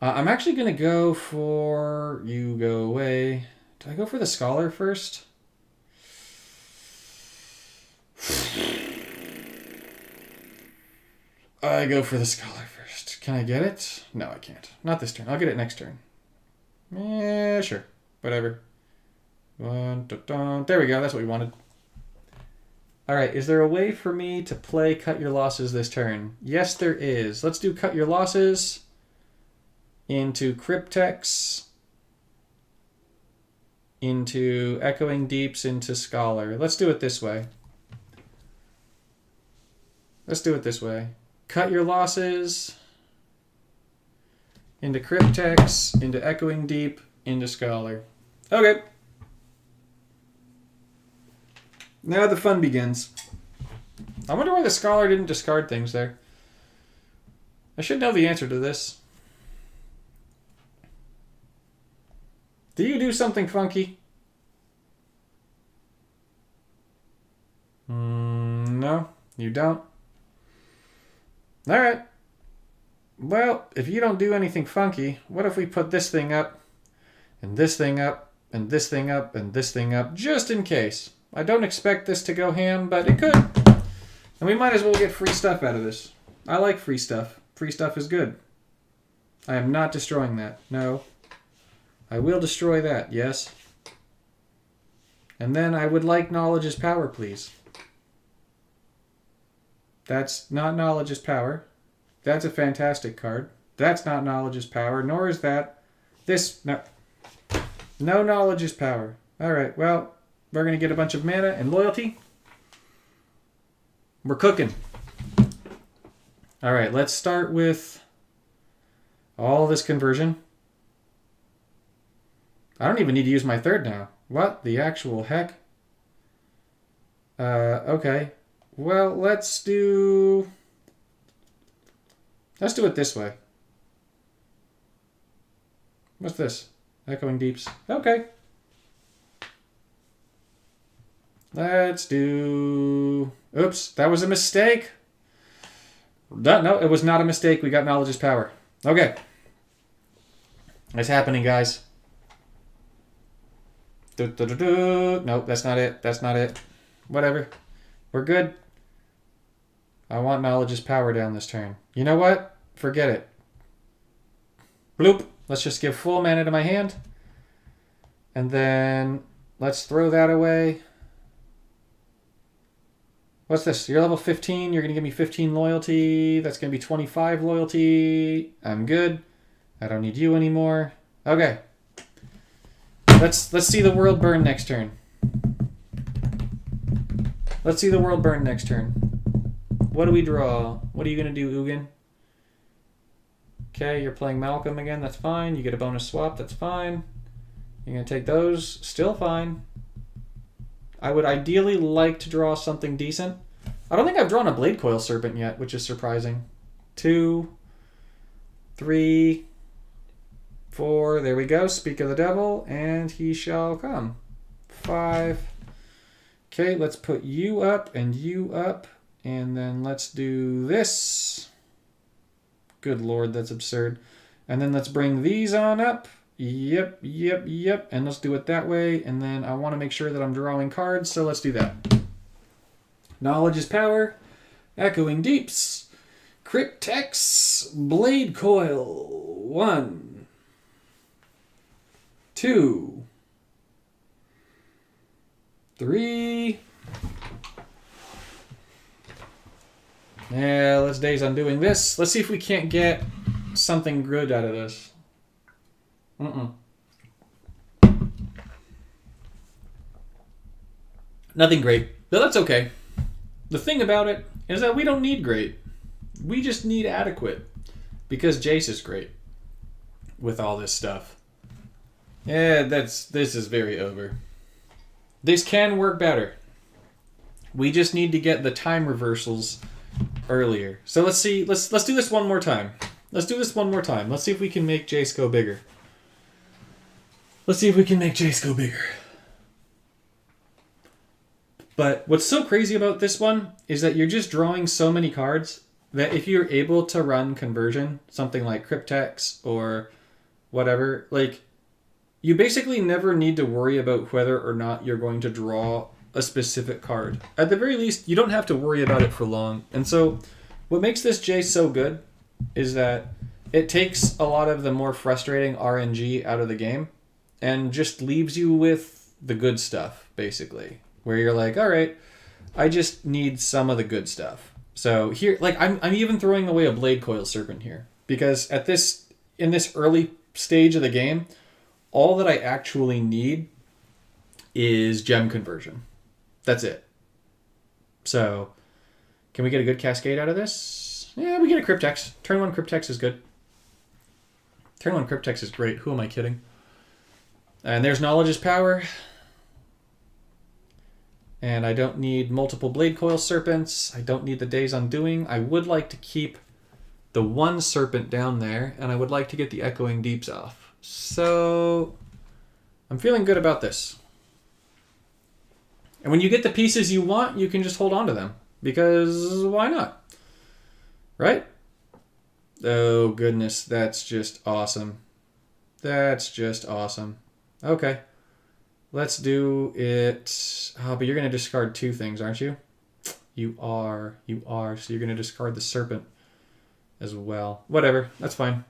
I'm actually going to go for... you go away. Do I go for the Scholar first? I go for the Scholar first. Can I get it? No, I can't. Not this turn. I'll get it next turn. Yeah, sure. Whatever. There we go. That's what we wanted. Alright, is there a way for me to play Cut Your Losses this turn? Yes, there is. Let's do Cut Your Losses into Cryptex, into Echoing Deeps, into Scholar. Let's do it this way. Let's do it this way. Cut Your Losses into Cryptex, into Echoing Deep, into Scholar. Okay. Now the fun begins. I wonder why the Scholar didn't discard things there. I should know the answer to this. Do you do something funky? No, you don't. Alright. Well, if you don't do anything funky, what if we put this thing up, and this thing up, and this thing up, and this thing up, just in case. I don't expect this to go ham, but it could. And we might as well get free stuff out of this. I like free stuff. Free stuff is good. I am not destroying that. No. I will destroy that, yes. And then I would like Knowledge is Power, please. That's not Knowledge is Power. That's a fantastic card. That's not Knowledge is Power, nor is that. This, no. No Knowledge is Power. Alright, well, we're going to get a bunch of mana and loyalty. We're cooking. Alright, let's start with all this conversion. I don't even need to use my third now. What the actual heck? Okay. Well, let's do it this way. What's this? Echoing Deeps. Okay. Let's do... Oops, that was a mistake. No, it was not a mistake. We got Knowledge is Power. Okay. It's happening, guys. Nope, that's not it. That's not it. Whatever. We're good. I want Knowledge is Power down this turn. You know what? Forget it. Bloop. Let's just give full mana to my hand. And then let's throw that away. What's this? You're level 15. You're going to give me 15 loyalty. That's going to be 25 loyalty. I'm good. I don't need you anymore. Okay. Let's see the world burn next turn. Let's see the world burn next turn. What do we draw? What are you going to do, Ugin? Okay, you're playing Malcolm again. That's fine. You get a bonus swap. That's fine. You're going to take those. Still fine. I would ideally like to draw something decent. I don't think I've drawn a Blade Coil Serpent yet, which is surprising. 2, 3, 4. There we go. Speak of the devil, and he shall come. 5. Okay, let's put you up and you up. And then let's do this. Good lord, that's absurd. And then let's bring these on up. Yep. And let's do it that way. And then I want to make sure that I'm drawing cards, so let's do that. Knowledge is power. Echoing Deeps. Cryptex. Blade Coil. 1. 2. 3. Yeah, let's Days Undoing this. Let's see if we can't get something good out of this. Nothing great, but that's okay. The thing about it is that we don't need great. We just need adequate. Because Jace is great with all this stuff. Yeah, this is very over. This can work better. We just need to get the time reversals earlier. So let's see. Let's do this one more time. Let's do this one more time. Let's see if we can make Jace go bigger. Let's see if we can make Jace go bigger. But what's so crazy about this one is that you're just drawing so many cards that if you're able to run conversion, something like Cryptex or whatever, like you basically never need to worry about whether or not you're going to draw a specific card. At the very least, you don't have to worry about it for long. And so what makes this Jace so good is that it takes a lot of the more frustrating RNG out of the game and just leaves you with the good stuff, basically. Where you're like, all right, I just need some of the good stuff. So here, like, I'm even throwing away a Blade Coil Serpent here. Because in this early stage of the game, all that I actually need is gem conversion. That's it. So, can we get a good cascade out of this? Yeah, we get a Cryptex. Turn 1 Cryptex is good. Turn 1 Cryptex is great. Who am I kidding? And there's Knowledge is power. And I don't need multiple Blade Coil Serpents. I don't need the Days Undoing. I would like to keep the 1 Serpent down there, and I would like to get the Echoing Deeps off. So, I'm feeling good about this. And when you get the pieces you want, you can just hold on to them. Because why not? Right? Oh, goodness. That's just awesome. That's just awesome. Okay. Let's do it. Oh, but you're going to discard 2 things, aren't you? You are. You are. So you're going to discard the Serpent as well. Whatever. That's fine.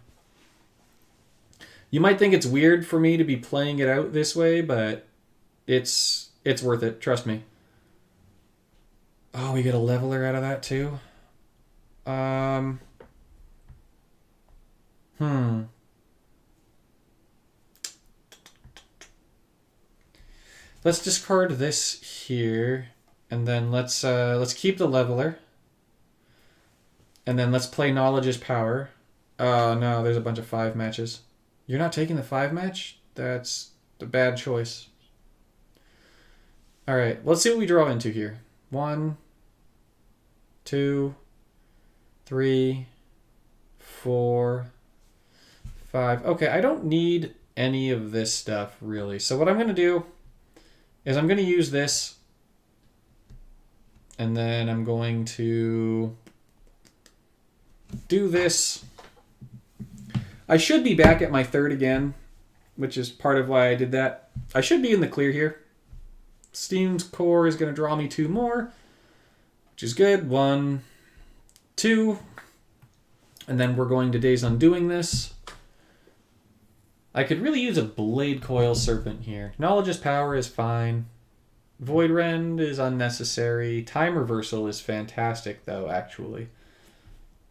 You might think it's weird for me to be playing it out this way, but it's worth it. Trust me. Oh, we get a leveler out of that too? Let's discard this here, and then let's keep the leveler. And then let's play Knowledge is Power. Oh no, there's a bunch of 5 matches. You're not taking the 5 match? That's a bad choice. Alright, let's see what we draw into here. 1, 2, 3, 4, 5. Okay, I don't need any of this stuff, really. So what I'm going to do is I'm going to use this, and then I'm going to do this. I should be back at my 3rd again, which is part of why I did that. I should be in the clear here. Steam's Core is going to draw me 2 more, which is good. 1, 2. And then we're going to Days Undoing this. I could really use a Blade Coil Serpent here. Knowledge is power is fine. Void Rend is unnecessary. Time Reversal is fantastic, though, actually.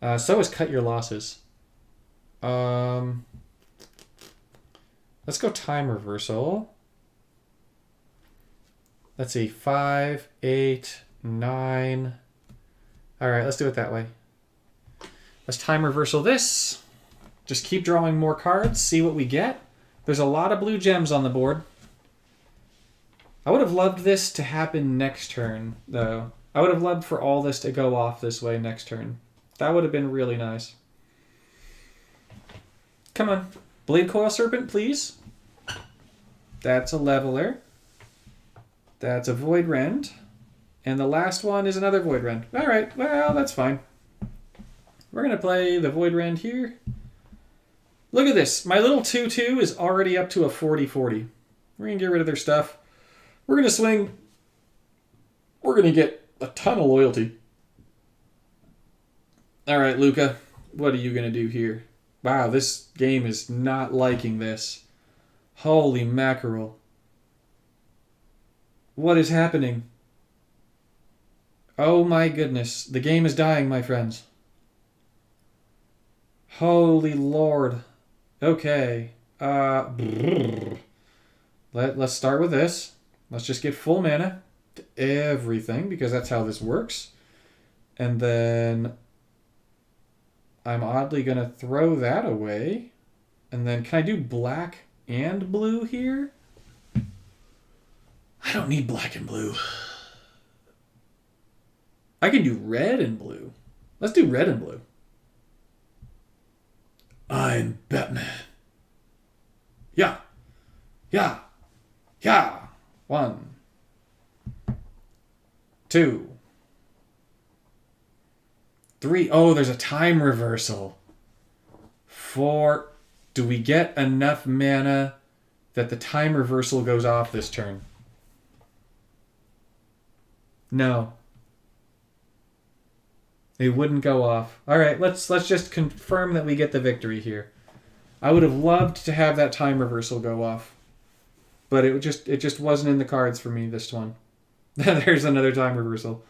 So is Cut Your Losses. Let's go Time Reversal. Let's see. 5, 8, 9. All right, let's do it that way. Let's time reversal this. Just keep drawing more cards, see what we get. There's a lot of blue gems on the board. I would have loved this to happen next turn, though. I would have loved for all this to go off this way next turn. That would have been really nice. Come on. Blade Coil Serpent, please. That's a Leveler. That's a Void Rend. And the last one is another Void Rend. All right, well, that's fine. We're going to play the Void Rend here. Look at this. My little 2/2 is already up to a 40/40. We're going to get rid of their stuff. We're going to swing. We're going to get a ton of loyalty. All right, Luca. What are you going to do here? Wow, this game is not liking this. Holy mackerel. What is happening? Oh my goodness. The game is dying, my friends. Holy Lord. Okay. Let's start with this. Let's just get full mana to everything, because that's how this works. And then I'm oddly going to throw that away. And then can I do black and blue here? I don't need black and blue. I can do red and blue. Let's do red and blue. I'm Batman. Yeah. Yeah. Yeah. 1. 2. 3. Oh, there's a time reversal. 4. Do we get enough mana that the time reversal goes off this turn? No. It wouldn't go off. All right, let's just confirm that we get the victory here. I would have loved to have that time reversal go off, but it just wasn't in the cards for me this one. There's another time reversal.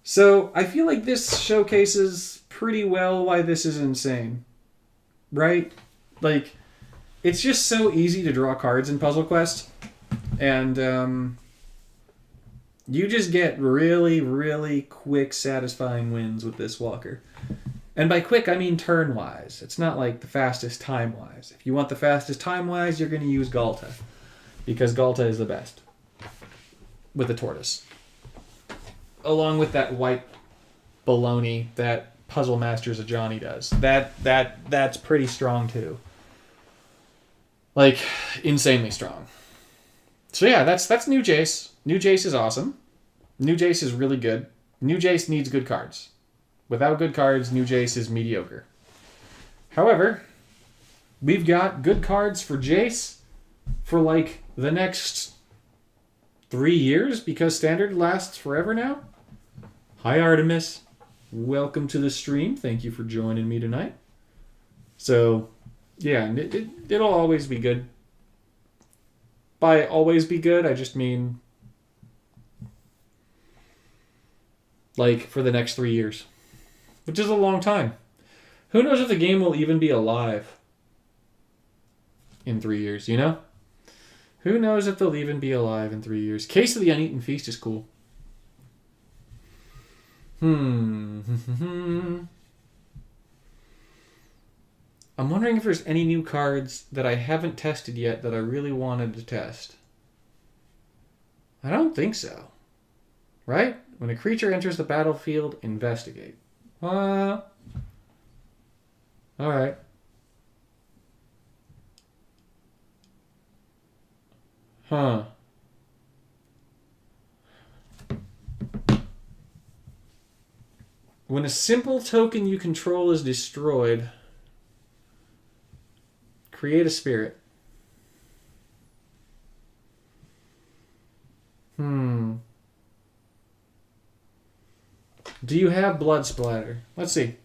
So I feel like this showcases pretty well why this is insane, right? Like, it's just so easy to draw cards in Puzzle Quest, and you just get really, really quick, satisfying wins with this Walker. And by quick, I mean turn-wise. It's not like the fastest time-wise. If you want the fastest time-wise, you're going to use Galta, because Galta is the best with the tortoise. Along with that white baloney that Puzzle Masters of Johnny does. That's pretty strong, too. Like, insanely strong. So yeah, that's New Jace. New Jace is awesome. New Jace is really good. New Jace needs good cards. Without good cards, New Jace is mediocre. However, we've got good cards for Jace for like the next 3 years, because Standard lasts forever now. Hi Artemis. Welcome to the stream. Thank you for joining me tonight. So, yeah, it'll always be good. By always be good, I just mean like for the next 3 years, which is a long time. Who knows if the game will even be alive in 3 years, you know? Who knows if they'll even be alive in 3 years. Case of the Uneaten Feast is cool. I'm wondering if there's any new cards that I haven't tested yet that I really wanted to test. I don't think so. Right? When a creature enters the battlefield, investigate. Alright. Huh. When a simple token you control is destroyed, create a spirit. Do you have Blood Splatter? Let's see.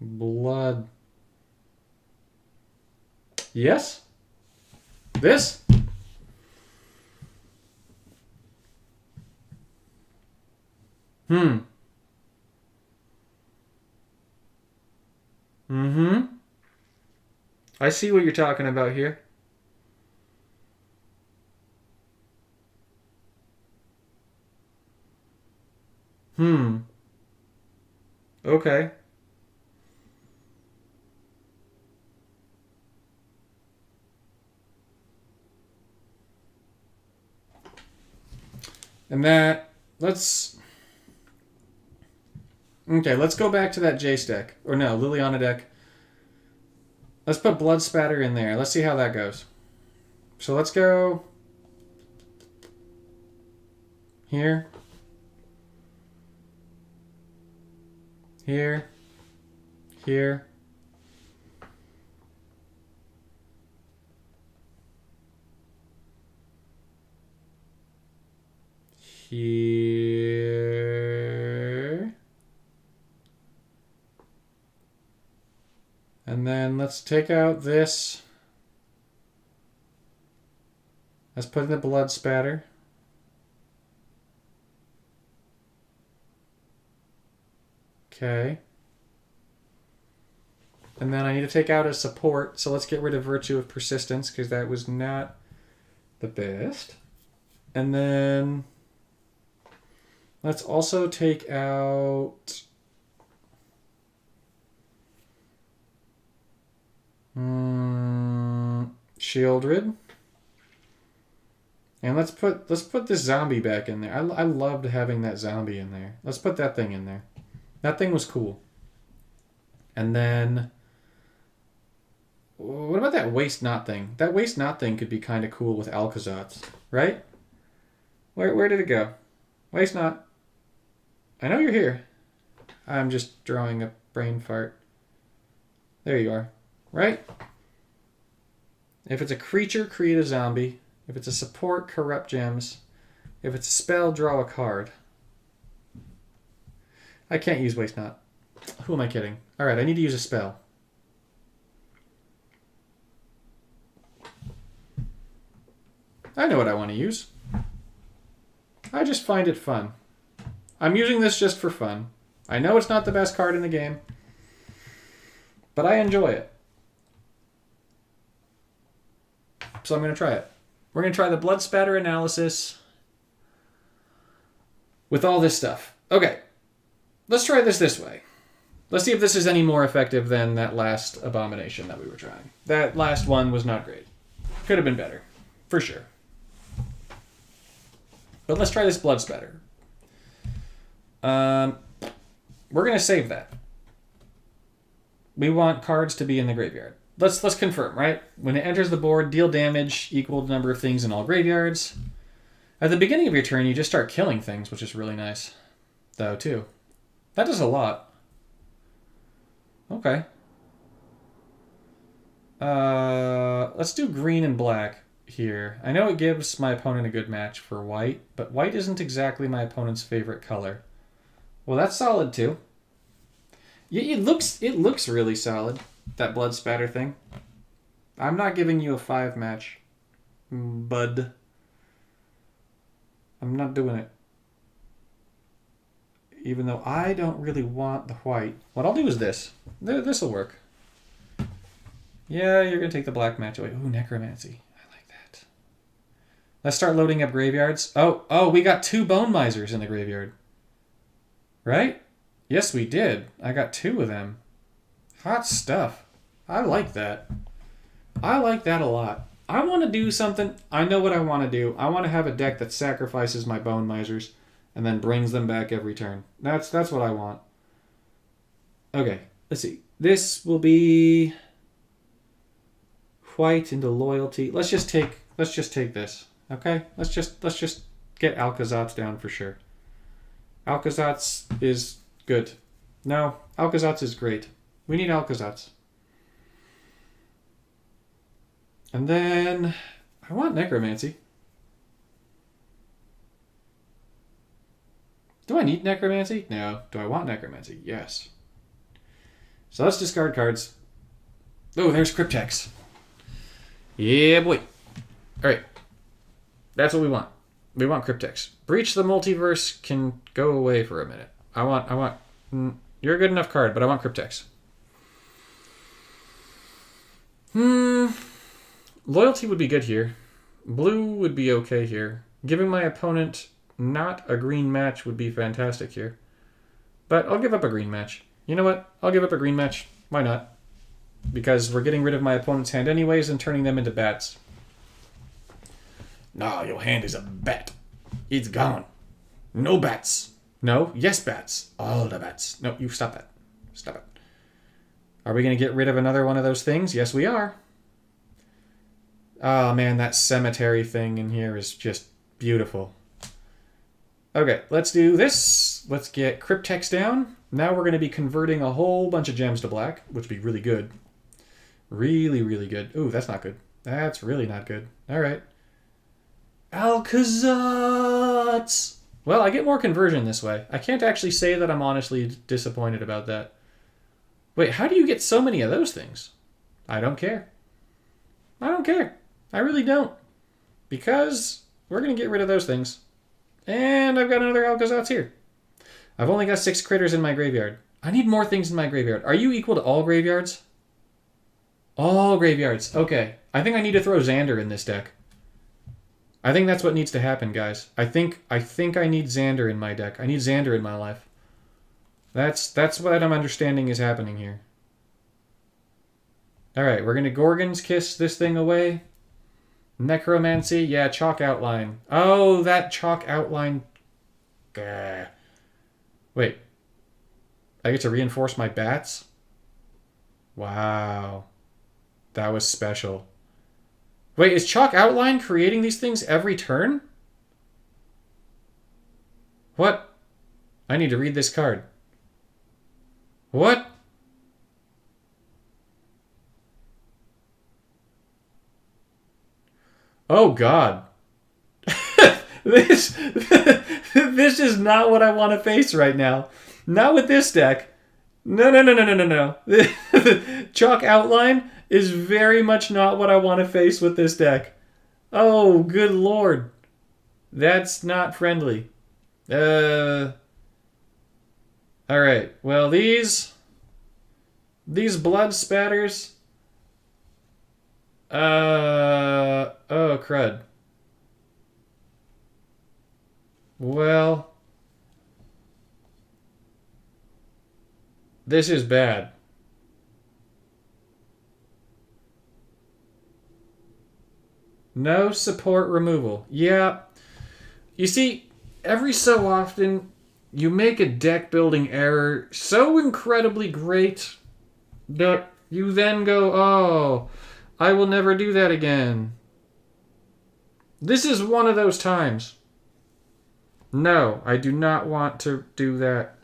Blood. Yes? This? I see what you're talking about here. Okay. And that, let's... Okay, let's go back to that Jace deck. Or no, Liliana deck. Let's put Blood Spatter in there. Let's see how that goes. So let's go... Here. Here. Here. Here. And then let's take out this. Let's put in the Blood Spatter. Okay. And then I need to take out a support, so let's get rid of Virtue of Persistence, because that was not the best. And then let's also take out... Shieldred. And let's put this zombie back in there. I loved having that zombie in there. Let's put that thing in there. That thing was cool. And then... What about that Waste Not thing? That Waste Not thing could be kind of cool with Alcazats, right? Where did it go? Waste Not. I know you're here. I'm just drawing a brain fart. There you are. Right? If it's a creature, create a zombie. If it's a support, corrupt gems. If it's a spell, draw a card. I can't use Waste Not. Who am I kidding? Alright, I need to use a spell. I know what I want to use. I just find it fun. I'm using this just for fun. I know it's not the best card in the game, but I enjoy it. So I'm going to try it. We're going to try the Blood Spatter analysis with all this stuff. Okay, let's try this way. Let's see if this is any more effective than that last abomination that we were trying. That last one was not great. Could have been better, for sure. But let's try this Blood Spatter. We're going to save that. We want cards to be in the graveyard. Let's confirm, right? When it enters the board, deal damage equal to the number of things in all graveyards. At the beginning of your turn, you just start killing things, which is really nice, though, too. That does a lot. Okay. Let's do green and black here. I know it gives my opponent a good match for white, but white isn't exactly my opponent's favorite color. Well, that's solid, too. Yeah, it looks really solid. That Blood Spatter thing. I'm not giving you a 5 match, bud. I'm not doing it. Even though I don't really want the white. What I'll do is this. This'll work. Yeah, you're going to take the black match away. Ooh, Necromancy. I like that. Let's start loading up graveyards. Oh, we got 2 Bone Misers in the graveyard. Right? Yes, we did. I got 2 of them. Hot stuff. I like that. I like that a lot. I want to do something. I know what I want to do. I want to have a deck that sacrifices my Bone Misers and then brings them back every turn. That's what I want. Okay, let's see. This will be white into loyalty. Let's just take this. Okay? Let's just get Alcazats down for sure. Alcazats is good. No, Alcazats is great. We need Alcazats. And then I want Necromancy. Do I need Necromancy? No. Do I want Necromancy? Yes. So let's discard cards. Oh, there's Cryptex. Yeah, boy. Alright. That's what we want. We want Cryptex. Breach the Multiverse can go away for a minute. I want... You're a good enough card, but I want Cryptex. Loyalty would be good here. Blue would be okay here. Giving my opponent not a green match would be fantastic here. But I'll give up a green match. You know what? I'll give up a green match. Why not? Because we're getting rid of my opponent's hand anyways and turning them into bats. Nah, your hand is a bat. It's gone. No bats. No? Yes, bats. All the bats. No, you stop that. Stop it. Are we going to get rid of another one of those things? Yes, we are. Oh, man, that cemetery thing in here is just beautiful. Okay, let's do this. Let's get Cryptex down. Now we're going to be converting a whole bunch of gems to black, which would be really good. Really, really good. Ooh, that's not good. That's really not good. All right. Alcazats! Well, I get more conversion this way. I can't actually say that I'm honestly disappointed about that. Wait, how do you get so many of those things? I don't care. I don't care. I really don't. Because we're going to get rid of those things. And I've got another Alcazats here. I've only got 6 critters in my graveyard. I need more things in my graveyard. Are you equal to all graveyards? All graveyards. Okay. I think I need to throw Xander in this deck. I think that's what needs to happen, guys. I think I need Xander in my deck. I need Xander in my life. That's what I'm understanding is happening here. Alright, we're going to Gorgon's Kiss this thing away. Necromancy, yeah, Chalk Outline. Oh, that Chalk Outline. Gah. Wait. I get to reinforce my bats? Wow. That was special. Wait, is Chalk Outline creating these things every turn? What? I need to read this card. What? Oh, God. This is not what I want to face right now. Not with this deck. No. Chalk Outline is very much not what I want to face with this deck. Oh, good lord. That's not friendly. Alright. Well, these blood spatters... oh, crud. Well... This is bad. No support removal. Yeah. You see, every so often, you make a deck building error so incredibly great that you then go, oh, I will never do that again. This is one of those times. No, I do not want to do that.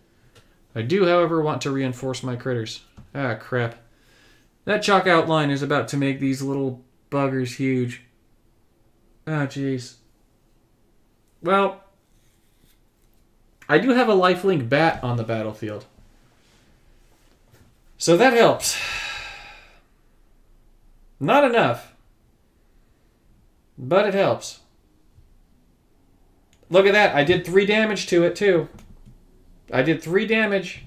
I do, however, want to reinforce my critters. Ah, crap. That Chalk Outline is about to make these little buggers huge. Oh, jeez. Well, I do have a lifelink bat on the battlefield. So that helps. Not enough. But it helps. Look at that. I did 3 damage to it, too. I did 3 damage.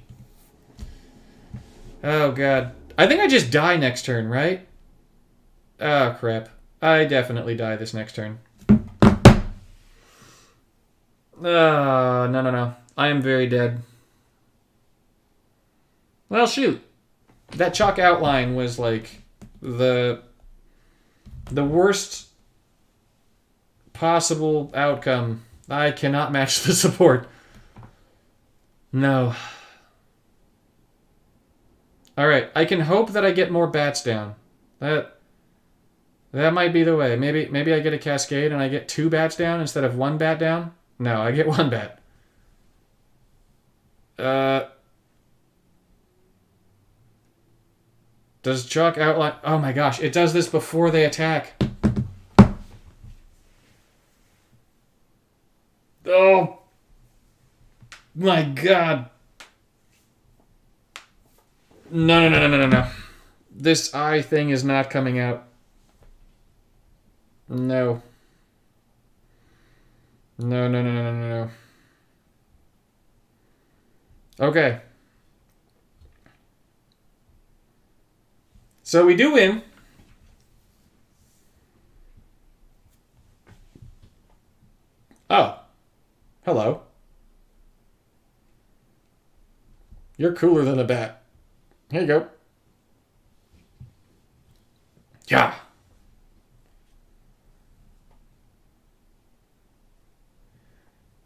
Oh, God. I think I just die next turn, right? Oh, crap. I definitely die this next turn. No. I am very dead. Well, shoot. That Chalk Outline was, like, the worst possible outcome. I cannot match the support. No. Alright, I can hope that I get more bats down. That might be the way. Maybe I get a cascade and I get 2 bats down instead of 1 bat down. No, I get 1 bat. Does Chalk Outline... Oh my gosh, it does this before they attack. Oh my god. No. This eye thing is not coming out. No. No. Okay. So we do win. Oh. Hello. You're cooler than a bat. Here you go. Yeah.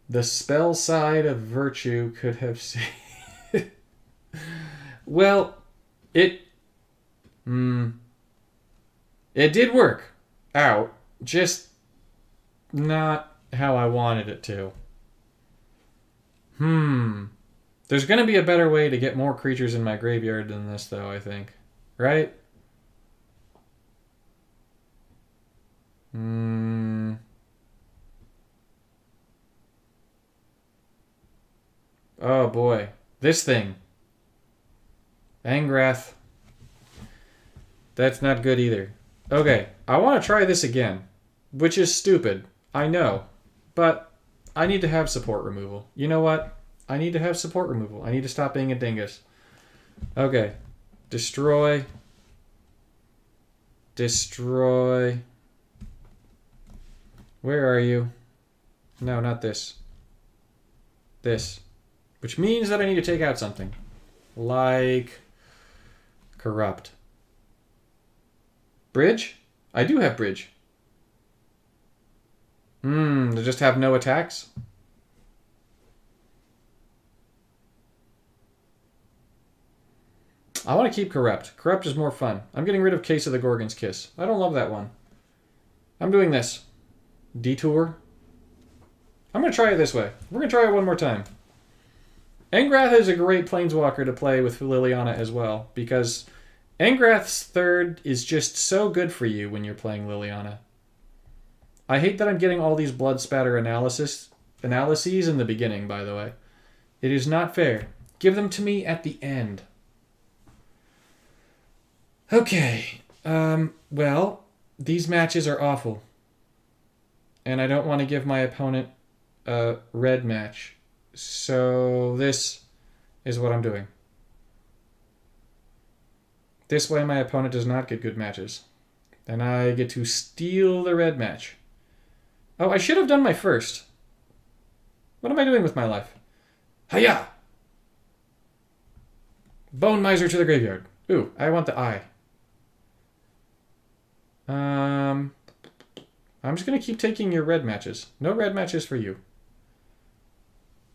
The spell side of virtue could have saved. Well, it did work out, just not how I wanted it to. There's going to be a better way to get more creatures in my graveyard than this, though, I think. Right? Oh, boy. This thing. Angrath. That's not good either. Okay, I want to try this again. Which is stupid. I know. But I need to have support removal. You know what? I need to have support removal. I need to stop being a dingus. Okay. Destroy. Destroy. Where are you? No, not this. This. Which means that I need to take out something. Like... Corrupt. Bridge? I do have bridge. To just have no attacks? I want to keep Corrupt. Corrupt is more fun. I'm getting rid of Case of the Gorgon's Kiss. I don't love that one. I'm doing this. Detour. I'm going to try it this way. We're going to try it one more time. Angrath is a great Planeswalker to play with Liliana as well, because Angrath's third is just so good for you when you're playing Liliana. I hate that I'm getting all these blood spatter analyses in the beginning, by the way. It is not fair. Give them to me at the end. Okay. Well, these matches are awful. And I don't want to give my opponent a red match. So this is what I'm doing. This way my opponent does not get good matches. And I get to steal the red match. Oh, I should have done my first. What am I doing with my life? Hiya! Bone Miser to the graveyard. Ooh, I want the eye. I'm just going to keep taking your red matches. No red matches for you.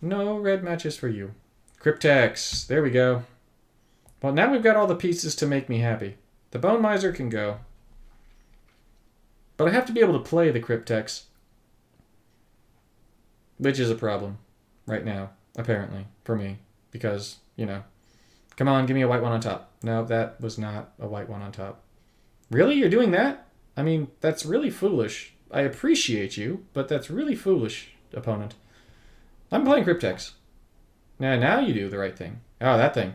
No red matches for you. Cryptex. There we go. Well, now we've got all the pieces to make me happy. The Bone Miser can go. But I have to be able to play the Cryptex. Which is a problem right now, apparently, for me. Because, you know. Come on, give me a white one on top. No, that was not a white one on top. Really? You're doing that? I mean, that's really foolish. I appreciate you, but that's really foolish, opponent. I'm playing Cryptex. Now you do the right thing. Oh, that thing.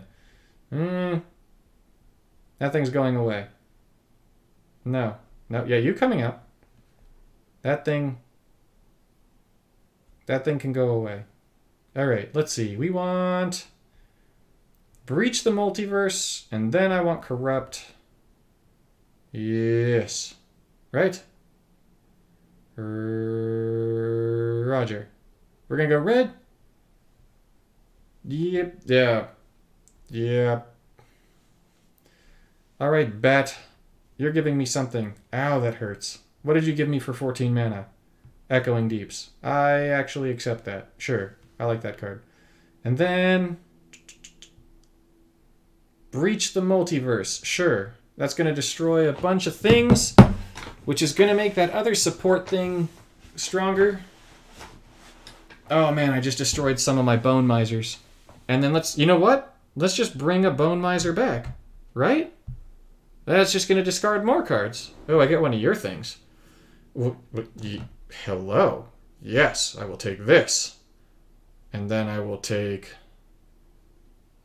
That thing's going away. No. Yeah, you coming up. That thing can go away. Alright, let's see. We want... Breach the Multiverse, and then I want Corrupt. Yes. Right? Roger. We're gonna go red? Yep. Yeah. Yeah. Alright, Bat. You're giving me something. Ow, that hurts. What did you give me for 14 mana? Echoing Deeps. I actually accept that. Sure. I like that card. And then... Breach the Multiverse. Sure. That's going to destroy a bunch of things, which is going to make that other support thing stronger. Oh man, I just destroyed some of my Bone Misers. And then you know what? Let's just bring a Bone Miser back. Right? That's just going to discard more cards. Oh, I get one of your things. Hello. Yes, I will take this. And then I will take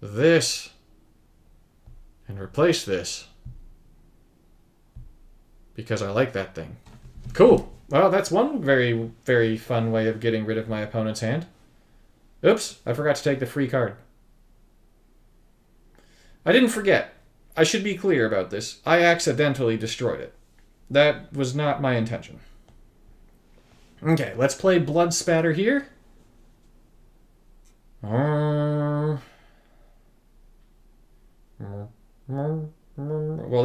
this and replace this. Because I like that thing. Cool. Well, that's one very, very fun way of getting rid of my opponent's hand. Oops, I forgot to take the free card. I didn't forget. I should be clear about this. I accidentally destroyed it. That was not my intention. Okay, let's play Blood Spatter here.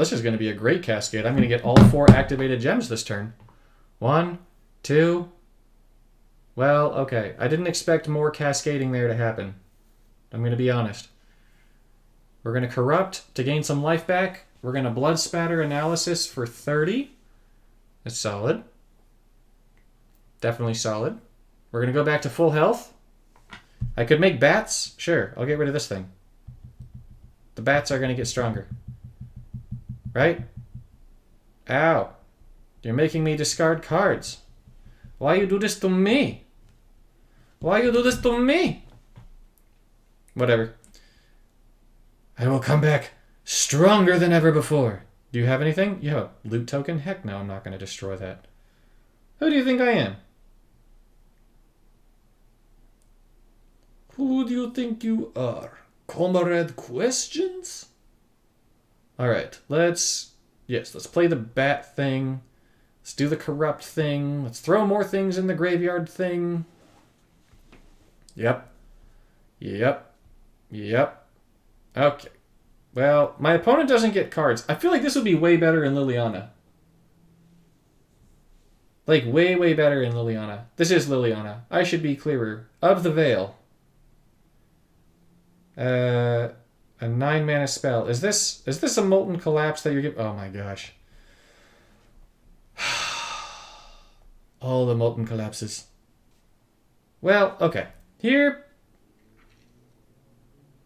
this is going to be a great cascade. I'm going to get all 4 activated gems this turn. 1, 2. Well, okay. I didn't expect more cascading there to happen. I'm going to be honest. We're going to Corrupt to gain some life back. We're going to Blood Spatter Analysis for 30. That's solid. Definitely solid. We're going to go back to full health. I could make bats. Sure, I'll get rid of this thing. The bats are going to get stronger. Right? Ow. You're making me discard cards. Why you do this to me? Why you do this to me? Whatever. I will come back stronger than ever before. Do you have anything? You have a loot token? Heck no, I'm not going to destroy that. Who do you think I am? Who do you think you are? Comrade Questions? Alright, let's play the bat thing. Let's do the corrupt thing. Let's throw more things in the graveyard thing. Yep. Okay. Well, my opponent doesn't get cards. I feel like this would be way better in Liliana. Like, way, way better in Liliana. This is Liliana. I should be clearer. Of the Veil. A 9-mana spell. Is this a Molten Collapse that you're giving? Oh my gosh. All the Molten Collapses. Well, okay. Here,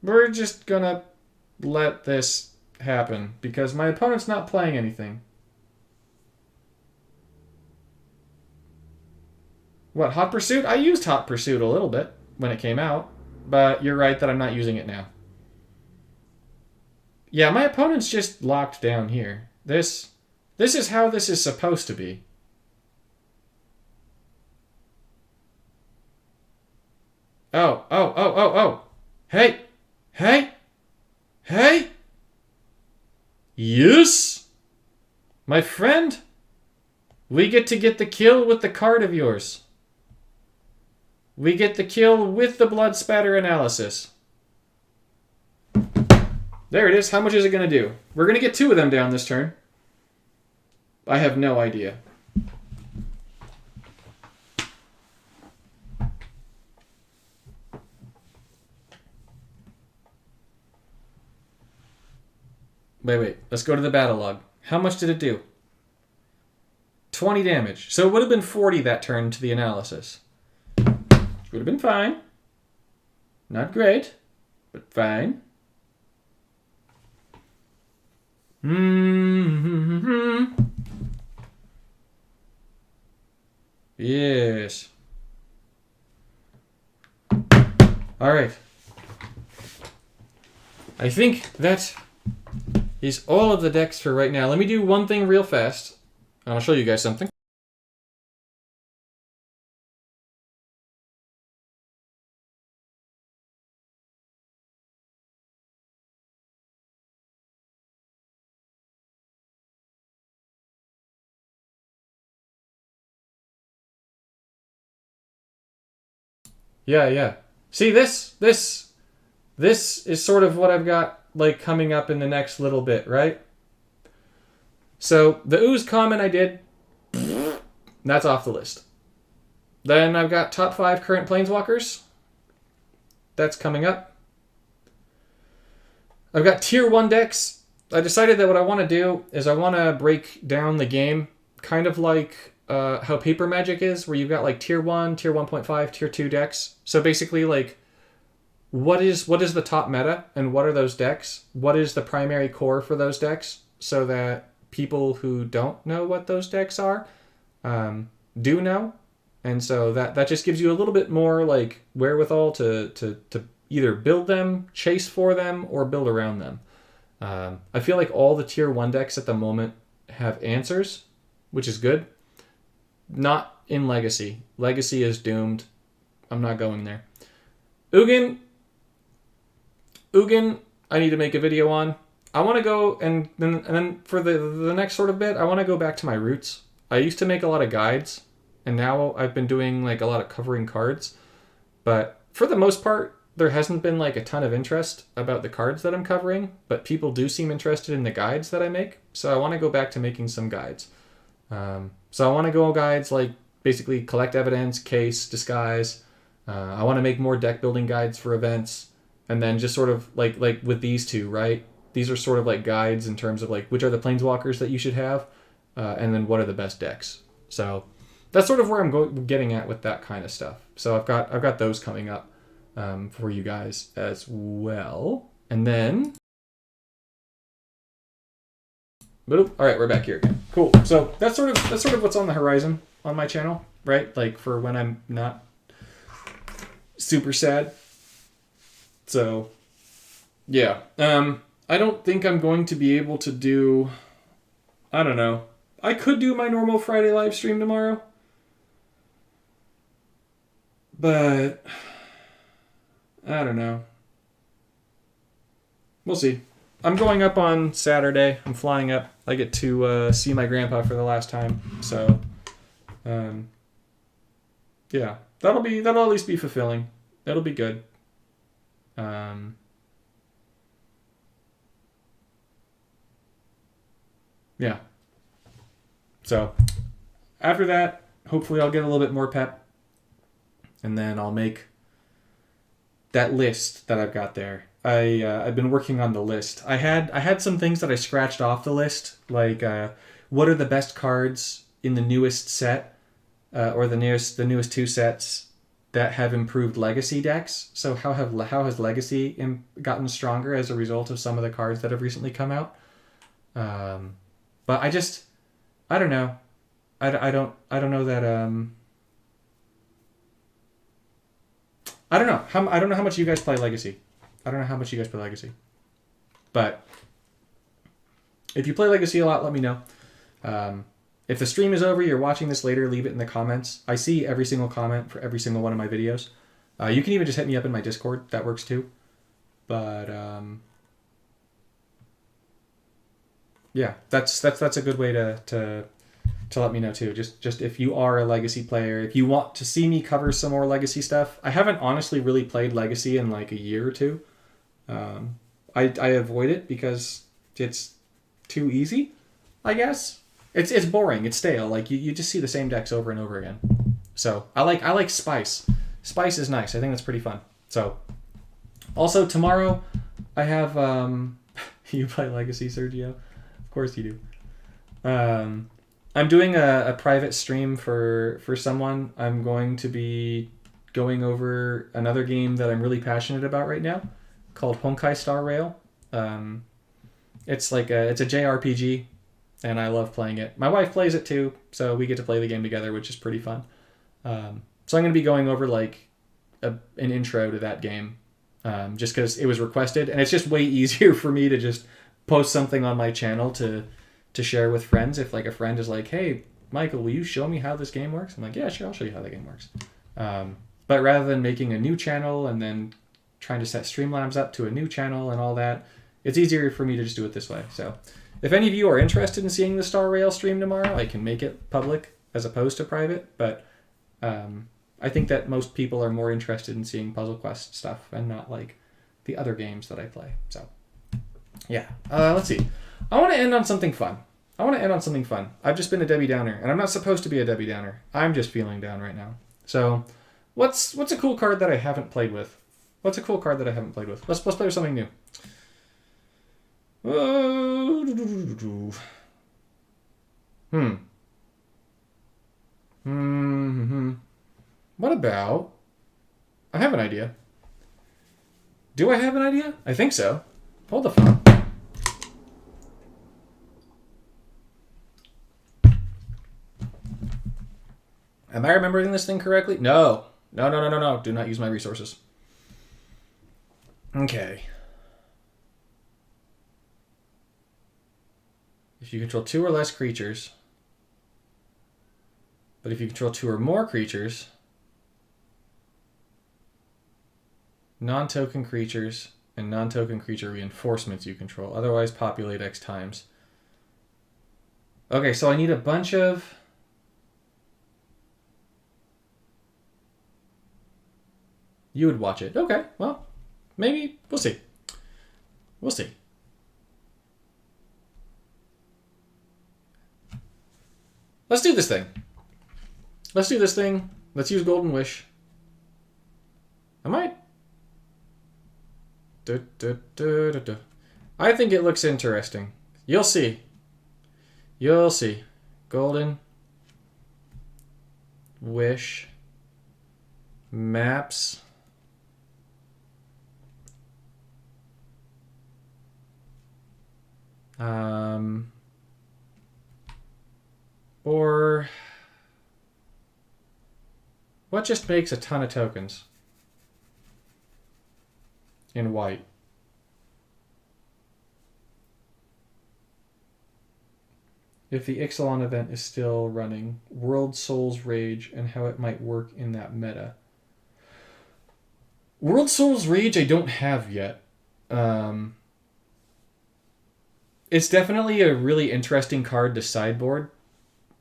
we're just gonna let this happen because my opponent's not playing anything. What, Hot Pursuit? I used Hot Pursuit a little bit when it came out, but you're right that I'm not using it now. Yeah, my opponent's just locked down here. This is how this is supposed to be. Oh. Hey! Yes! My friend? We get to get the kill with the card of yours. We get the kill with the Blood Spatter Analysis. There it is. How much is it going to do? We're going to get 2 of them down this turn. I have no idea. Wait. Let's go to the battle log. How much did it do? 20 damage. So it would have been 40 that turn to the analysis. Which would have been fine. Not great, but fine. Yes. All right. I think that is all of the decks for right now. Let me do one thing real fast. I'll show you guys something. Yeah. See, this is sort of what I've got like coming up in the next little bit, right? So the Ooze comment I did, that's off the list. Then I've got top 5 current Planeswalkers. That's coming up. I've got tier 1 decks. I decided that what I want to do is I want to break down the game kind of like how Paper Magic is, where you've got like tier 1, tier 1.5, tier 2 decks. So basically like what is the top meta and what are those decks? What is the primary core for those decks so that people who don't know what those decks are do know. And so that just gives you a little bit more like wherewithal to either build them, chase for them, or build around them. I feel like all the tier 1 decks at the moment have answers, which is good. Not in Legacy. Legacy is doomed. I'm not going there. Ugin, I need to make a video on. I want to go, and then for the next sort of bit, I want to go back to my roots. I used to make a lot of guides, and now I've been doing like a lot of covering cards. But for the most part, there hasn't been like a ton of interest about the cards that I'm covering, but people do seem interested in the guides that I make. So I want to go back to making some guides. So I want to go guides like basically collect evidence, case, disguise. I want to make more deck building guides for events, and then just sort of like with these two, right? These are sort of like guides in terms of like which are the planeswalkers that you should have, and then what are the best decks. So that's sort of where I'm getting at with that kind of stuff. So I've got those coming up for you guys as well, and then. All right, we're back here again. Cool. So that's sort of what's on the horizon on my channel, right? Like for when I'm not super sad. So yeah, I don't think I'm going to be able to do. I don't know. I could do my normal Friday live stream tomorrow, but I don't know. We'll see. I'm going up on Saturday. I'm flying up. I get to see my grandpa for the last time. So, yeah, that'll at least be fulfilling. That'll be good. Yeah. So, after that, hopefully I'll get a little bit more pep, and then I'll make that list that I've got there. I've been working on the list. I had some things that I scratched off the list, like what are the best cards in the newest set, or the newest two sets that have improved Legacy decks. So how has Legacy gotten stronger as a result of some of the cards that have recently come out? But I don't know. I don't know that I don't know how much you guys play Legacy. But if you play Legacy a lot, let me know. If the stream is over, you're watching this later, leave it in the comments. I see every single comment for every single one of my videos. You can even just hit me up in my Discord. That works too. But yeah, that's a good way to let me know too. Just if you are a Legacy player, if you want to see me cover some more Legacy stuff. I haven't honestly really played Legacy in like a year or two. I avoid it because it's too easy, I guess. It's boring. It's stale. Like you just see the same decks over and over again. So I like Spice. Spice is nice. I think that's pretty fun. So also tomorrow I have you play Legacy, Sergio? Of course you do. I'm doing a private stream for someone. I'm going to be going over another game that I'm really passionate about right now, called Honkai Star Rail. It's a JRPG, and I love playing it. My wife plays it too, so we get to play the game together, which is pretty fun. So I'm going to be going over like an intro to that game, just because it was requested, and it's just way easier for me to just post something on my channel to share with friends. If like a friend is like, "Hey, Michael, will you show me how this game works?" I'm like, "Yeah, sure, I'll show you how the game works." But rather than making a new channel and then trying to set Streamlabs up to a new channel and all that, it's easier for me to just do it this way. So if any of you are interested in seeing the Star Rail stream tomorrow, I can make it public as opposed to private. But I think that most people are more interested in seeing Puzzle Quest stuff and not like the other games that I play. So yeah, let's see. I want to end on something fun. I've just been a Debbie Downer, and I'm not supposed to be a Debbie Downer. I'm just feeling down right now. So what's a cool card that I haven't played with? Let's play with something new. What about... I have an idea. Do I have an idea? I think so. Hold the phone. Am I remembering this thing correctly? No. Do not use my resources. Okay. If you control 2 or less creatures, but if you control 2 or more creatures, non-token creatures and non-token creature reinforcements you control, otherwise populate X times. Okay, so I need a bunch of... You would watch it. Okay, well, maybe. We'll see. We'll see. Let's do this thing. Let's do this thing. Let's use Golden Wish. I might. I think it looks interesting. You'll see. You'll see. Golden Wish maps. Or what just makes a ton of tokens in white? If the Ixalan event is still running, World Souls Rage and how it might work in that meta. World Souls Rage I don't have yet. It's definitely a really interesting card to sideboard.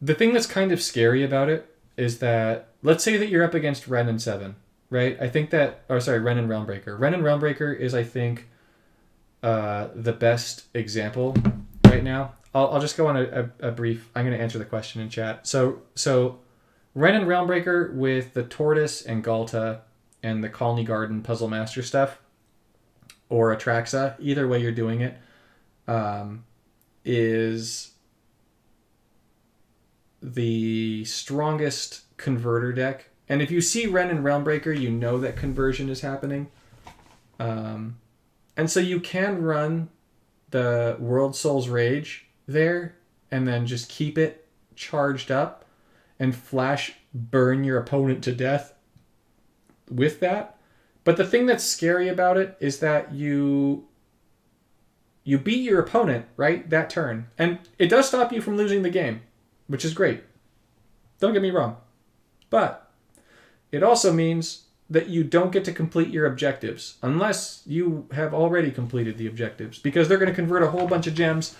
The thing that's kind of scary about it is that, let's say that you're up against Ren and 7, right? I think that, Ren and Realmbreaker. Ren and Realmbreaker is, I think, the best example right now. I'll just go on a brief, I'm going to answer the question in chat. So Ren and Realmbreaker with the Tortoise and Galta and the Colony Garden Puzzle Master stuff, or Atraxa, either way you're doing it, is the strongest converter deck. And if you see Ren and Realmbreaker, you know that conversion is happening. And so you can run the World Souls Rage there and then just keep it charged up and flash burn your opponent to death with that. But the thing that's scary about it is that you beat your opponent, right, that turn. And it does stop you from losing the game, which is great. Don't get me wrong. But it also means that you don't get to complete your objectives unless you have already completed the objectives, because they're going to convert a whole bunch of gems,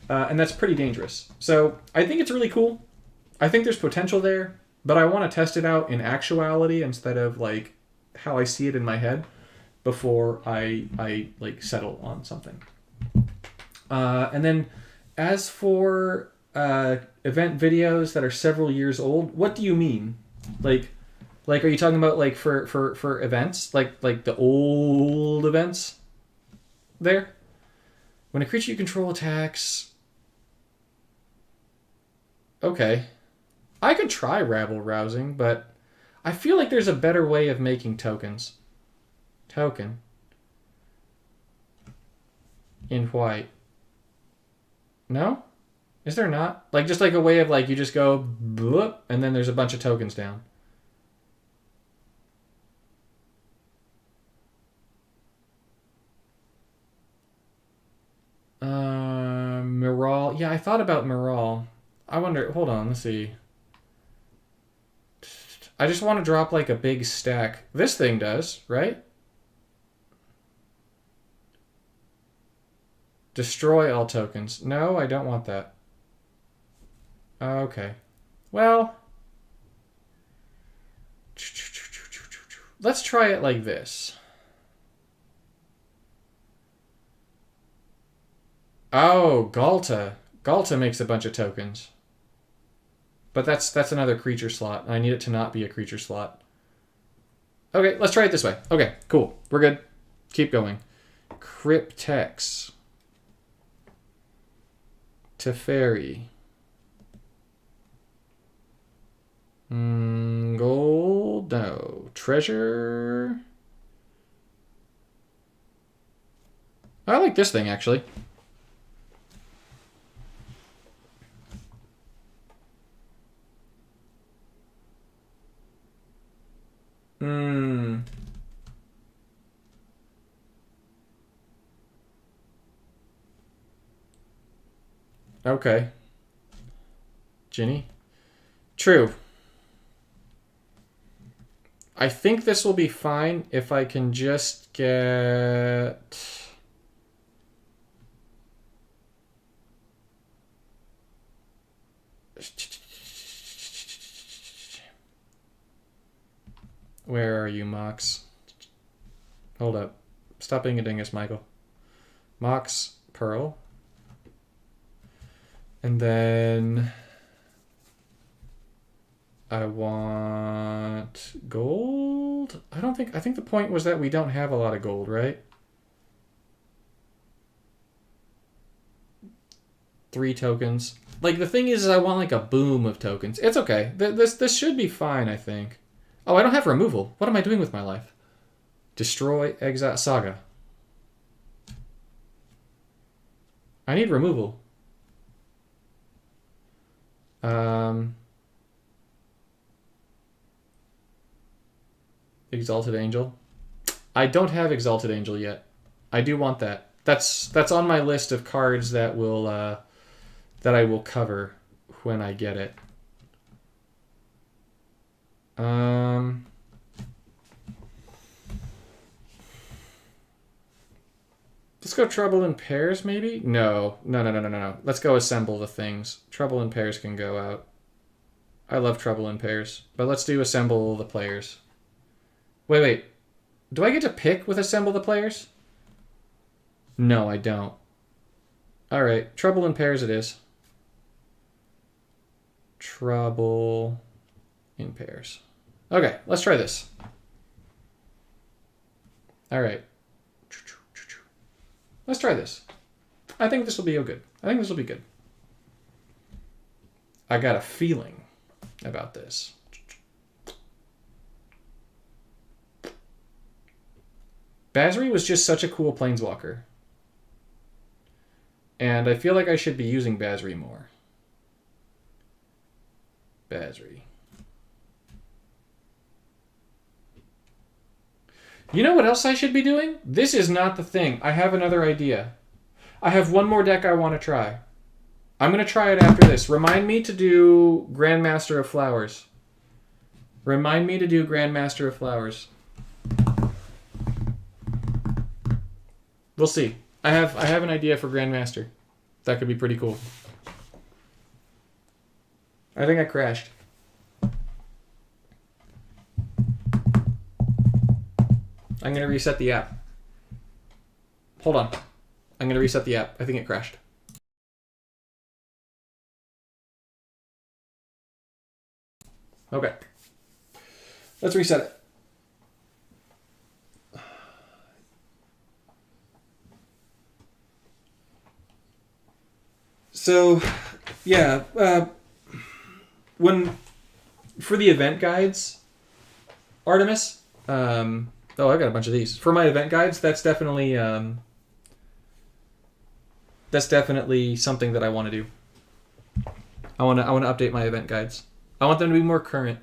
and that's pretty dangerous. So I think it's really cool. I think there's potential there, but I want to test it out in actuality instead of like how I see it in my head before I like settle on something. And then as for event videos that are several years old, what do you mean? Like are you talking about like for events? Like the old events there? When a creature you control attacks... Okay. I could try Rabble Rousing, but I feel like there's a better way of making tokens. Token. In white. No? Is there not? Like, just like a way of, like, you just go, bloop, and then there's a bunch of tokens down. Miral. Yeah, I thought about Miral. I wonder, hold on, let's see. I just want to drop, like, a big stack. This thing does, right? Destroy all tokens. No, I don't want that. Okay. Well, let's try it like this. Oh, Galta. Galta makes a bunch of tokens. But that's another creature slot. I need it to not be a creature slot. Okay, let's try it this way. Okay, cool. We're good. Keep going. Cryptex. Teferi. Gold. No. Treasure. I like this thing, actually. Okay. Ginny? True. I think this will be fine if I can just get... Where are you, Mox? Hold up. Stop being a dingus, Michael. Mox, Pearl. And then I want gold. I think the point was that we don't have a lot of gold, right? 3 tokens. Like, the thing is I want like a boom of tokens. It's okay. This should be fine, I think. Oh, I don't have removal. What am I doing with my life? Destroy, exile, saga. I need removal. Exalted Angel. I don't have Exalted Angel yet. I do want that. That's on my list of cards that will that I will cover when I get it. Let's go Trouble in Pairs, maybe? No. Let's go Assemble the things. Trouble in Pairs can go out. I love Trouble in Pairs. But let's do Assemble the players. Wait. Do I get to pick with Assemble the players? No, I don't. Alright, Trouble in Pairs it is. Trouble in Pairs. Okay, let's try this. Alright. Let's try this. I think this will be good. I think this will be good. I got a feeling about this. Basri was just such a cool planeswalker. And I feel like I should be using Basri more. Basri. You know what else I should be doing? This is not the thing. I have another idea. I have one more deck I want to try. I'm going to try it after this. Remind me to do Grandmaster of Flowers. Remind me to do Grandmaster of Flowers. We'll see. I have an idea for Grandmaster. That could be pretty cool. I think I crashed. I'm going to reset the app. Hold on. I'm going to reset the app. I think it crashed. Okay. Let's reset it. So, yeah, for the event guides, Artemis, oh, I've got a bunch of these. For my event guides, that's definitely something that I want to do. I want to update my event guides. I want them to be more current,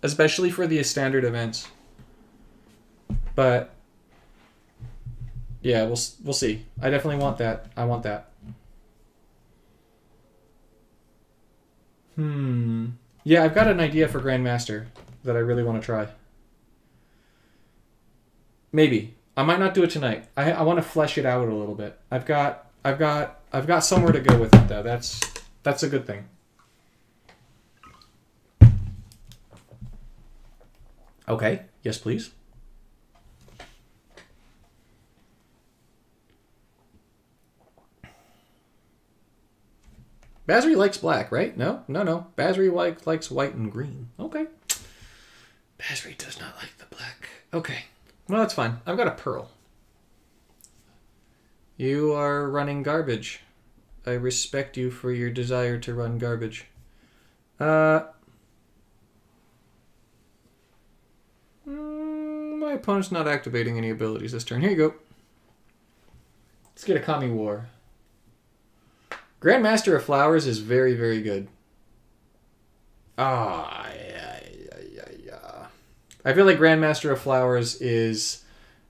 especially for the standard events. But yeah, we'll see. I definitely want that. I want that. Yeah, I've got an idea for Grandmaster that I really want to try. Maybe. I might not do it tonight. I want to flesh it out a little bit. I've got somewhere to go with it though. That's a good thing. Okay. Yes, please. Basri likes black, right? No. Basri likes white and green. Okay. Basri does not like the black. Okay. Well, that's fine. I've got a pearl. You are running garbage. I respect you for your desire to run garbage. My opponent's not activating any abilities this turn. Here you go. Let's get a Kami War. Grandmaster of Flowers is very, very good. Yeah. I feel like Grandmaster of Flowers is,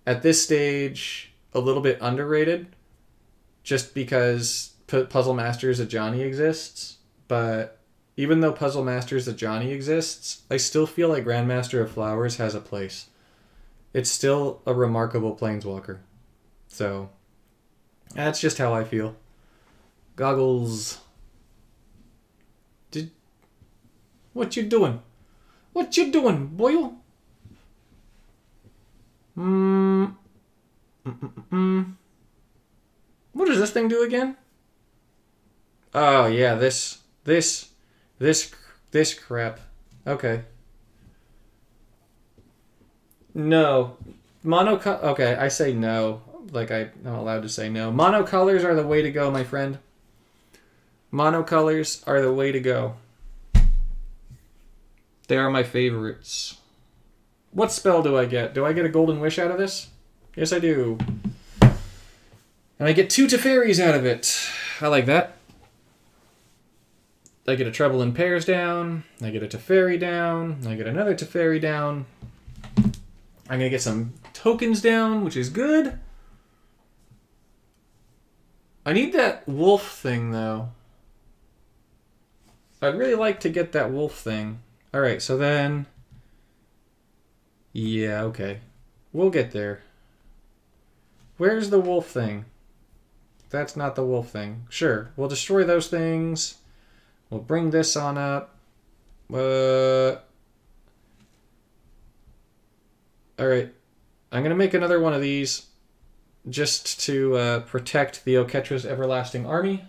at this stage, a little bit underrated. Just because Puzzle Masters of Johnny exists. But even though Puzzle Masters of Johnny exists, I still feel like Grandmaster of Flowers has a place. It's still a remarkable planeswalker. So, that's just how I feel. Goggles. What you doing? What you doing, Boyle? What does this thing do again? Oh yeah, this crap. Okay. No. Okay, I say no. Like I'm not allowed to say no. Monocolors are the way to go, my friend. Monocolors are the way to go. They are my favorites. What spell do I get? Do I get a Golden Wish out of this? Yes, I do. And I get 2 Teferis out of it. I like that. I get a Treble in Pairs down. I get a Teferi down. I get another Teferi down. I'm going to get some tokens down, which is good. I need that wolf thing, though. I'd really like to get that wolf thing. Alright, so then... Yeah, okay. We'll get there. Where's the wolf thing? That's not the wolf thing. Sure, we'll destroy those things. We'll bring this on up. Alright. I'm going to make another one of these just to protect the Oketra's Everlasting Army.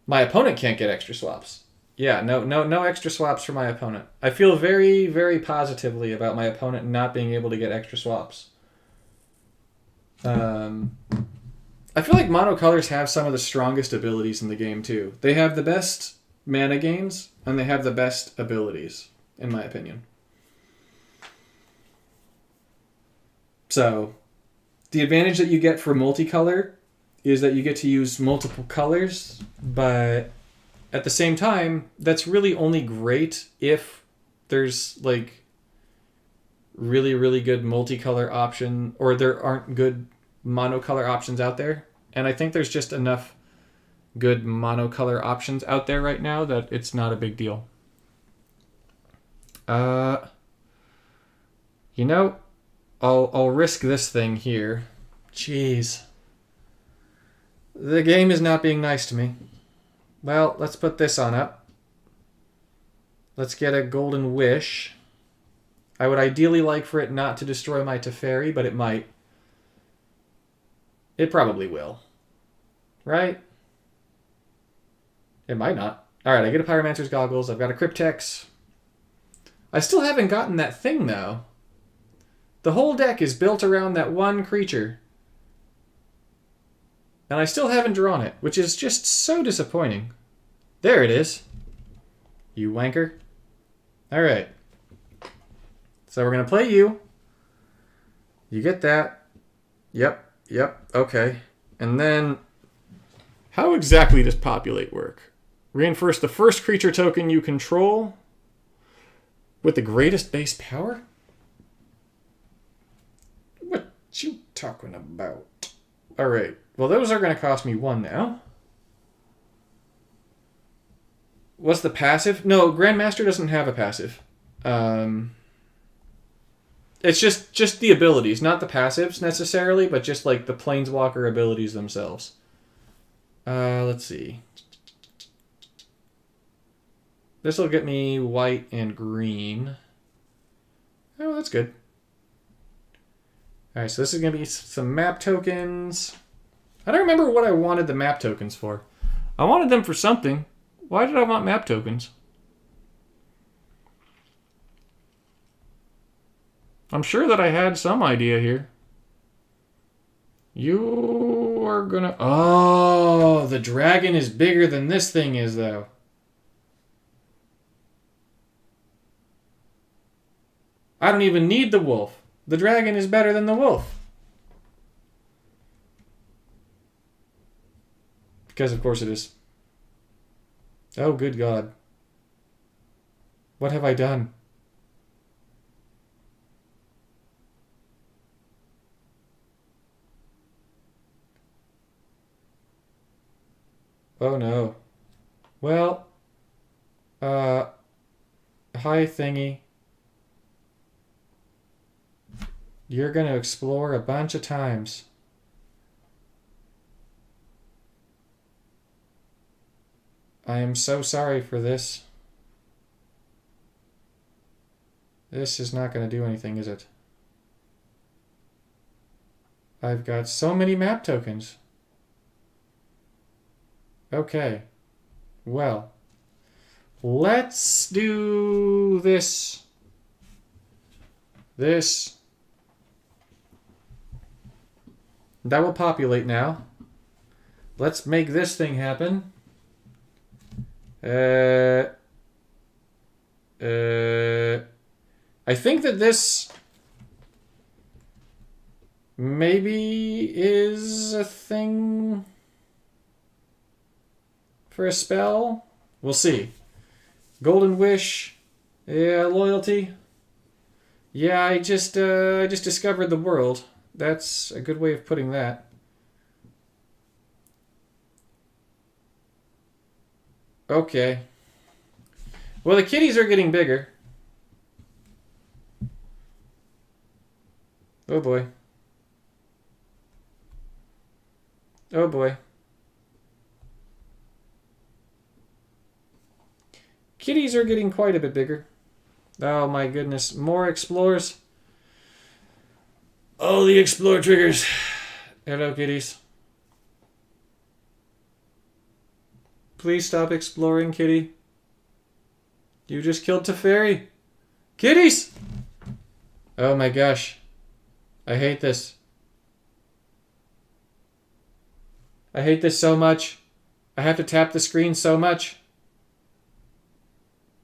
My opponent can't get extra swaps. Yeah, no extra swaps for my opponent. I feel very, very positively about my opponent not being able to get extra swaps. I feel like monocolors have some of the strongest abilities in the game, too. They have the best mana gains, and they have the best abilities, in my opinion. So, the advantage that you get for multicolor is that you get to use multiple colors, but at the same time, that's really only great if there's, like, really, really good multicolor option, or there aren't good monocolor options out there. And I think there's just enough good monocolor options out there right now that it's not a big deal. You know, I'll risk this thing here. Jeez. The game is not being nice to me. Well, let's put this on up. Let's get a Golden Wish. I would ideally like for it not to destroy my Teferi, but it might. It probably will. Right? It might not. Alright, I get a Pyromancer's Goggles. I've got a Cryptex. I still haven't gotten that thing, though. The whole deck is built around that one creature. And I still haven't drawn it, which is just so disappointing. There it is. You wanker. Alright. So we're going to play you. You get that. Yep, okay. And then, how exactly does Populate work? Reinforce the first creature token you control with the greatest base power? What you talking about? Alright. Well, those are going to cost me 1 now. What's the passive? No, Grandmaster doesn't have a passive. It's just the abilities, not the passives necessarily, but just like the Planeswalker abilities themselves. Let's see. This will get me white and green. Oh, that's good. Alright, so this is going to be some map tokens. I don't remember what I wanted the map tokens for. I wanted them for something. Why did I want map tokens? I'm sure that I had some idea here. You are gonna... Oh, the dragon is bigger than this thing is, though. I don't even need the wolf. The dragon is better than the wolf. Because of course it is. Oh, good God. What have I done? Oh no. Well, hi thingy. You're gonna explore a bunch of times. I am so sorry for this. This is not gonna do anything, is it? I've got so many map tokens. Okay. Well, let's do this. This. That will populate now. Let's make this thing happen. I think that this maybe is a thing for a spell. We'll see. Golden Wish. Yeah, loyalty. Yeah, I just discovered the world. That's a good way of putting that. Okay. Well, the kitties are getting bigger. Oh boy. Oh boy. Kitties are getting quite a bit bigger. Oh my goodness. More explores. Oh, the explore triggers. Hello, kitties. Please stop exploring, kitty. You just killed Teferi. Kitties! Oh my gosh. I hate this. I hate this so much. I have to tap the screen so much.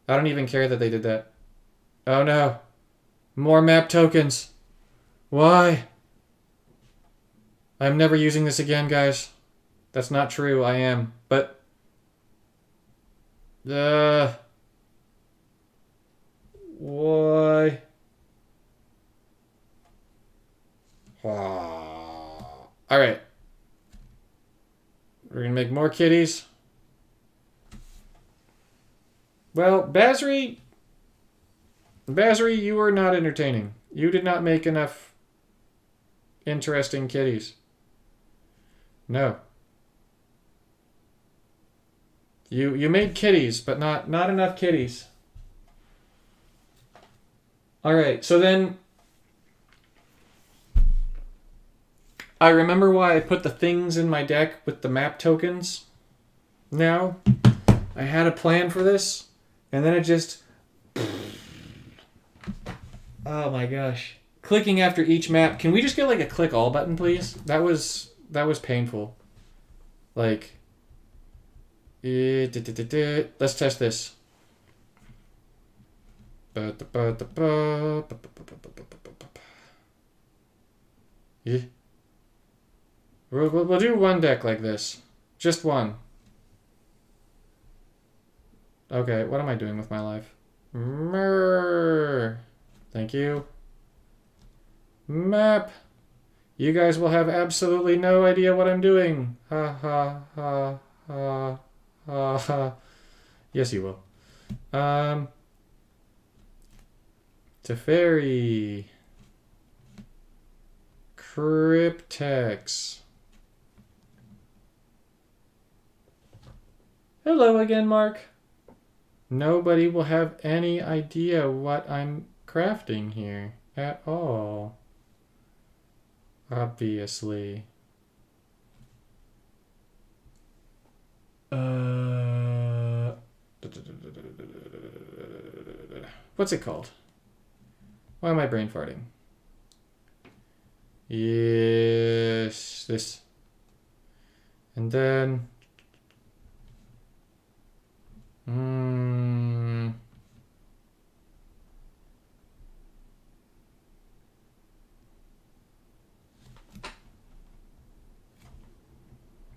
I don't even care that they did that. Oh no. More map tokens. Why? I'm never using this again, guys. That's not true. I am. But... why? Alright. We're gonna make more kitties. Well, Basri, you are not entertaining. You did not make enough interesting kitties. No. You made kitties, but not enough kitties. Alright, so then I remember why I put the things in my deck with the map tokens. Now, I had a plan for this, and then it just... oh my gosh. Clicking after each map. Can we just get like a click all button, please? That was painful. Like... let's test this. Yeah. We'll do one deck like this. Just one. Okay, what am I doing with my life? Thank you. Map. You guys will have absolutely no idea what I'm doing. Ha ha ha ha ha ha. Yes, you will. Teferi. Cryptex. Hello again, Mark. Nobody will have any idea what I'm crafting here at all. Obviously. What's it called? Why am I brain farting? Yes, this. And then...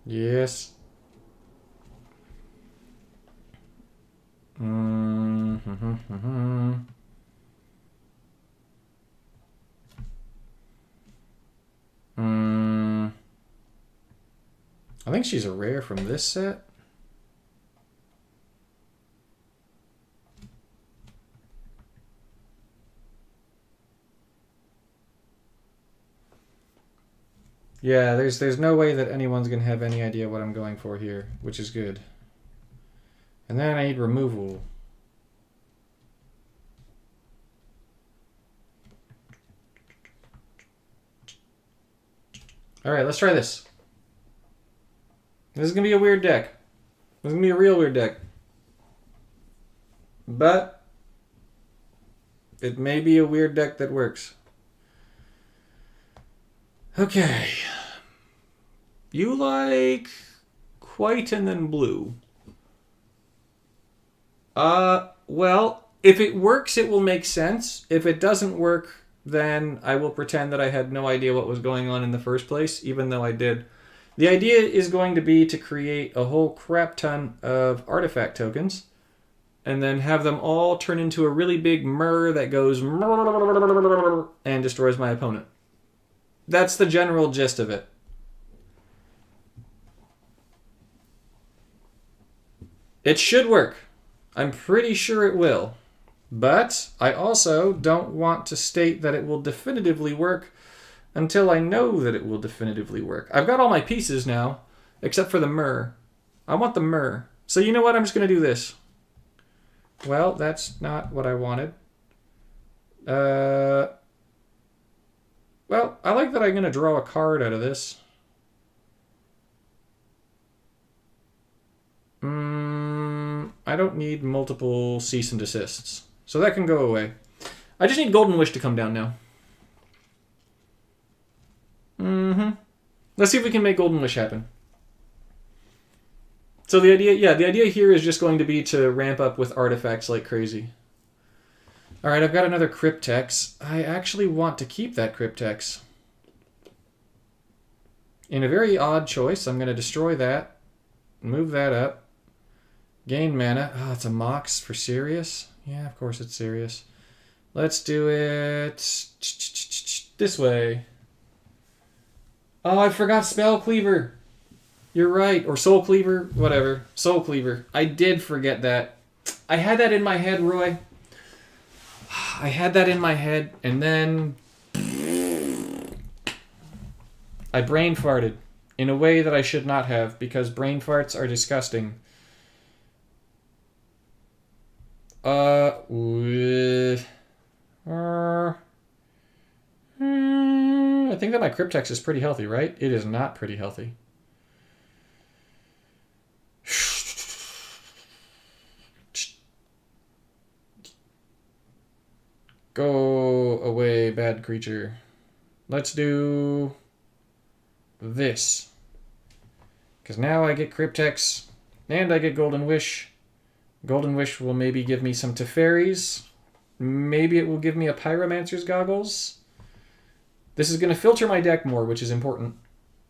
yes. I think she's a rare from this set. Yeah, there's no way that anyone's gonna have any idea what I'm going for here, which is good. And then I need removal. Alright, let's try this. This is going to be a weird deck. This is going to be a real weird deck. But it may be a weird deck that works. Okay. You like white and then blue. Well, if it works, it will make sense. If it doesn't work, then I will pretend that I had no idea what was going on in the first place, even though I did. The idea is going to be to create a whole crap ton of artifact tokens and then have them all turn into a really big murr that goes and destroys my opponent. That's the general gist of it. It should work. I'm pretty sure it will. But I also don't want to state that it will definitively work until I know that it will definitively work. I've got all my pieces now, except for the myrrh. I want the myrrh. So you know what? I'm just going to do this. Well, that's not what I wanted. Well, I like that I'm going to draw a card out of this. I don't need multiple cease and desists. So that can go away. I just need Golden Wish to come down now. Let's see if we can make Golden Wish happen. So the idea here is just going to be to ramp up with artifacts like crazy. Alright, I've got another Cryptex. I actually want to keep that Cryptex. In a very odd choice, I'm going to destroy that. Move that up. Gain mana. Oh, it's a Mox for Sirius? Yeah, of course it's Sirius. Let's do it this way. Oh, I forgot Spell Cleaver. You're right. Or Soul Cleaver. Whatever. Soul Cleaver. I did forget that. I had that in my head, Roy. I had that in my head, and then I brain farted in a way that I should not have, because brain farts are disgusting. I think that my Cryptex is pretty healthy, right? It is not pretty healthy. Go away, bad creature. Let's do this. Because now I get Cryptex, and I get Golden Wish. Golden Wish will maybe give me some Teferis. Maybe it will give me a Pyromancer's Goggles. This is going to filter my deck more, which is important.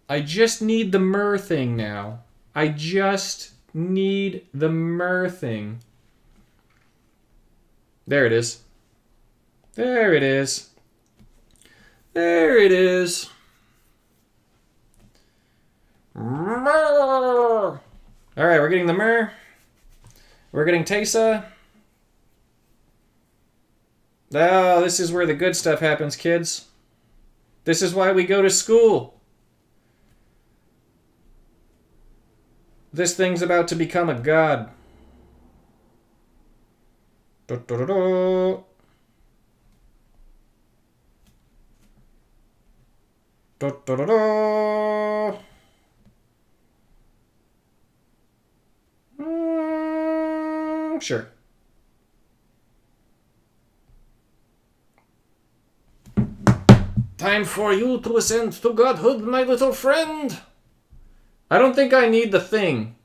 I just need the Myrrh thing now. I just need the Myrrh thing. There it is. There it is. There it is. Myrrh. All right, we're getting the Myrrh. We're getting Teysa. Oh, this is where the good stuff happens, kids. This is why we go to school. This thing's about to become a god. Da, da, da, da. Da, da, da, da. Sure. Time for you to ascend to godhood, my little friend. I don't think I need the thing.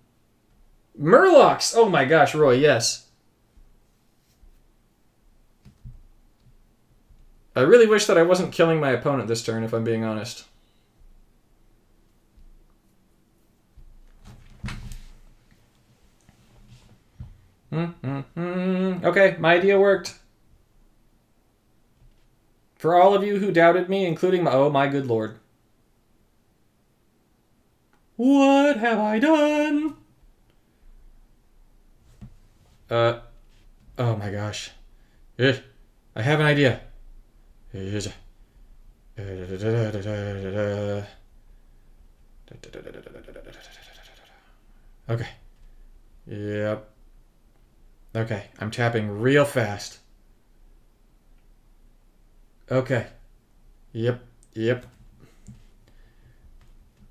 Murlocs! Oh my gosh, Roy, yes. I really wish that I wasn't killing my opponent this turn, if I'm being honest. Okay, my idea worked. For all of you who doubted me, including my... Oh, my good lord. What have I done? Oh my gosh. I have an idea. Okay. Yep. Okay, I'm tapping real fast. Okay. Yep.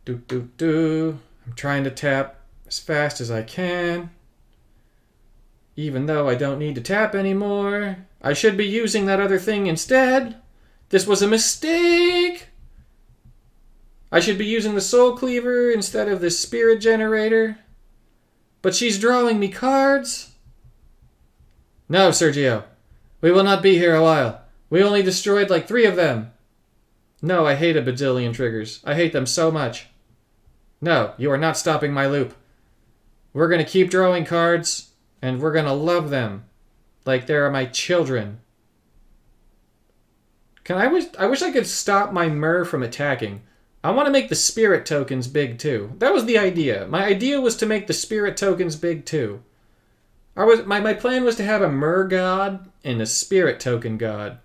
I'm trying to tap as fast as I can. Even though I don't need to tap anymore. I should be using that other thing instead. This was a mistake. I should be using the Soul Cleaver instead of the Spirit Generator. But she's drawing me cards. No, Sergio. We will not be here a while. We only destroyed like 3 of them. No, I hate a bajillion triggers. I hate them so much. No, you are not stopping my loop. We're going to keep drawing cards, and we're going to love them like they are my children. I wish I could stop my Mer from attacking. I want to make the spirit tokens big too. That was the idea. My idea was to make the spirit tokens big too. My plan was to have a Mer god and a spirit token god.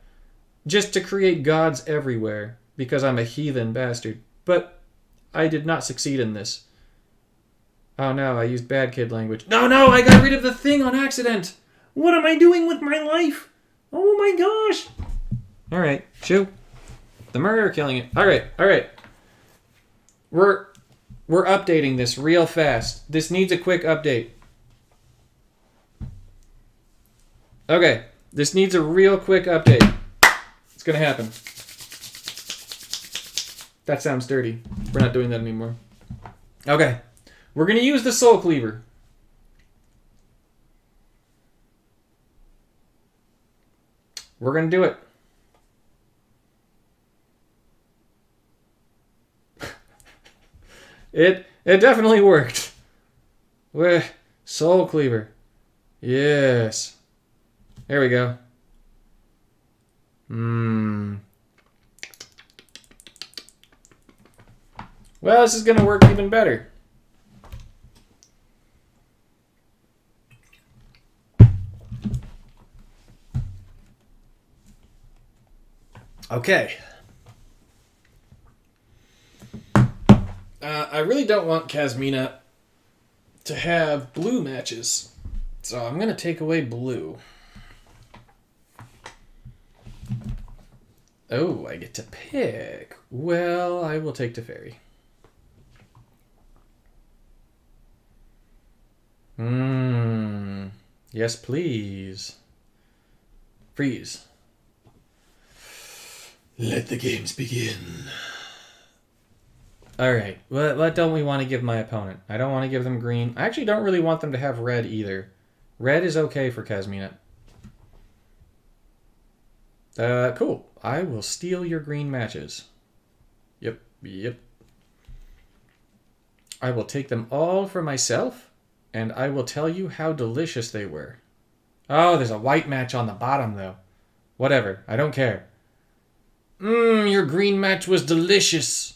Just to create gods everywhere. Because I'm a heathen bastard. But I did not succeed in this. Oh no, I used bad kid language. No, I got rid of the thing on accident. What am I doing with my life? Oh my gosh. Alright, shoo. The murderer killing it. Alright. We're updating this real fast. This needs a quick update. Okay, this needs a real quick update. It's gonna happen. That sounds dirty. We're not doing that anymore. Okay. We're gonna use the Soul Cleaver. We're gonna do it. It definitely worked. Soul Cleaver. Yes. There we go. Well, this is going to work even better. Okay. I really don't want Kasmina to have blue matches, so I'm going to take away blue. Oh, I get to pick. Well, I will take Teferi. Yes, please. Freeze. Let the games begin. Alright, what don't we want to give my opponent? I don't want to give them green. I actually don't really want them to have red either. Red is okay for Kasmina. Cool. I will steal your green matches. Yep. I will take them all for myself, and I will tell you how delicious they were. Oh, there's a white match on the bottom, though. Whatever. I don't care. Your green match was delicious.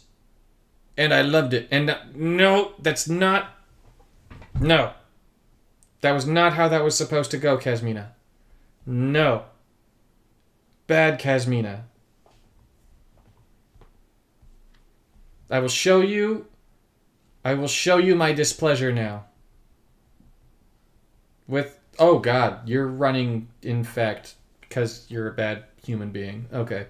And I loved it. And no, that's not... No. That was not how that was supposed to go, Kasmina. No. Bad Kasmina. I will show you my displeasure now. With... Oh, God. You're running Infect because you're a bad human being. Okay.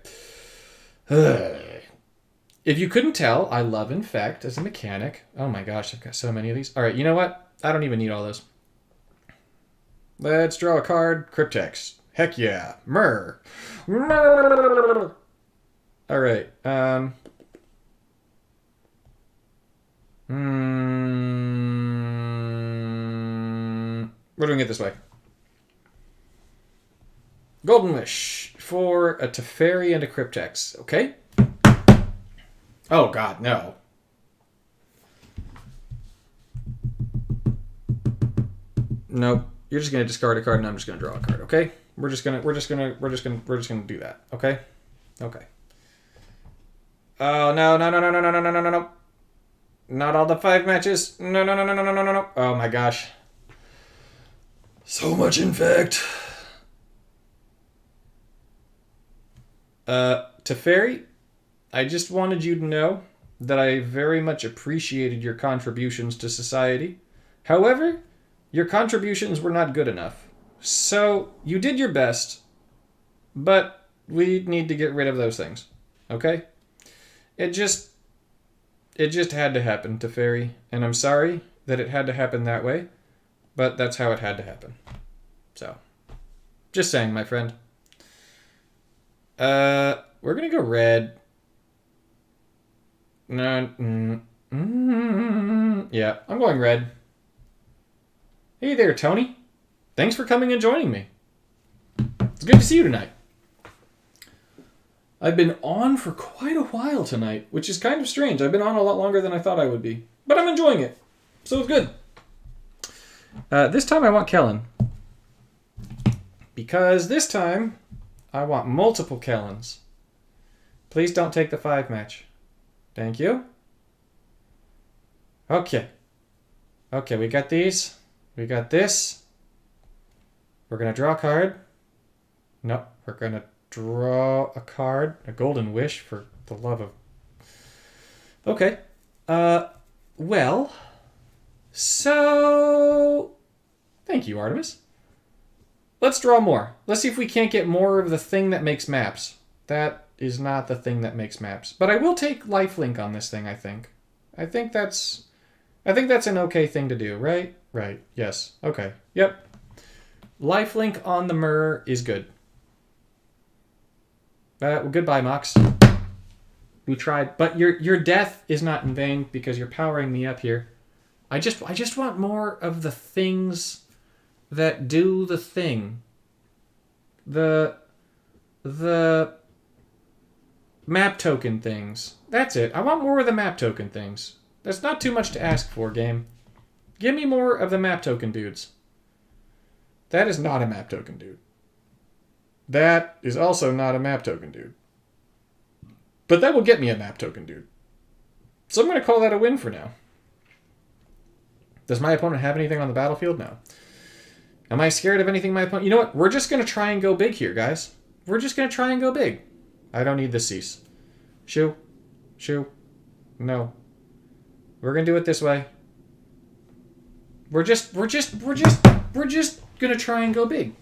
If you couldn't tell, I love Infect as a mechanic. Oh my gosh, I've got so many of these. Alright, you know what? I don't even need all those. Let's draw a card. Cryptex. Heck yeah. Mer. Alright. We're doing it this way. Golden Wish for a Teferi and a Cryptex. Okay? Oh, God, no. Nope. You're just gonna discard a card, and I'm just gonna draw a card. Okay? We're just gonna do that. Okay? Okay. Oh no! Not all the 5 matches. No. Oh my gosh. So much Infect. Teferi, I just wanted you to know that I very much appreciated your contributions to society. However, your contributions were not good enough. So, you did your best, but we need to get rid of those things. Okay? It just had to happen to Fairy, and I'm sorry that it had to happen that way, but that's how it had to happen. So, just saying, my friend. We're gonna go red. No, yeah, I'm going red. Hey there, Tony. Thanks for coming and joining me. It's good to see you tonight. I've been on for quite a while tonight, which is kind of strange. I've been on a lot longer than I thought I would be. But I'm enjoying it. So it's good. This time I want Kellen. Because this time I want multiple Kellens. Please don't take the 5 match. Thank you. Okay. Okay, we got these. We got this. We're going to draw a card. Nope, we're going to draw a card. A golden wish, for the love of... Okay. Well... So... Thank you, Artemis. Let's draw more. Let's see if we can't get more of the thing that makes maps. That is not the thing that makes maps. But I will take lifelink on this thing, I think. I think that's an okay thing to do, right? Right, yes. Okay, yep. Lifelink on the Myrrh is good. Well, goodbye, Mox. We tried, but your death is not in vain because you're powering me up here. I just want more of the things that do the thing. The map token things. That's it. I want more of the map token things. That's not too much to ask for, game. Give me more of the map token dudes. That is not a map token dude. That is also not a map token dude. But that will get me a map token dude. So I'm going to call that a win for now. Does my opponent have anything on the battlefield? No. Am I scared of anything my opponent... You know what? We're just going to try and go big here, guys. We're just going to try and go big. I don't need the cease. Shoo. Shoo. No. We're going to do it this way. We're just going to try and go big.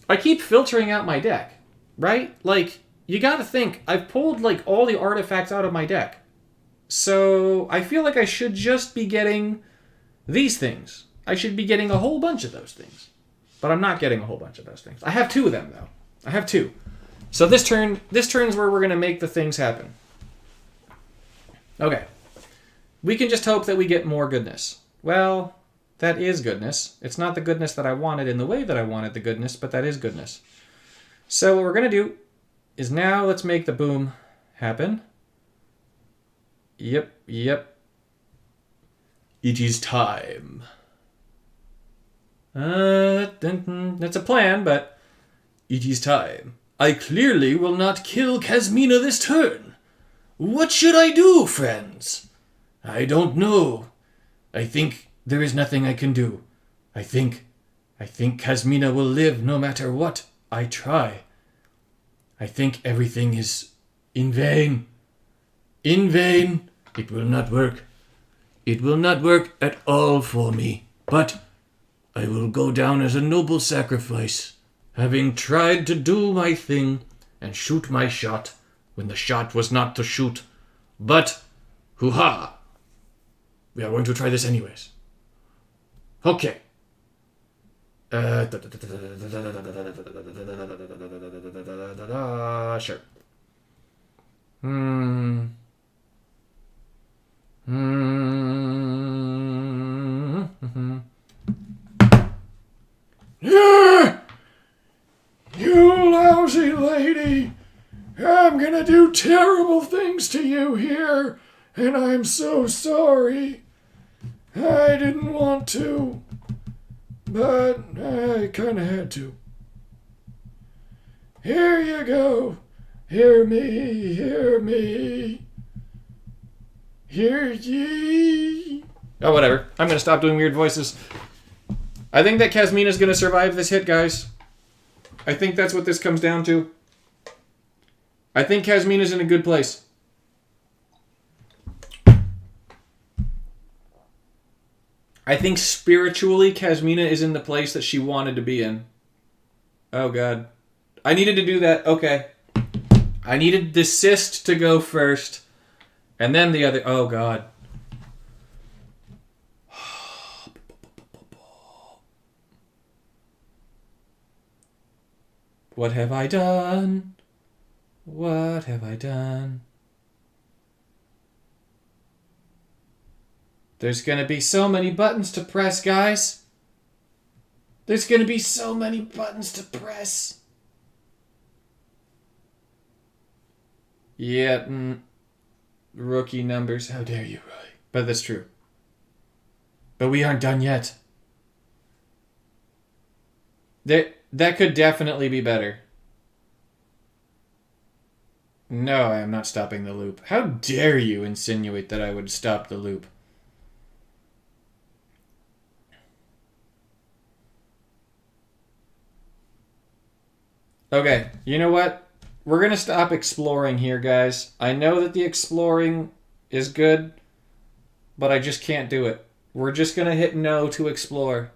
I keep filtering out my deck, right? Like, you got to think, I've pulled, like, all the artifacts out of my deck. So, I feel like I should just be getting these things. I should be getting a whole bunch of those things. But I'm not getting a whole bunch of those things. I have 2 of them, though. I have 2. So this turn's where we're going to make the things happen. Okay. We can just hope that we get more goodness. Well, that is goodness. It's not the goodness that I wanted in the way that I wanted the goodness, but that is goodness. So what we're going to do is now let's make the boom happen. Yep. It is time. That's a plan, but it is time. I clearly will not kill Kasmina this turn. What should I do, friends? I don't know. I think there is nothing I can do. I think Kasmina will live no matter what I try. I think everything is in vain. In vain. It will not work. It will not work at all for me. But I will go down as a noble sacrifice, having tried to do my thing and shoot my shot when the shot was not to shoot. But, hoo-ha! We are going to try this anyways. Okay. Sure. You lousy lady! I'm gonna do terrible things to you here, and I'm so sorry. I didn't want to, but I kinda had to. Here you go. Hear me, hear me. Hear ye. Oh, whatever. I'm gonna stop doing weird voices. I think that Kasmina's gonna survive this hit, guys. I think that's what this comes down to. I think Kasmina's in a good place. I think spiritually Kasmina is in the place that she wanted to be in. Oh, God. I needed to do that. Okay. I needed the cyst to go first. And then the other... Oh, God. What have I done? What have I done? There's gonna be so many buttons to press, guys. There's gonna be so many buttons to press. Yeah, rookie numbers. How dare you, Roy? But that's true. But we aren't done yet. That could definitely be better. No, I am not stopping the loop. How dare you insinuate that I would stop the loop? Okay, you know what? We're going to stop exploring here, guys. I know that the exploring is good, but I just can't do it. We're just going to hit no to explore.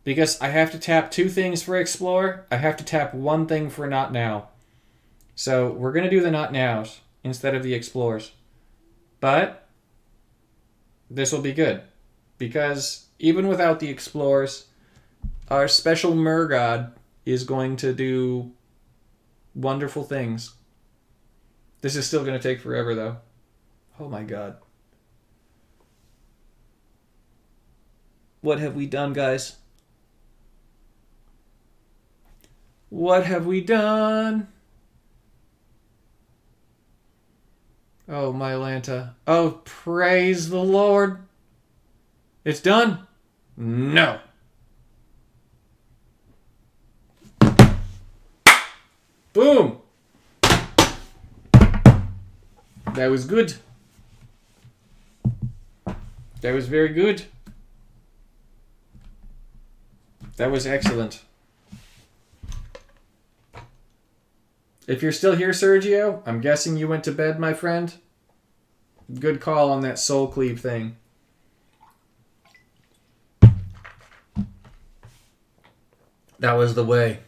Because I have to tap 2 things for explore. I have to tap 1 thing for not now. So we're going to do the not nows instead of the explores. But this will be good. Because even without the explores, our special Murgod is going to do wonderful things. This is still going to take forever, though. Oh my God. What have we done, guys? What have we done? Oh, my Lanta. Oh, praise the Lord. It's done? No. Boom. That was good. That was very good. That was excellent. If you're still here, Sergio, I'm guessing you went to bed, my friend. Good call on that soul cleave thing. That was the way.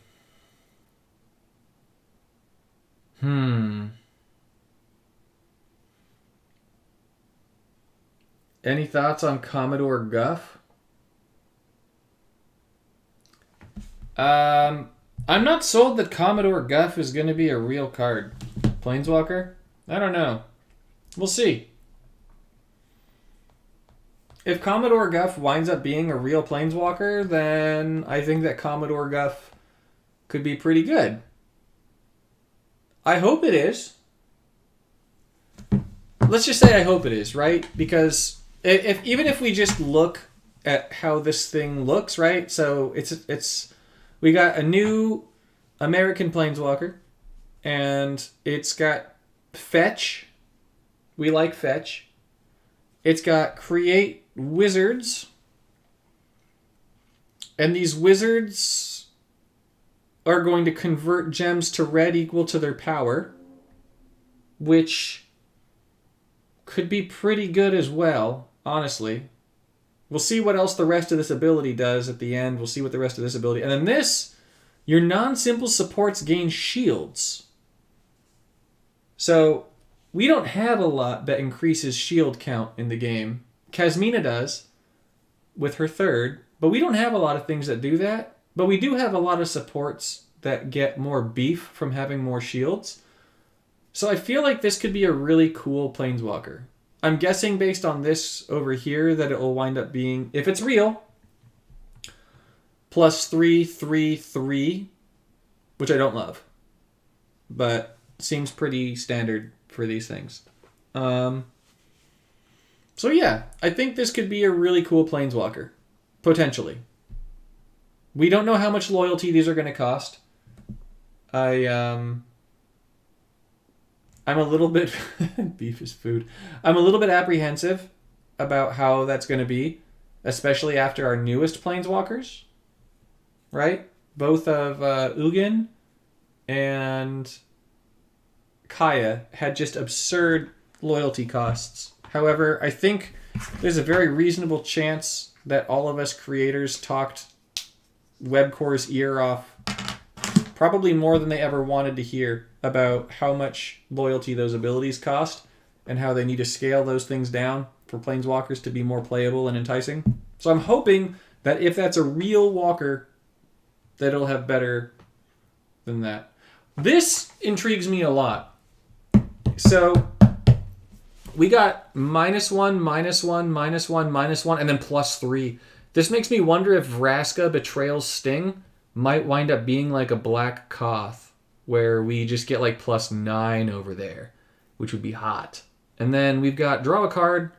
Any thoughts on Commodore Guff? I'm not sold that Commodore Guff is going to be a real card. Planeswalker? I don't know. We'll see. If Commodore Guff winds up being a real Planeswalker, then I think that Commodore Guff could be pretty good. I hope it is. Let's just say I hope it is, right? Because even if we just look at how this thing looks, right? So we got a new American Planeswalker, and it's got fetch. We like fetch. It's got create wizards, and these wizards are going to convert gems to red equal to their power, which could be pretty good as well, honestly. We'll see what else the rest of this ability does at the end. We'll see what the rest of this ability... And then this, your non-simple supports gain shields. So, we don't have a lot that increases shield count in the game. Kasmina does, with her 3rd, but we don't have a lot of things that do that. But we do have a lot of supports that get more beef from having more shields. So I feel like this could be a really cool Planeswalker. I'm guessing based on this over here that it will wind up being, if it's real, +3/3/3, which I don't love. But seems pretty standard for these things. So yeah, I think this could be a really cool Planeswalker. Potentially. We don't know how much loyalty these are going to cost. I'm a little bit... beef is food. I'm a little bit apprehensive about how that's going to be, especially after our newest Planeswalkers. Right? Both of Ugin and Kaya had just absurd loyalty costs. However, I think there's a very reasonable chance that all of us creators talked Webcore's ear off, probably more than they ever wanted to hear, about how much loyalty those abilities cost. and how they need to scale those things down for Planeswalkers to be more playable and enticing. So I'm hoping that if that's a real walker, that it'll have better than that. This intrigues me a lot. So we got -1, -1, -1, -1, and then +3. This makes me wonder if Vraska Betrayal's Sting might wind up being like a Black Koth, where we just get like +9 over there, which would be hot. And then we've got draw a card,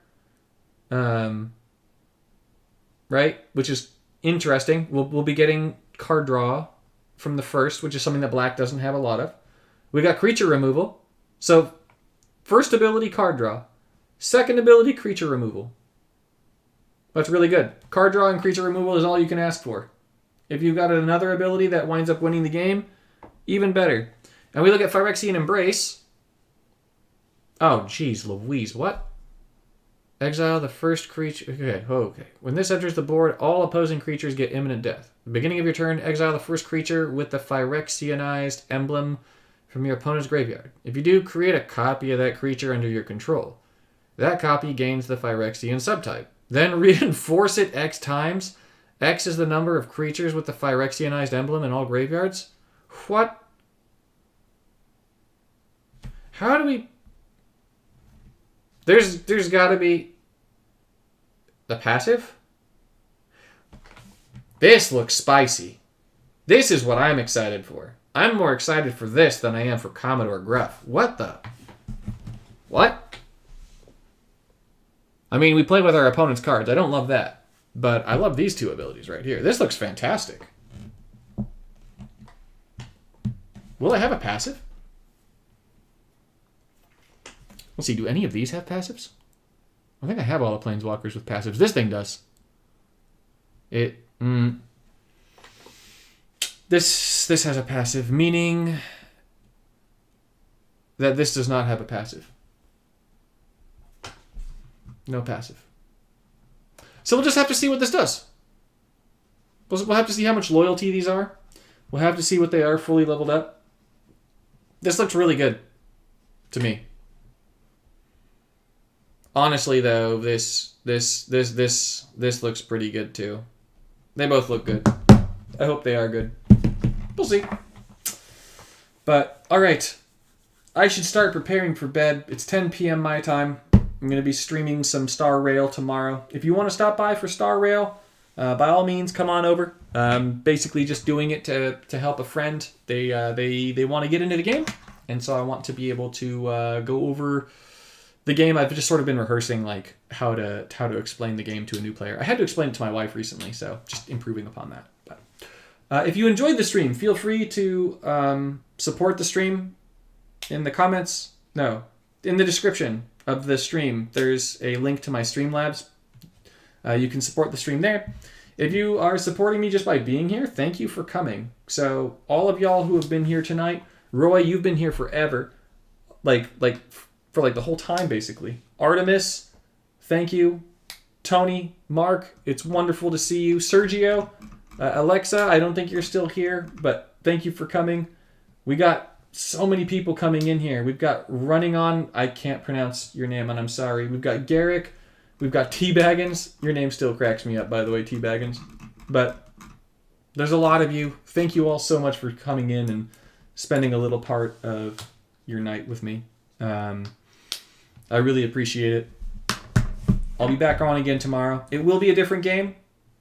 right? Which is interesting. We'll be getting card draw from the first, which is something that black doesn't have a lot of. We got creature removal. So first ability, card draw. Second ability, creature removal. That's really good. Card draw and creature removal is all you can ask for. If you've got another ability that winds up winning the game, even better. And we look at Phyrexian Embrace. Oh, geez, Louise, what? Exile the first creature. Okay. When this enters the board, all opposing creatures get imminent death. At the beginning of your turn, exile the first creature with the Phyrexianized emblem from your opponent's graveyard. If you do, create a copy of that creature under your control. That copy gains the Phyrexian subtype. Then reinforce it X times. X is the number of creatures with the Phyrexianized emblem in all graveyards. What? How do we... There's got to be the passive. This looks spicy. This is what I'm excited for. I'm more excited for this than I am for Commodore Gruff. What the? What? I mean, we play with our opponent's cards. I don't love that. But I love these two abilities right here. This looks fantastic. Will it have a passive? Let's see, do any of these have passives? I think I have all the Planeswalkers with passives. This thing does. This has a passive, meaning that this does not have a passive. No passive. So we'll just have to see what this does. We'll have to see how much loyalty these are. We'll have to see what they are fully leveled up. This looks really good to me. Honestly, though, this looks pretty good too. They both look good. I hope they are good. We'll see. But all right, I should start preparing for bed. It's 10 p.m. my time. I'm going to be streaming some Star Rail tomorrow. If you want to stop by for Star Rail, by all means, come on over. Basically, just doing it to help a friend. They want to get into the game, and so I want to be able to go over the game. I've just sort of been rehearsing like how to explain the game to a new player. I had to explain it to my wife recently, so just improving upon that. But if you enjoyed the stream, feel free to support the stream in the comments. No, in the description of the stream, there's a link to my Streamlabs. You can support the stream there. If you are supporting me just by being here, thank you for coming. So all of y'all who have been here tonight, Roy, you've been here forever, like for the whole time basically. Artemis, thank you. Tony, Mark, it's wonderful to see you. Sergio, Alexa, I don't think you're still here, but thank you for coming. We got so many people coming in here. We've got Running On, I can't pronounce your name and I'm sorry. We've got Garrick. We've got T-Baggins. Your name still cracks me up, by the way, T-Baggins. But there's a lot of you. Thank you all so much for coming in and spending a little part of your night with me. I really appreciate it. I'll be back on again tomorrow. It will be a different game.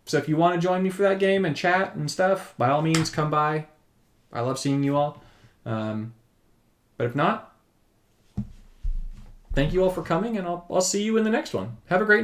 So if you want to join me for that game and chat and stuff, by all means, come by. I love seeing you all. But if not, thank you all for coming, and I'll see you in the next one. Have a great night.